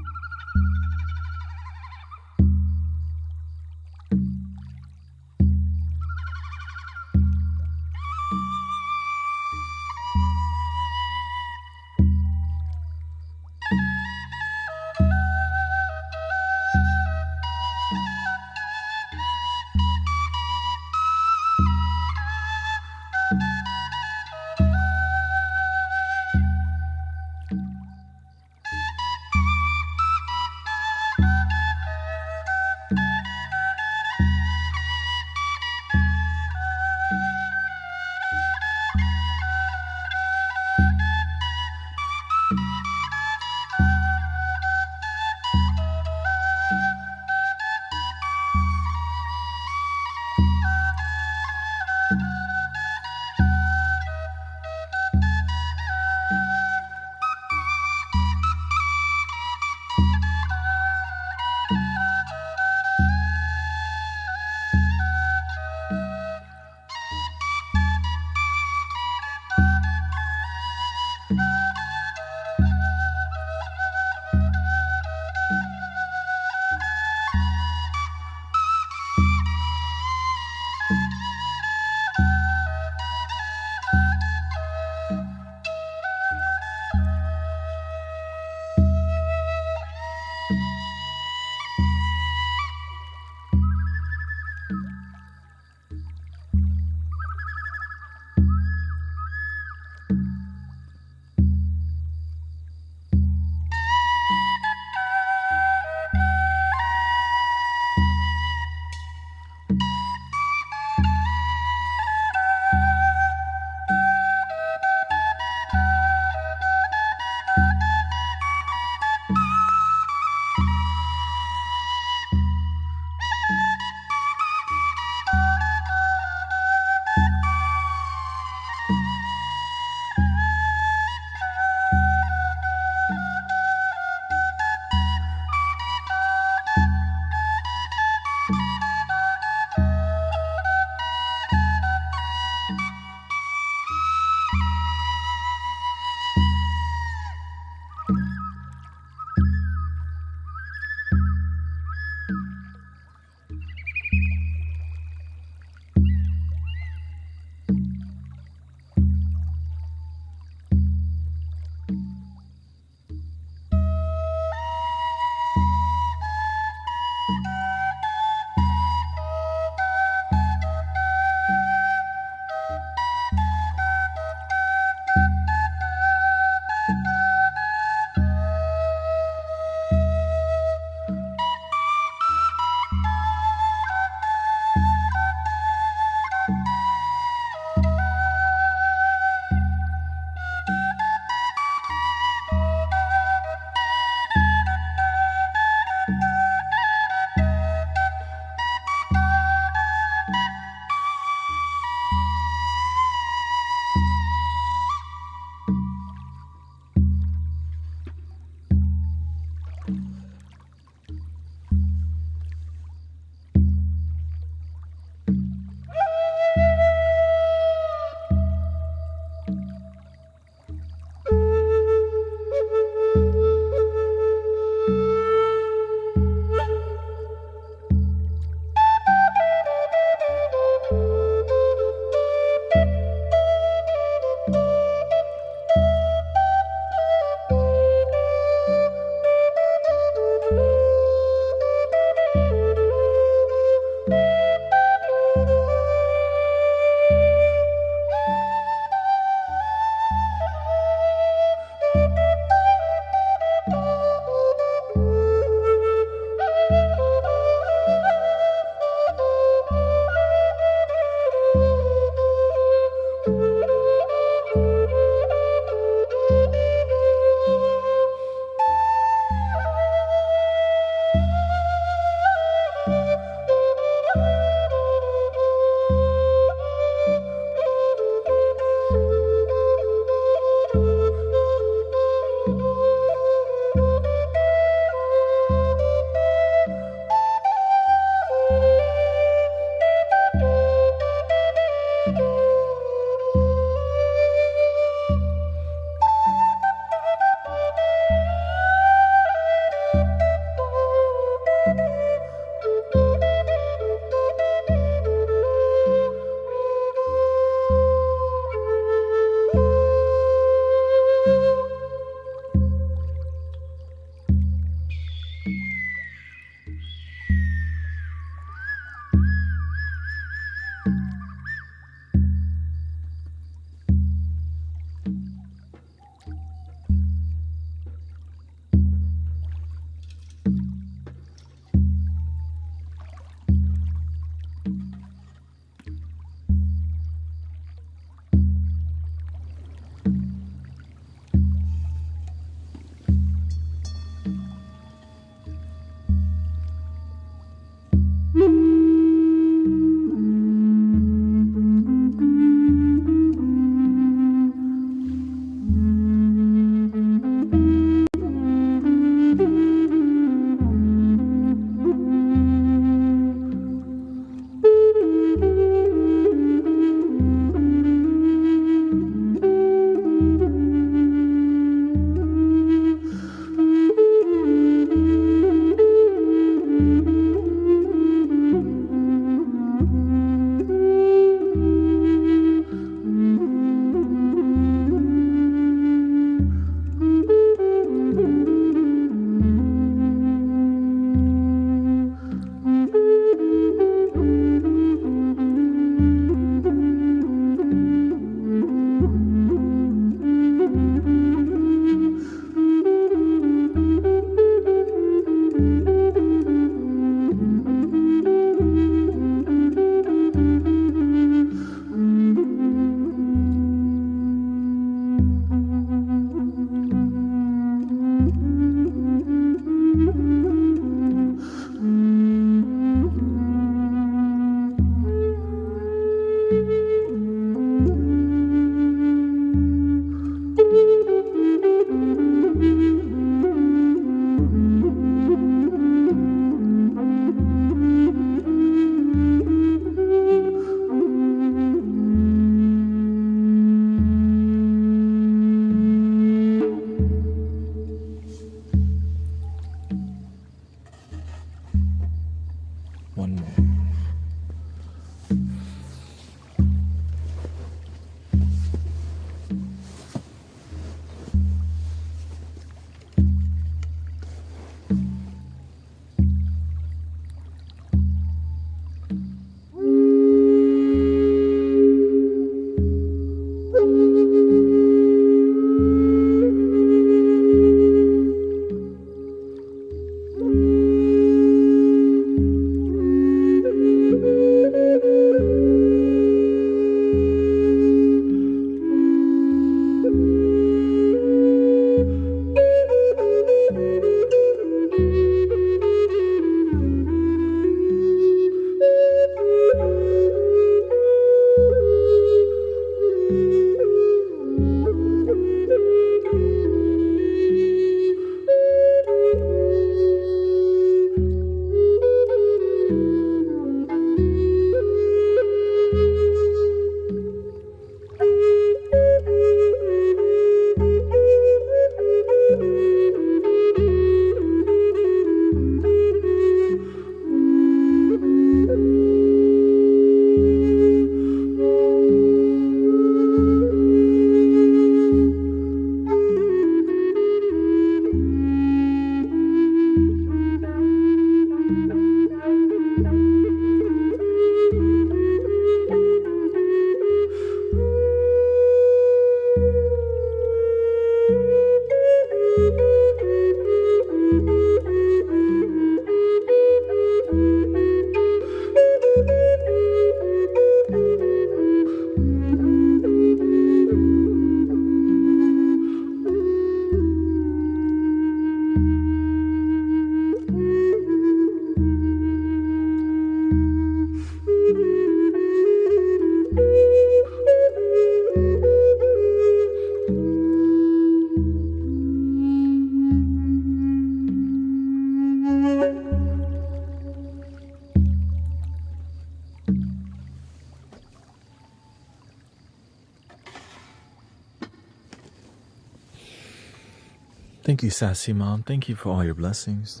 Thank you, Sassy Mom. Thank you for all your blessings.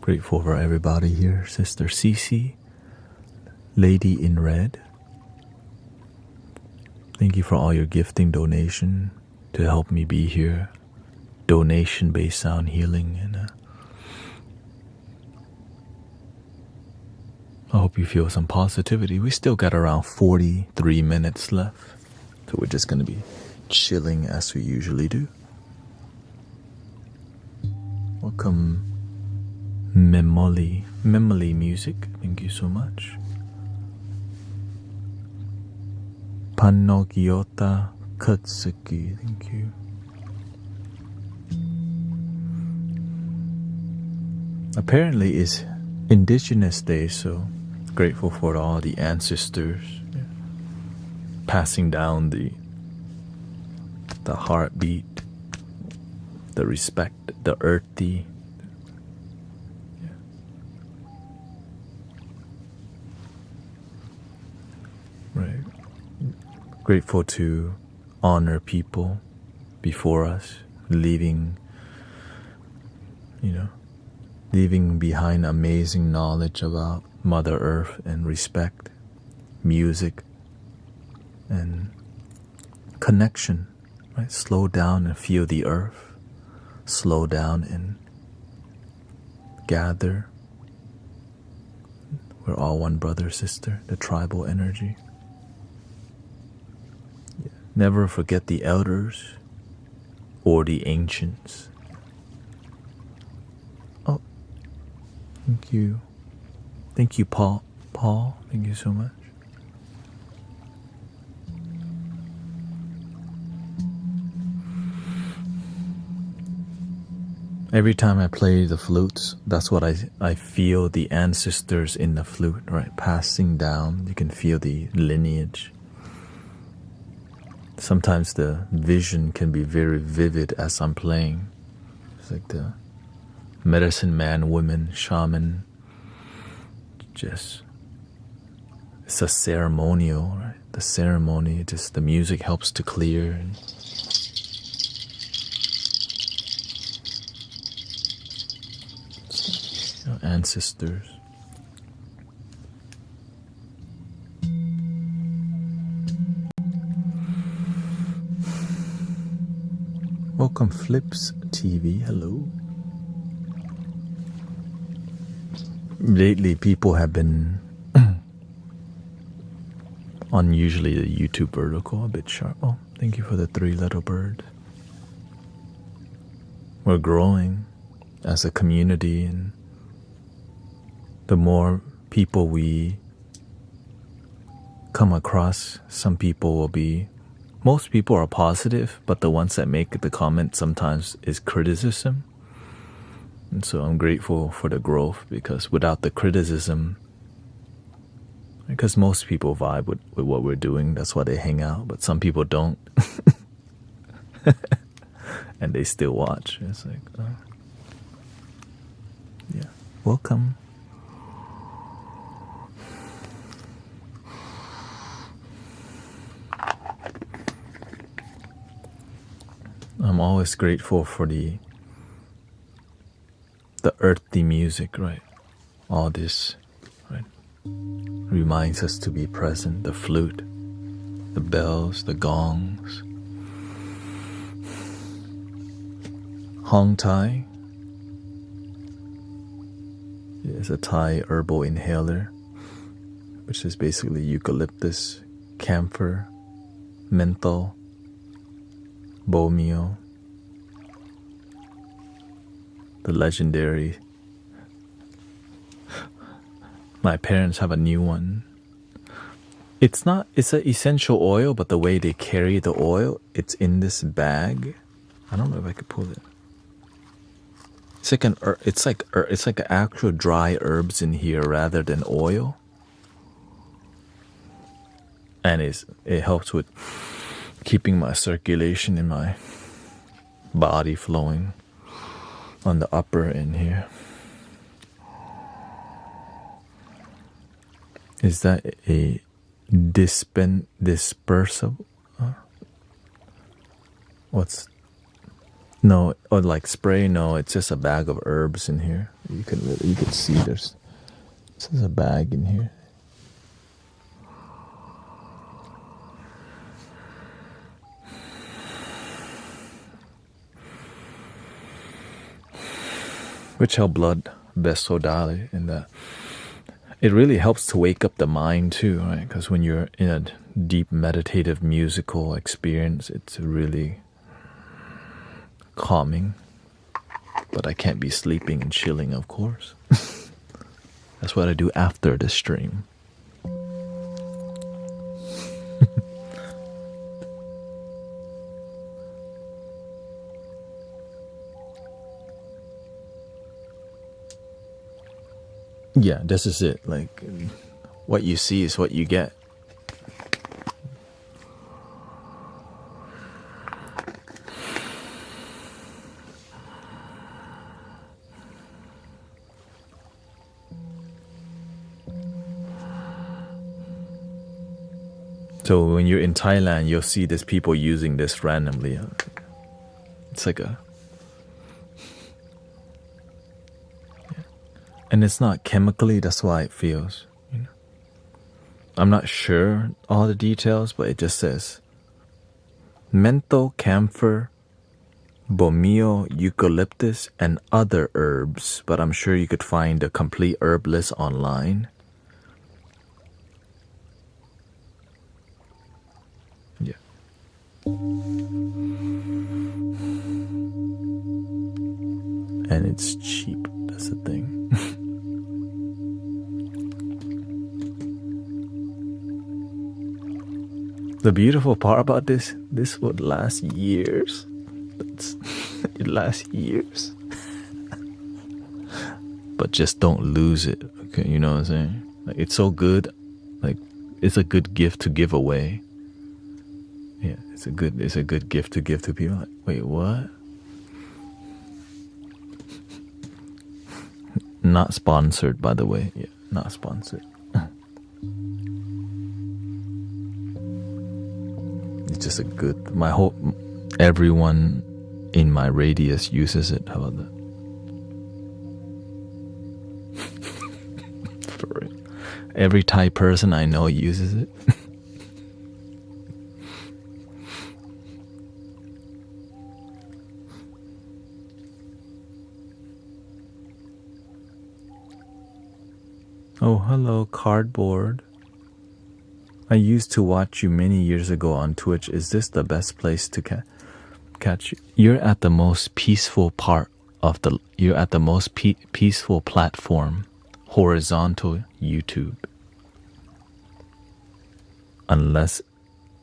Grateful for everybody here. Sister Cece, Lady in Red. Thank you for all your gifting donation to help me be here. Donation-based sound healing. And I hope you feel some positivity. We still got around 43 minutes left. So we're just going to be chilling as we usually do. Welcome, Memoli Music. Thank you so much. Panogiota Katsuki. Thank you. Apparently it's Indigenous Day, so grateful for all the ancestors passing down the heartbeat, the respect, the earthy. Right. Grateful to honor people before us, leaving behind amazing knowledge about Mother Earth and respect, music, and connection. Right? Slow down and feel the earth. Slow down and gather. We're all one brother, sister, the tribal energy. Never forget the elders or the ancients. Oh, thank you. Thank you, Paul. Paul, thank you so much. Every time I play the flutes, that's what I feel the ancestors in the flute, right? Passing down. You can feel the lineage. Sometimes the vision can be very vivid as I'm playing. It's like the medicine man, woman, shaman. Just, it's a ceremonial, right? The ceremony, just the music helps to clear. And ancestors. Welcome, Flips TV. Hello. Lately, people have been on usually the YouTube vertical, a bit sharp. Oh, thank you for the 3 little birds. We're growing as a community, and the more people we come across, most people are positive, but the ones that make the comment sometimes is criticism. And so I'm grateful for the growth, because without the criticism, because most people vibe with what we're doing, that's why they hang out, but some people don't. And they still watch. It's like, yeah, welcome. I'm always grateful for the earthy music, right? All this, right, reminds us to be present. The flute, the bells, the gongs. Hong Tai is a Thai herbal inhaler, which is basically eucalyptus, camphor, menthol, Bomeo, the legendary. My parents have a new one. It's an essential oil, but the way they carry the oil, it's in this bag. I don't know if I could pull it. It's like actual dry herbs in here rather than oil, and it helps with keeping my circulation in my body flowing on the upper end here. Is that a dispersible? No, or like spray. No, it's just a bag of herbs in here. You can see there's a bag in here. Which help blood vessel dilate, and that it really helps to wake up the mind too, right? Because when you're in a deep meditative musical experience, it's really calming. But I can't be sleeping and chilling, of course. That's what I do after the stream. Yeah, this is it. Like, what you see is what you get. So when you're in Thailand, you'll see these people using this randomly. It's like a... And it's not chemically, that's why it feels. You know? I'm not sure all the details, but it just says menthol, camphor, bomeo, eucalyptus, and other herbs. But I'm sure you could find the complete herb list online. Yeah. And it's cheap, that's the thing. The beautiful part about this would last years. It lasts years. But just don't lose it. Okay, you know what I'm saying? Like, it's so good. Like, it's a good gift to give away. Yeah, it's a good gift to give to people. Like, wait, what? Not sponsored, by the way. Yeah, not sponsored. It's just a good... everyone in my radius uses it. How about that? For real. Every Thai person I know uses it. Oh, hello, Cardboard. I used to watch you many years ago on Twitch. Is this the best place to catch you? You're at the most peaceful part of the... You're at the most peaceful platform. Horizontal YouTube. Unless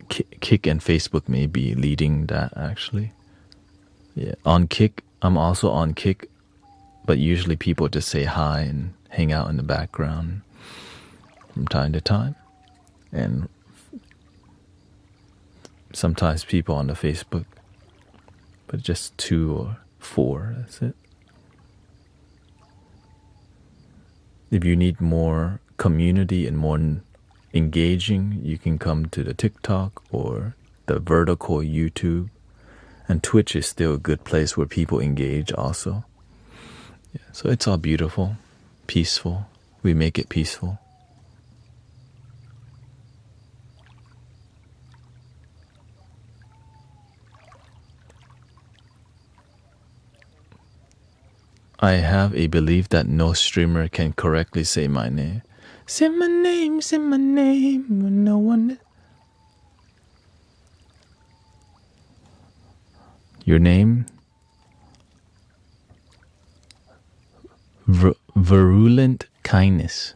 Kick and Facebook may be leading that, actually. Yeah, on Kick, I'm also on Kick. But usually people just say hi and hang out in the background from time to time. And sometimes people on the Facebook, but just 2 or 4, that's it. If you need more community and more engaging, you can come to the TikTok or the vertical YouTube. And Twitch is still a good place where people engage also. Yeah, so it's all beautiful, peaceful. We make it peaceful. I have a belief that no streamer can correctly say my name. Say my name, no one... Your name? Virulent kindness.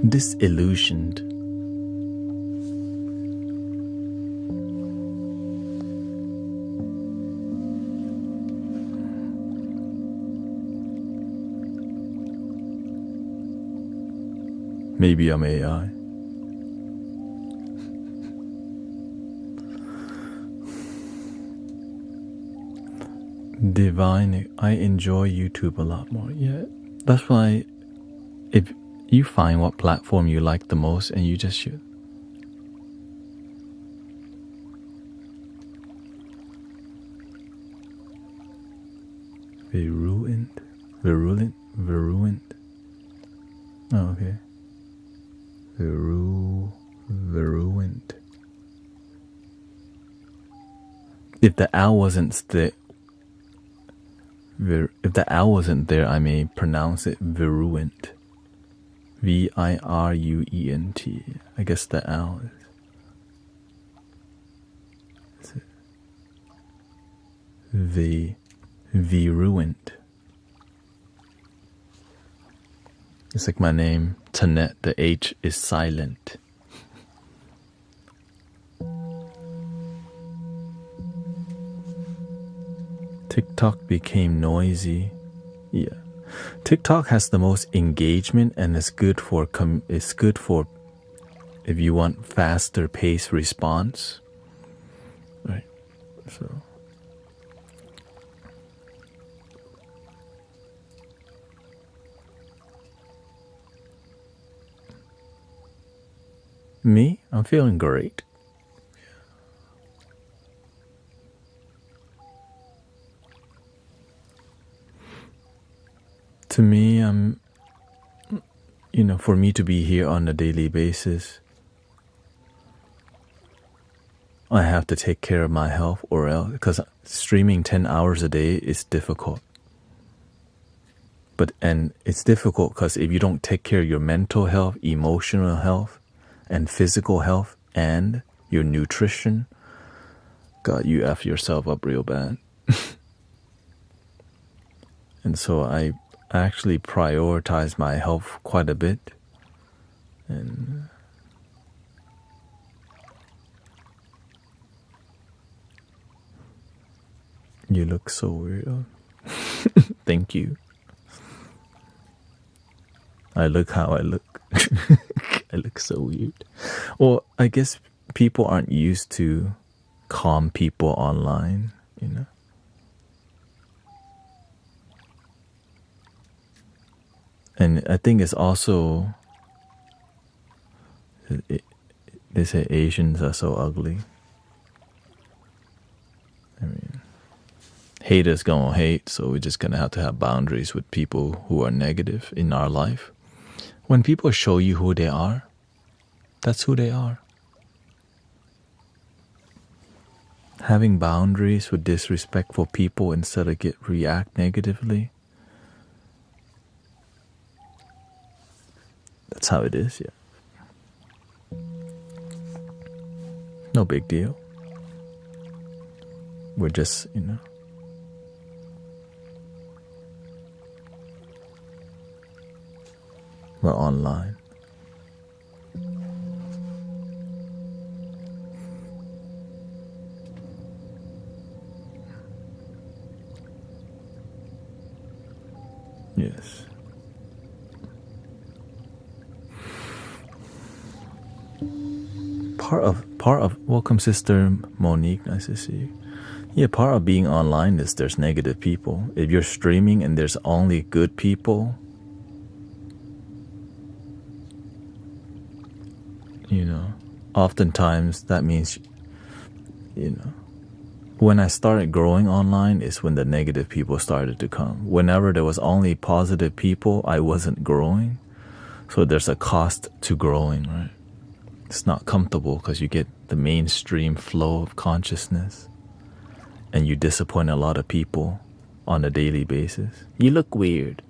Disillusioned. Maybe I'm AI. Divine, I enjoy YouTube a lot more. Yeah, that's why You find what platform you like the most and you just shoot. Virulent. Oh, okay. Virulent. If the owl wasn't there, I may pronounce it virulent. Viruent. I guess the owl is it virulent. It's like my name, Thanet. The H is silent. TikTok became noisy. Yeah. TikTok has the most engagement and it's good for if you want faster pace response. Right. So me, I'm feeling great. To me, for me to be here on a daily basis, I have to take care of my health or else, because streaming 10 hours a day is difficult. And it's difficult because if you don't take care of your mental health, emotional health, and physical health, and your nutrition, God, you F yourself up real bad. And so I actually prioritize my health quite a bit. And you look so weird. Thank you. I look how I look. I look so weird. Well, I guess people aren't used to calm people online, And I think it's also, they say Asians are so ugly. I mean, haters gonna hate, so we're just gonna have to have boundaries with people who are negative in our life. When people show you who they are, that's who they are. Having boundaries with disrespectful people instead of react negatively, that's how it is, yeah. No big deal. We're just, we're online. Yes. Part of welcome, Sister Monique, nice to see you. Yeah, part of being online is there's negative people. If you're streaming and there's only good people, oftentimes that means, when I started growing online is when the negative people started to come. Whenever there was only positive people, I wasn't growing. So there's a cost to growing, right? It's not comfortable because you get the mainstream flow of consciousness and you disappoint a lot of people on a daily basis. You look weird.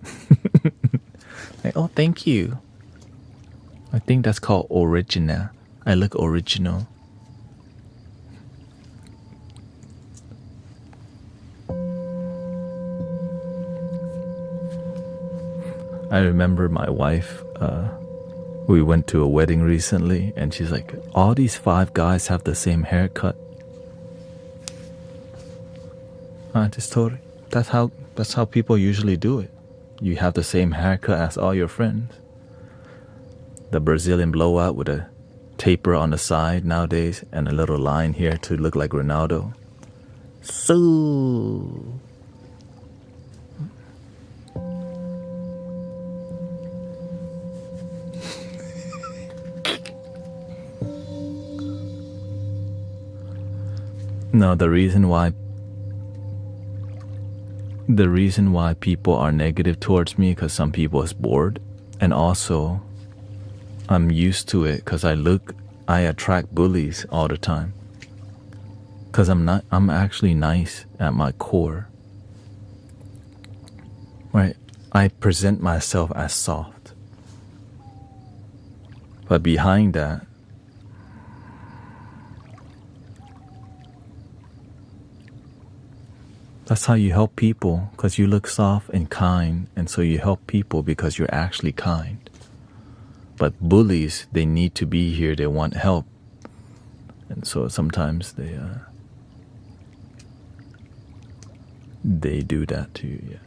Like, oh, thank you. I think that's called original. I look original. I remember my wife, we went to a wedding recently and she's like, all these 5 guys have the same haircut. I just told her, that's how people usually do it. You have the same haircut as all your friends. The Brazilian blowout with a taper on the side nowadays and a little line here to look like Ronaldo. So No, the reason why people are negative towards me because some people is bored, and also I'm used to it because I attract bullies all the time. Because I'm actually nice at my core. Right? I present myself as soft. But behind that, that's how you help people, because you look soft and kind, and so you help people because you're actually kind. But bullies, they need to be here, they want help. And so sometimes they do that to you, yeah.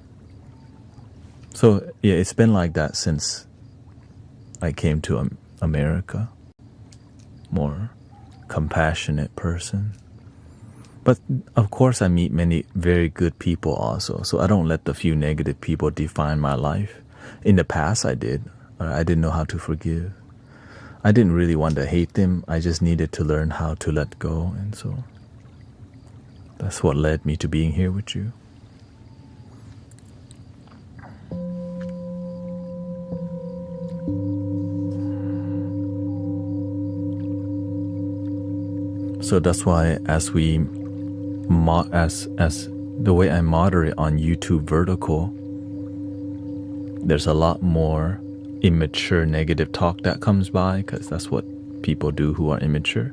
So yeah, it's been like that since I came to America. More compassionate person. But of course I meet many very good people also. So I don't let the few negative people define my life. In the past I did. I didn't know how to forgive. I didn't really want to hate them. I just needed to learn how to let go. And so that's what led me to being here with you. So that's why as the way I moderate on YouTube vertical, there's a lot more immature negative talk that comes by, because that's what people do who are immature.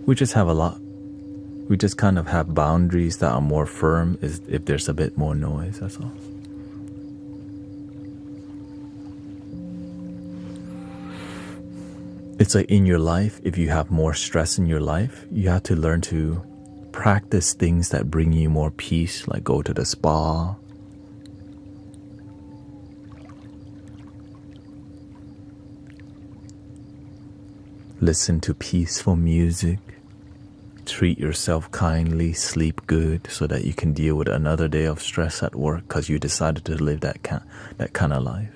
We just kind of have boundaries that are more firm if there's a bit more noise, that's all. It's like in your life, if you have more stress in your life, you have to learn to practice things that bring you more peace, like go to the spa. Listen to peaceful music. Treat yourself kindly, sleep good, so that you can deal with another day of stress at work because you decided to live that kind of life.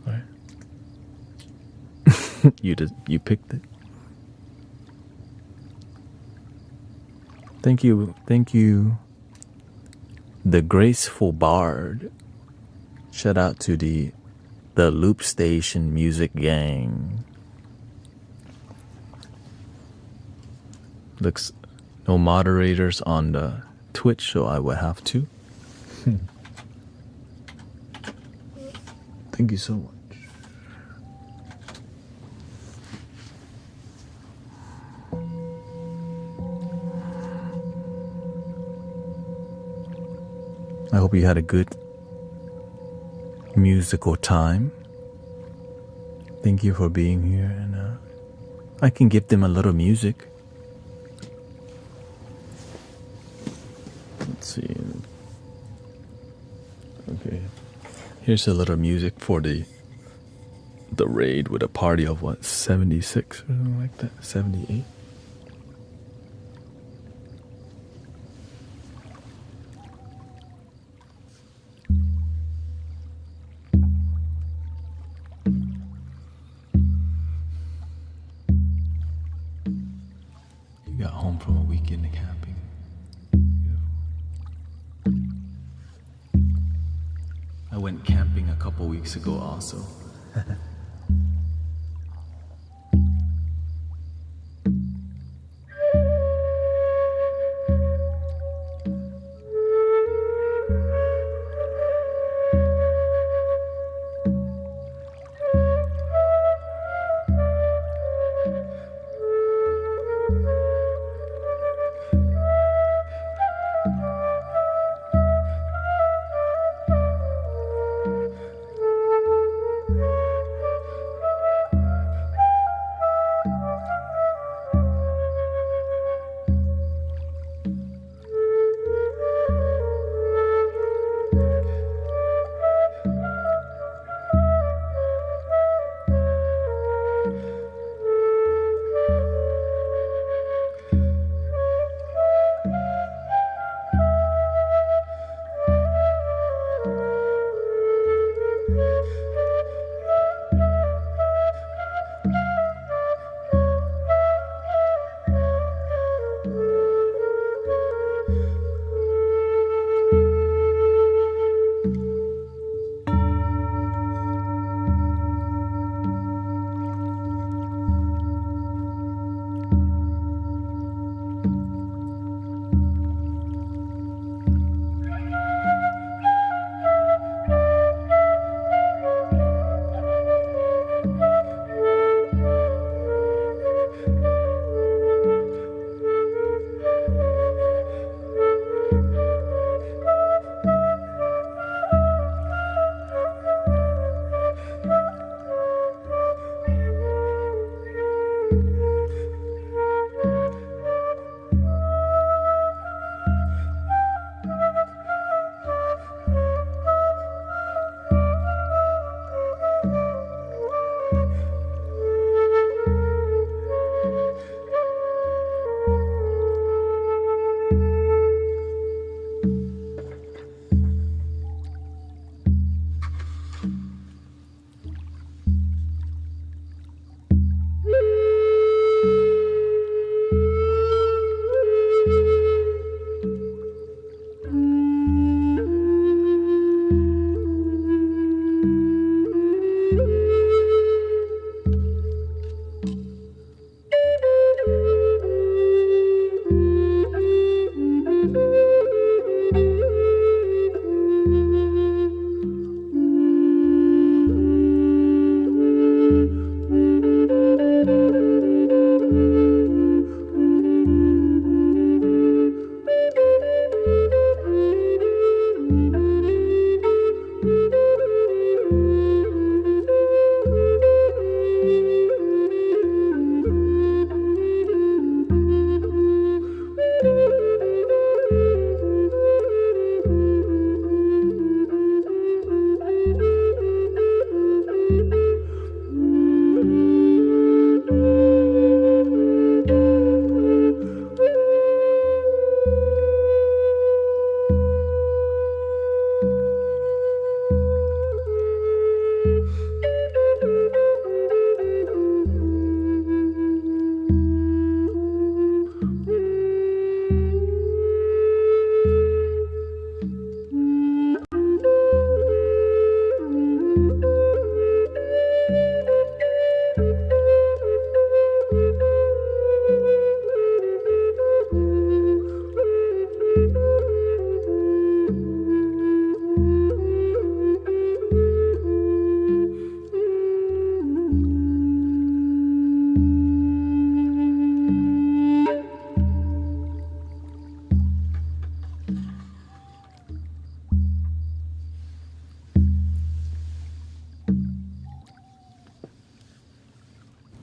Right? You picked it. Thank you. The Graceful Bard. Shout out to the Loop Station Music Gang. Looks no moderators on the Twitch, so I will have to. Thank you so much. I hope you had a good musical time. Thank you for being here, and I can give them a little music. Let's see. Okay, here's a little music for the raid with a party of 76 or something like that, 78. You got home from a weekend of camping. Beautiful. I went camping a couple weeks ago also.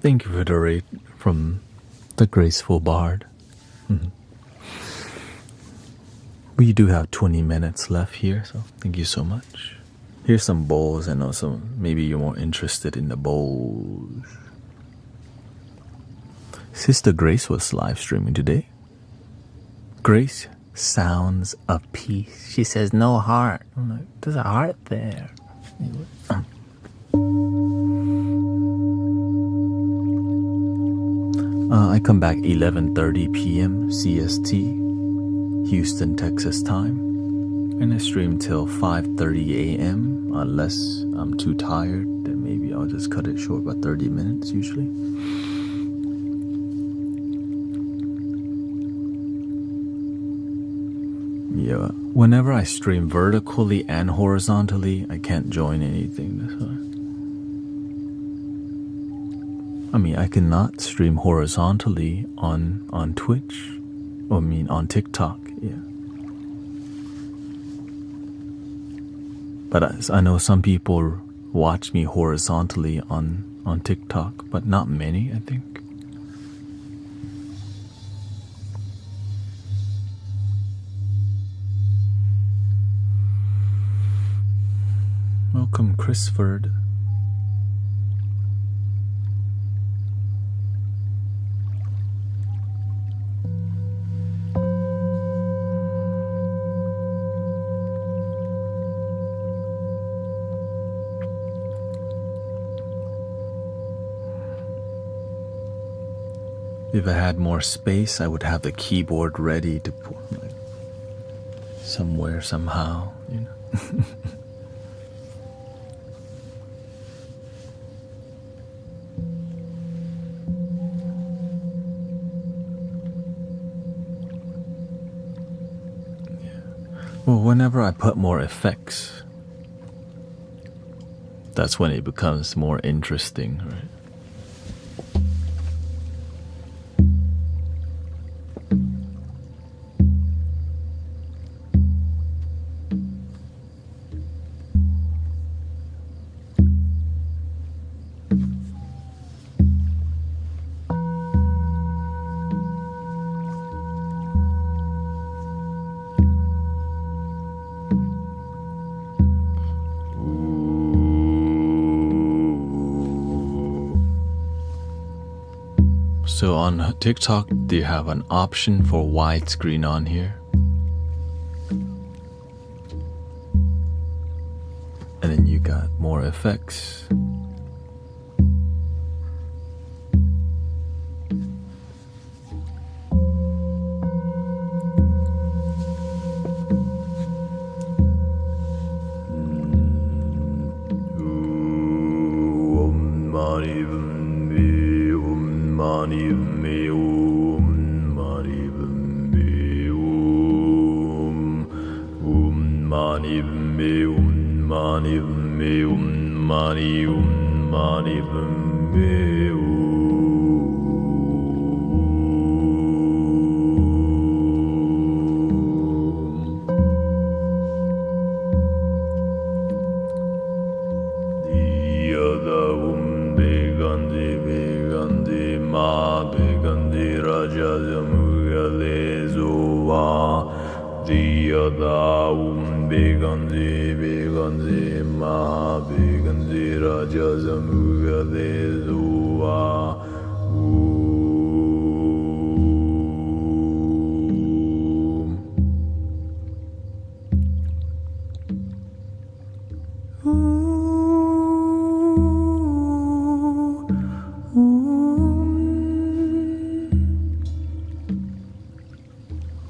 Thank you for the rate from the Graceful Bard. We do have 20 minutes left here, so thank you so much. Here's some bowls, and also maybe you're more interested in the bowls. Sister Grace was live streaming today. Grace, sounds of peace. She says no heart. I'm like, there's a heart there. I come back 11:30 p.m. CST, Houston, Texas time, and I stream till 5:30 a.m. unless I'm too tired. Then maybe I'll just cut it short by 30 minutes usually. Yeah, whenever I stream vertically and horizontally, I can't join anything. That's why. I mean, I cannot stream horizontally on Twitch, or on TikTok, yeah. But I know some people watch me horizontally on TikTok, but not many, I think. Welcome, Chrisford. If I had more space, I would have the keyboard ready to put somewhere, somehow, you know. Well, whenever I put more effects, that's when it becomes more interesting, right? So on TikTok, they have an option for widescreen on here. And then you got more effects.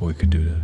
We could do that.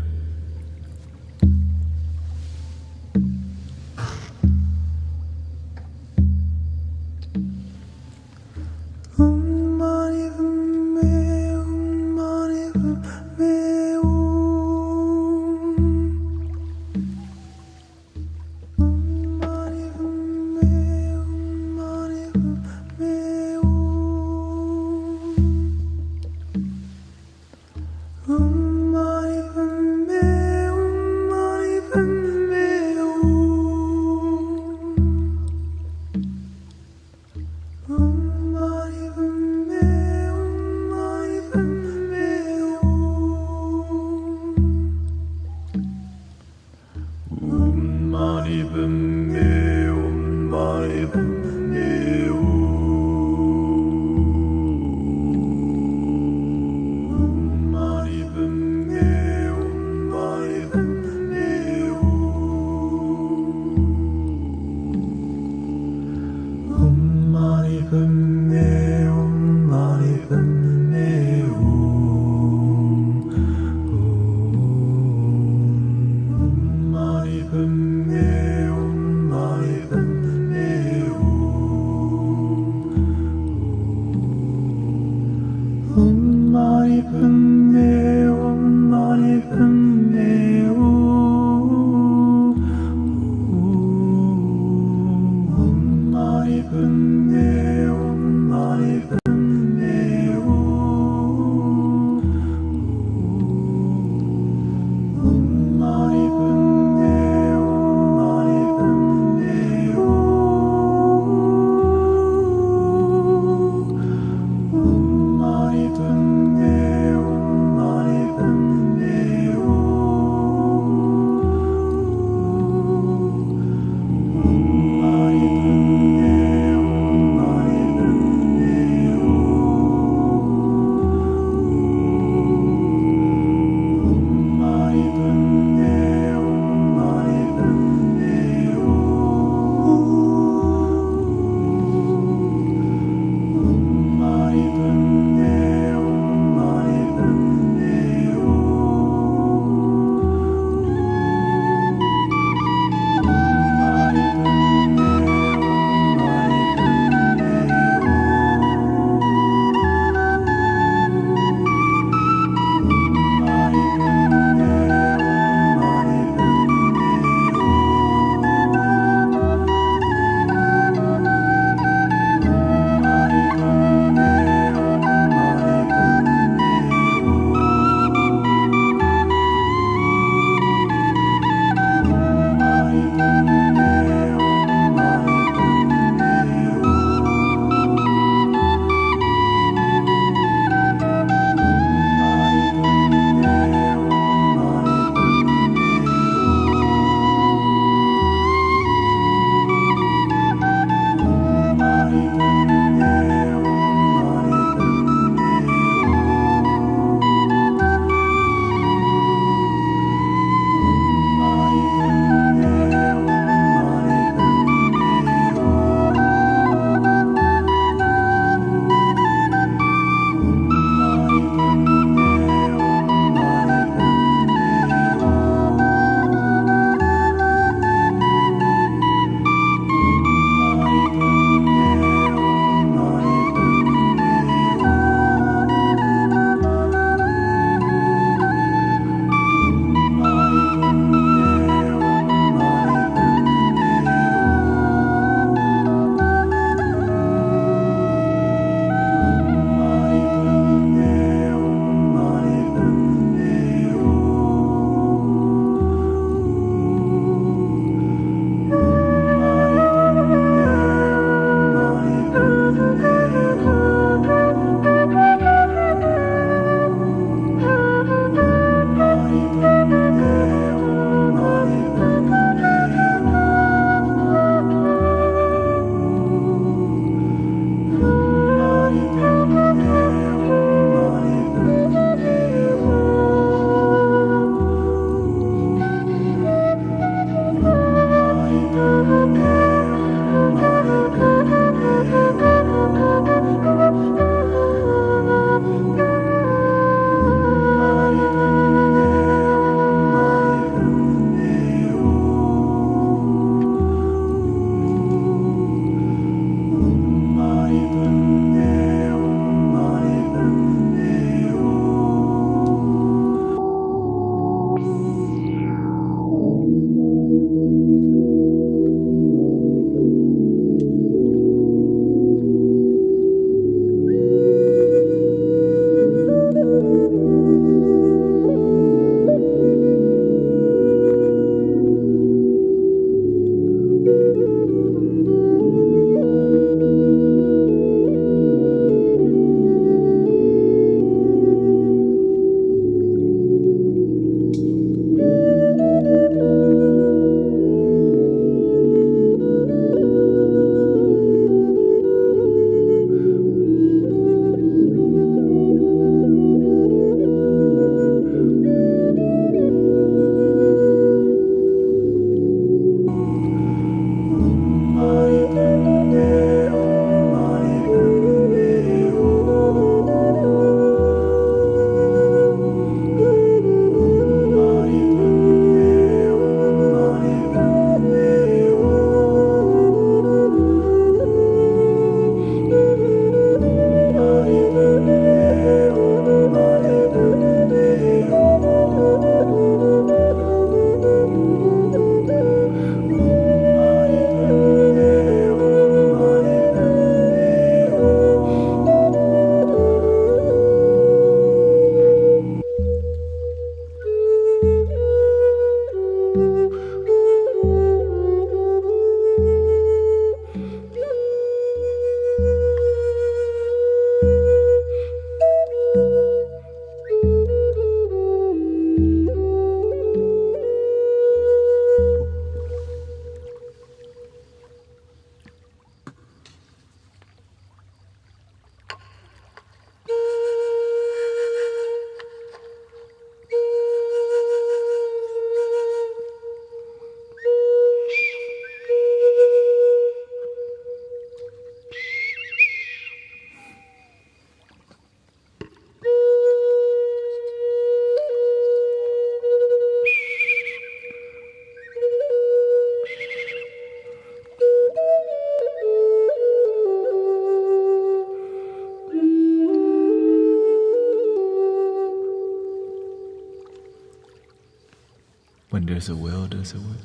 When there's a will, there's a way.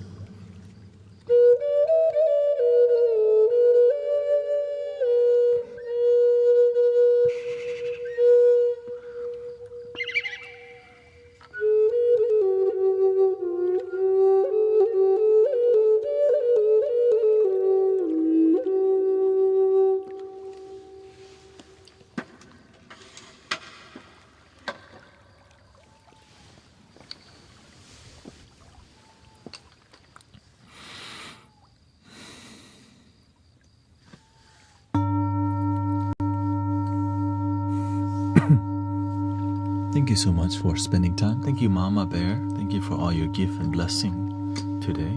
Thank you so much for spending time. Thank you, Mama Bear. Thank you for all your gift and blessing today.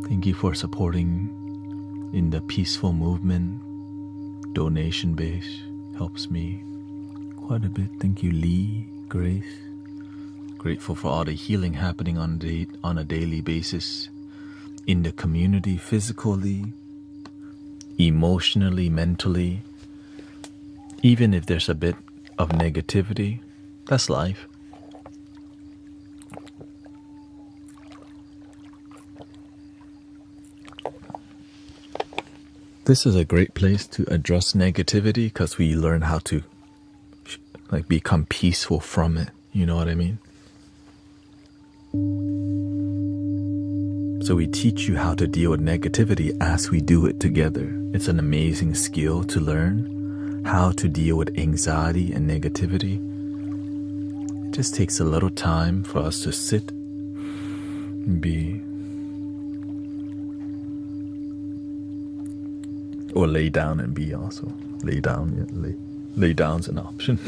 Thank you for supporting in the peaceful movement. Donation base helps me quite a bit. Thank you, Lee, Grace. Grateful for all the healing happening on a daily basis in the community, physically, emotionally, mentally. Even if there's a bit of negativity, that's life. This is a great place to address negativity because we learn how to become peaceful from it. You know what I mean? So we teach you how to deal with negativity as we do it together. It's an amazing skill to learn how to deal with anxiety and negativity. It just takes a little time for us to sit and be, or lay down and be also. Lay down, yeah, lay down's an option.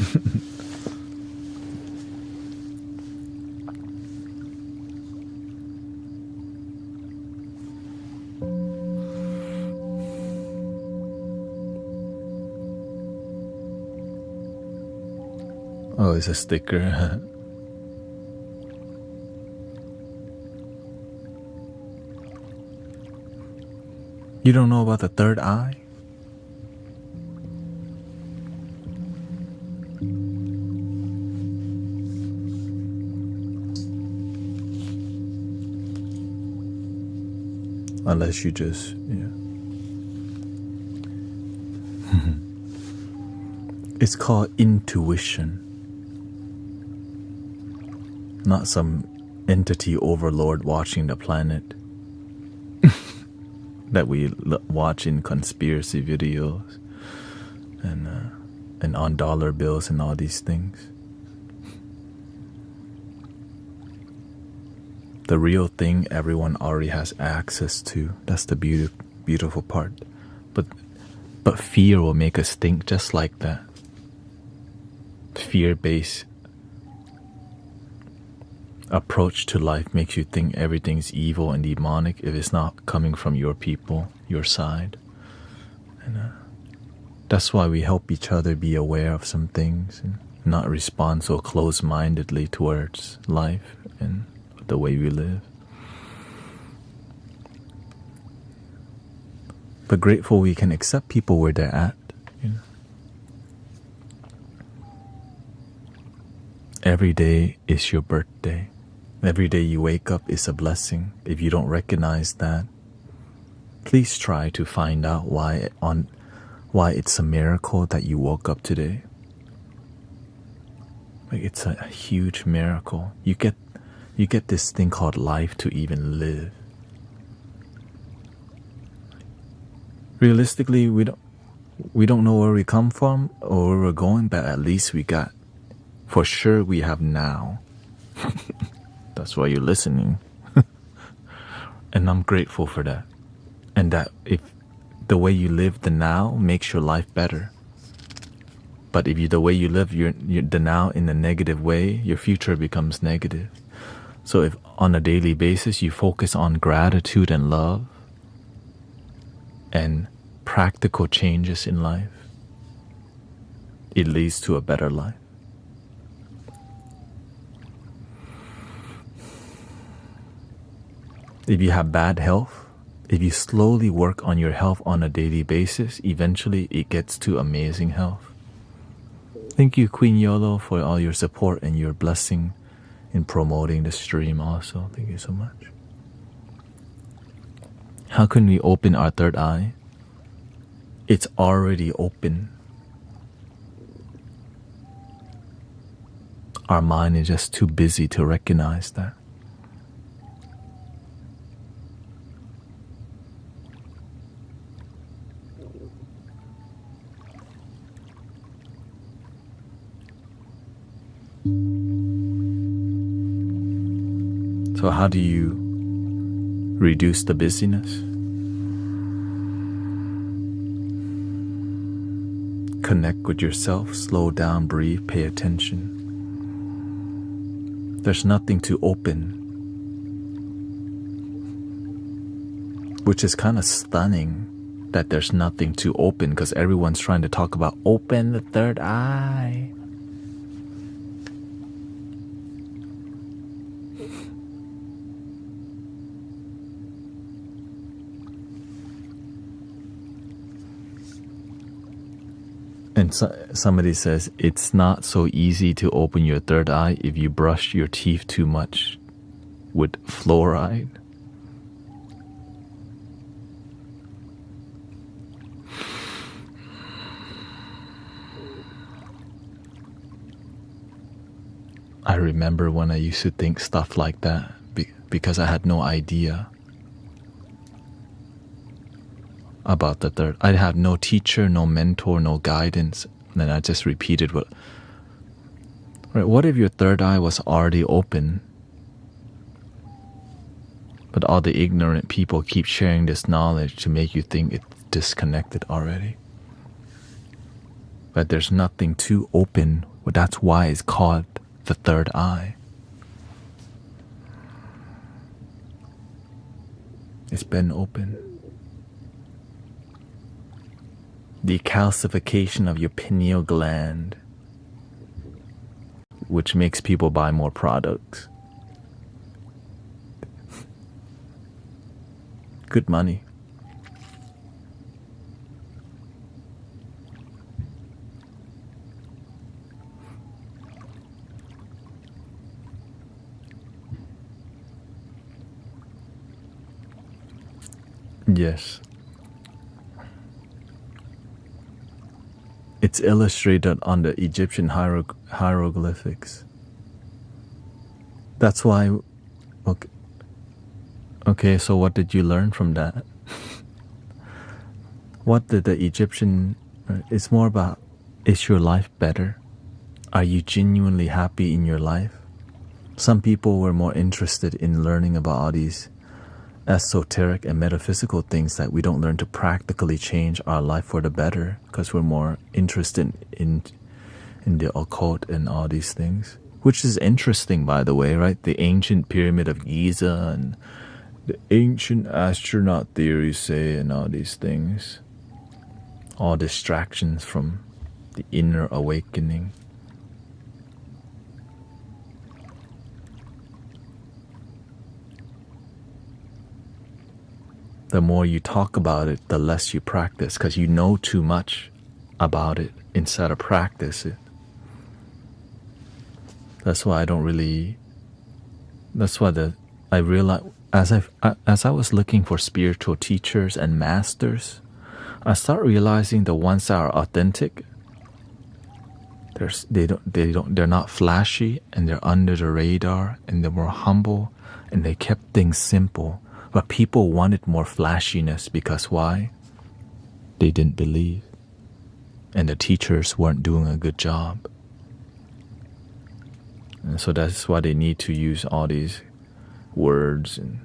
Oh, it's a sticker. You don't know about the third eye? Unless you just, yeah. It's called intuition. Not some entity overlord watching the planet that we watch in conspiracy videos and on dollar bills and all these things. The real thing everyone already has access to. That's the beautiful part. But fear will make us think just like that. Fear-based approach to life makes you think everything's evil and demonic if it's not coming from your people, your side. And that's why we help each other be aware of some things and not respond so close-mindedly towards life and the way we live. But grateful we can accept people where they're at. You know? Every day is your birthday. Every day you wake up is a blessing. If you don't recognize that, please try to find out why it's a miracle that you woke up today. Like, it's a huge miracle. You get this thing called life to even live. Realistically, we don't know where we come from or where we're going, but at least we got, for sure we have now. That's why you're listening. And I'm grateful for that. And that if the way you live the now makes your life better. But if the way you live the now in a negative way, your future becomes negative. So if on a daily basis you focus on gratitude and love and practical changes in life, it leads to a better life. If you have bad health, if you slowly work on your health on a daily basis, eventually it gets to amazing health. Thank you, Queen Yolo, for all your support and your blessing in promoting the stream also. Thank you so much. How can we open our third eye? It's already open. Our mind is just too busy to recognize that. So how do you reduce the busyness? Connect with yourself, slow down, breathe, pay attention. There's nothing to open, which is kind of stunning that there's nothing to open because everyone's trying to talk about open the third eye. And somebody says, it's not so easy to open your third eye if you brush your teeth too much with fluoride. I remember when I used to think stuff like that because I had no idea about the third. I had no teacher, no mentor, no guidance. And then I just repeated what if your third eye was already open, but all the ignorant people keep sharing this knowledge to make you think it's disconnected already? But there's nothing to open. Well, that's why it's called the third eye. It's been open. The calcification of your pineal gland, which makes people buy more products. Good money. Yes. It's illustrated on the Egyptian hieroglyphics. That's why. Okay, so what did you learn from that? What did the Egyptian... It's more about, is your life better? Are you genuinely happy in your life? Some people were more interested in learning about all these esoteric and metaphysical things that we don't learn to practically change our life for the better because we're more interested in the occult and all these things, which is interesting, by the way, right? The ancient pyramid of Giza and the ancient astronaut theories say and all these things, all distractions from the inner awakening. The more you talk about it, the less you practice, because you know too much about it instead of practice it. That's why I don't really... That's why I realized, as I was looking for spiritual teachers and masters, I start realizing the ones that are authentic, they're not flashy, and they're under the radar, and they're more humble, and they kept things simple. But people wanted more flashiness because why? They didn't believe. And the teachers weren't doing a good job. And so that's why they need to use all these words and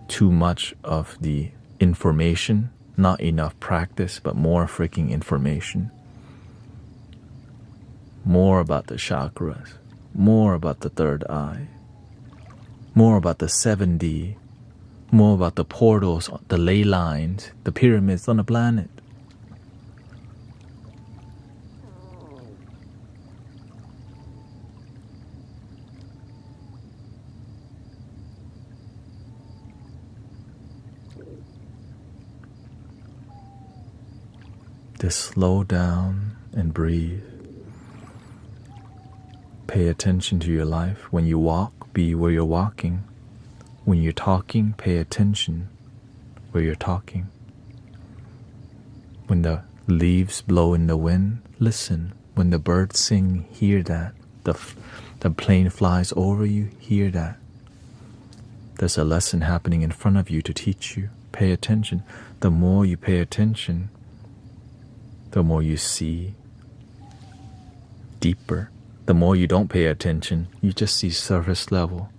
too much of the information, not enough practice, but more freaking information. More about the chakras, more about the third eye, more about the 7D, more about the portals, the ley lines, the pyramids on the planet. Just slow down and breathe. pay attention to your life. When you walk, be where you're walking. When you're talking, pay attention where you're talking. When the leaves blow in the wind, listen. When the birds sing, hear that. The plane flies over you, hear that. There's a lesson happening in front of you to teach you. Pay attention. The more you pay attention, the more you see deeper. The more you don't pay attention, you just see surface level.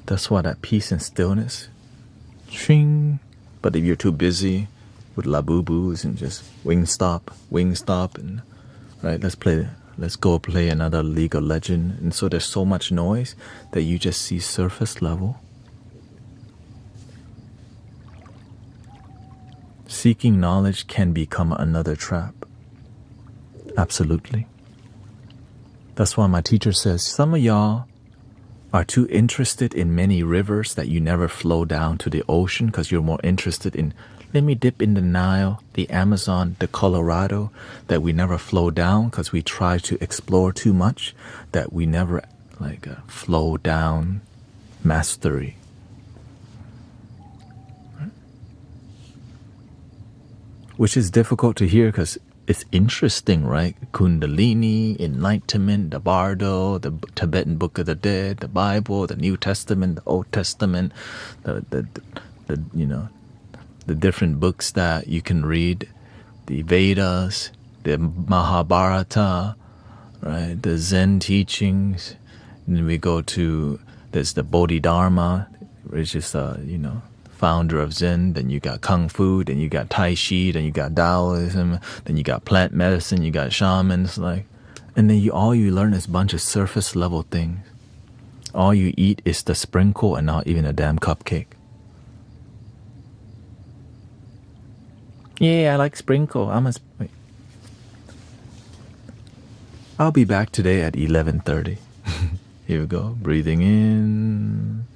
That's why that peace and stillness, shing. But if you're too busy with la-boo-boos and just wing stop, and right, let's go play another League of Legends. And so there's so much noise that you just see surface level. Seeking knowledge can become another trap. Absolutely. That's why my teacher says, some of y'all are too interested in many rivers that you never flow down to the ocean because you're more interested in, let me dip in the Nile, the Amazon, the Colorado, that we never flow down because we try to explore too much, that we never flow down mastery. Which is difficult to hear because it's interesting, right? Kundalini, enlightenment, the Bardo, the Tibetan Book of the Dead, the Bible, the New Testament, the Old Testament, the different books that you can read, the Vedas, the Mahabharata, right? The Zen teachings. And then we go to, there's the Bodhidharma, which is founder of Zen. Then you got Kung Fu, then you got Tai Chi, then you got Taoism, then you got plant medicine, you got shamans, and then all you learn is a bunch of surface level things. All you eat is the sprinkle and not even a damn cupcake. Yeah, I like sprinkle. Wait. I'll be back today at 11:30. Here we go. Breathing in.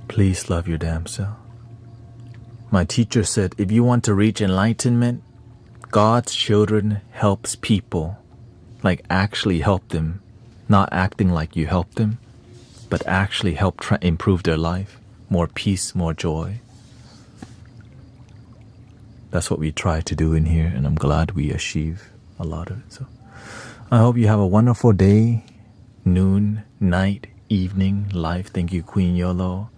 Please love your damn self. My teacher said, if you want to reach enlightenment, God's children helps people, actually help them, not acting like you help them, but actually help improve their life, more peace, more joy. That's what we try to do in here, and I'm glad we achieve a lot of it. So I hope you have a wonderful day, noon, night, evening, life. Thank you, Queen Yolo.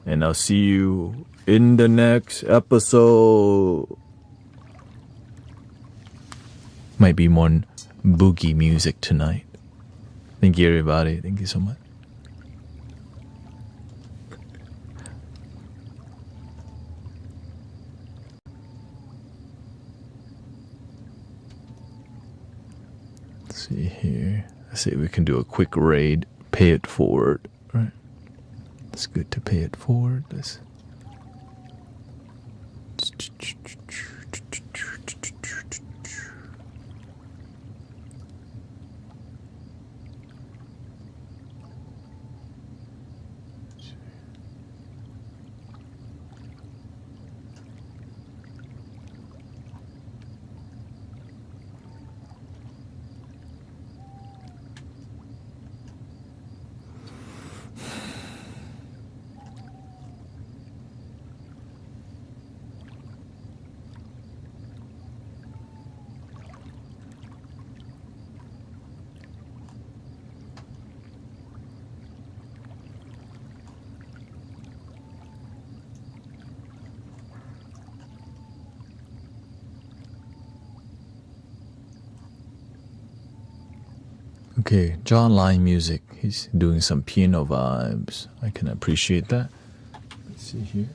And I'll see you in the next episode. Might be more boogie music tonight. Thank you, everybody. Thank you so much. Let's see here. Let's see if we can do a quick raid. Pay it forward. Right. It's good to pay it forward. Okay, John Line music. He's doing some piano vibes. I can appreciate that. Let's see here.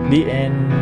The end.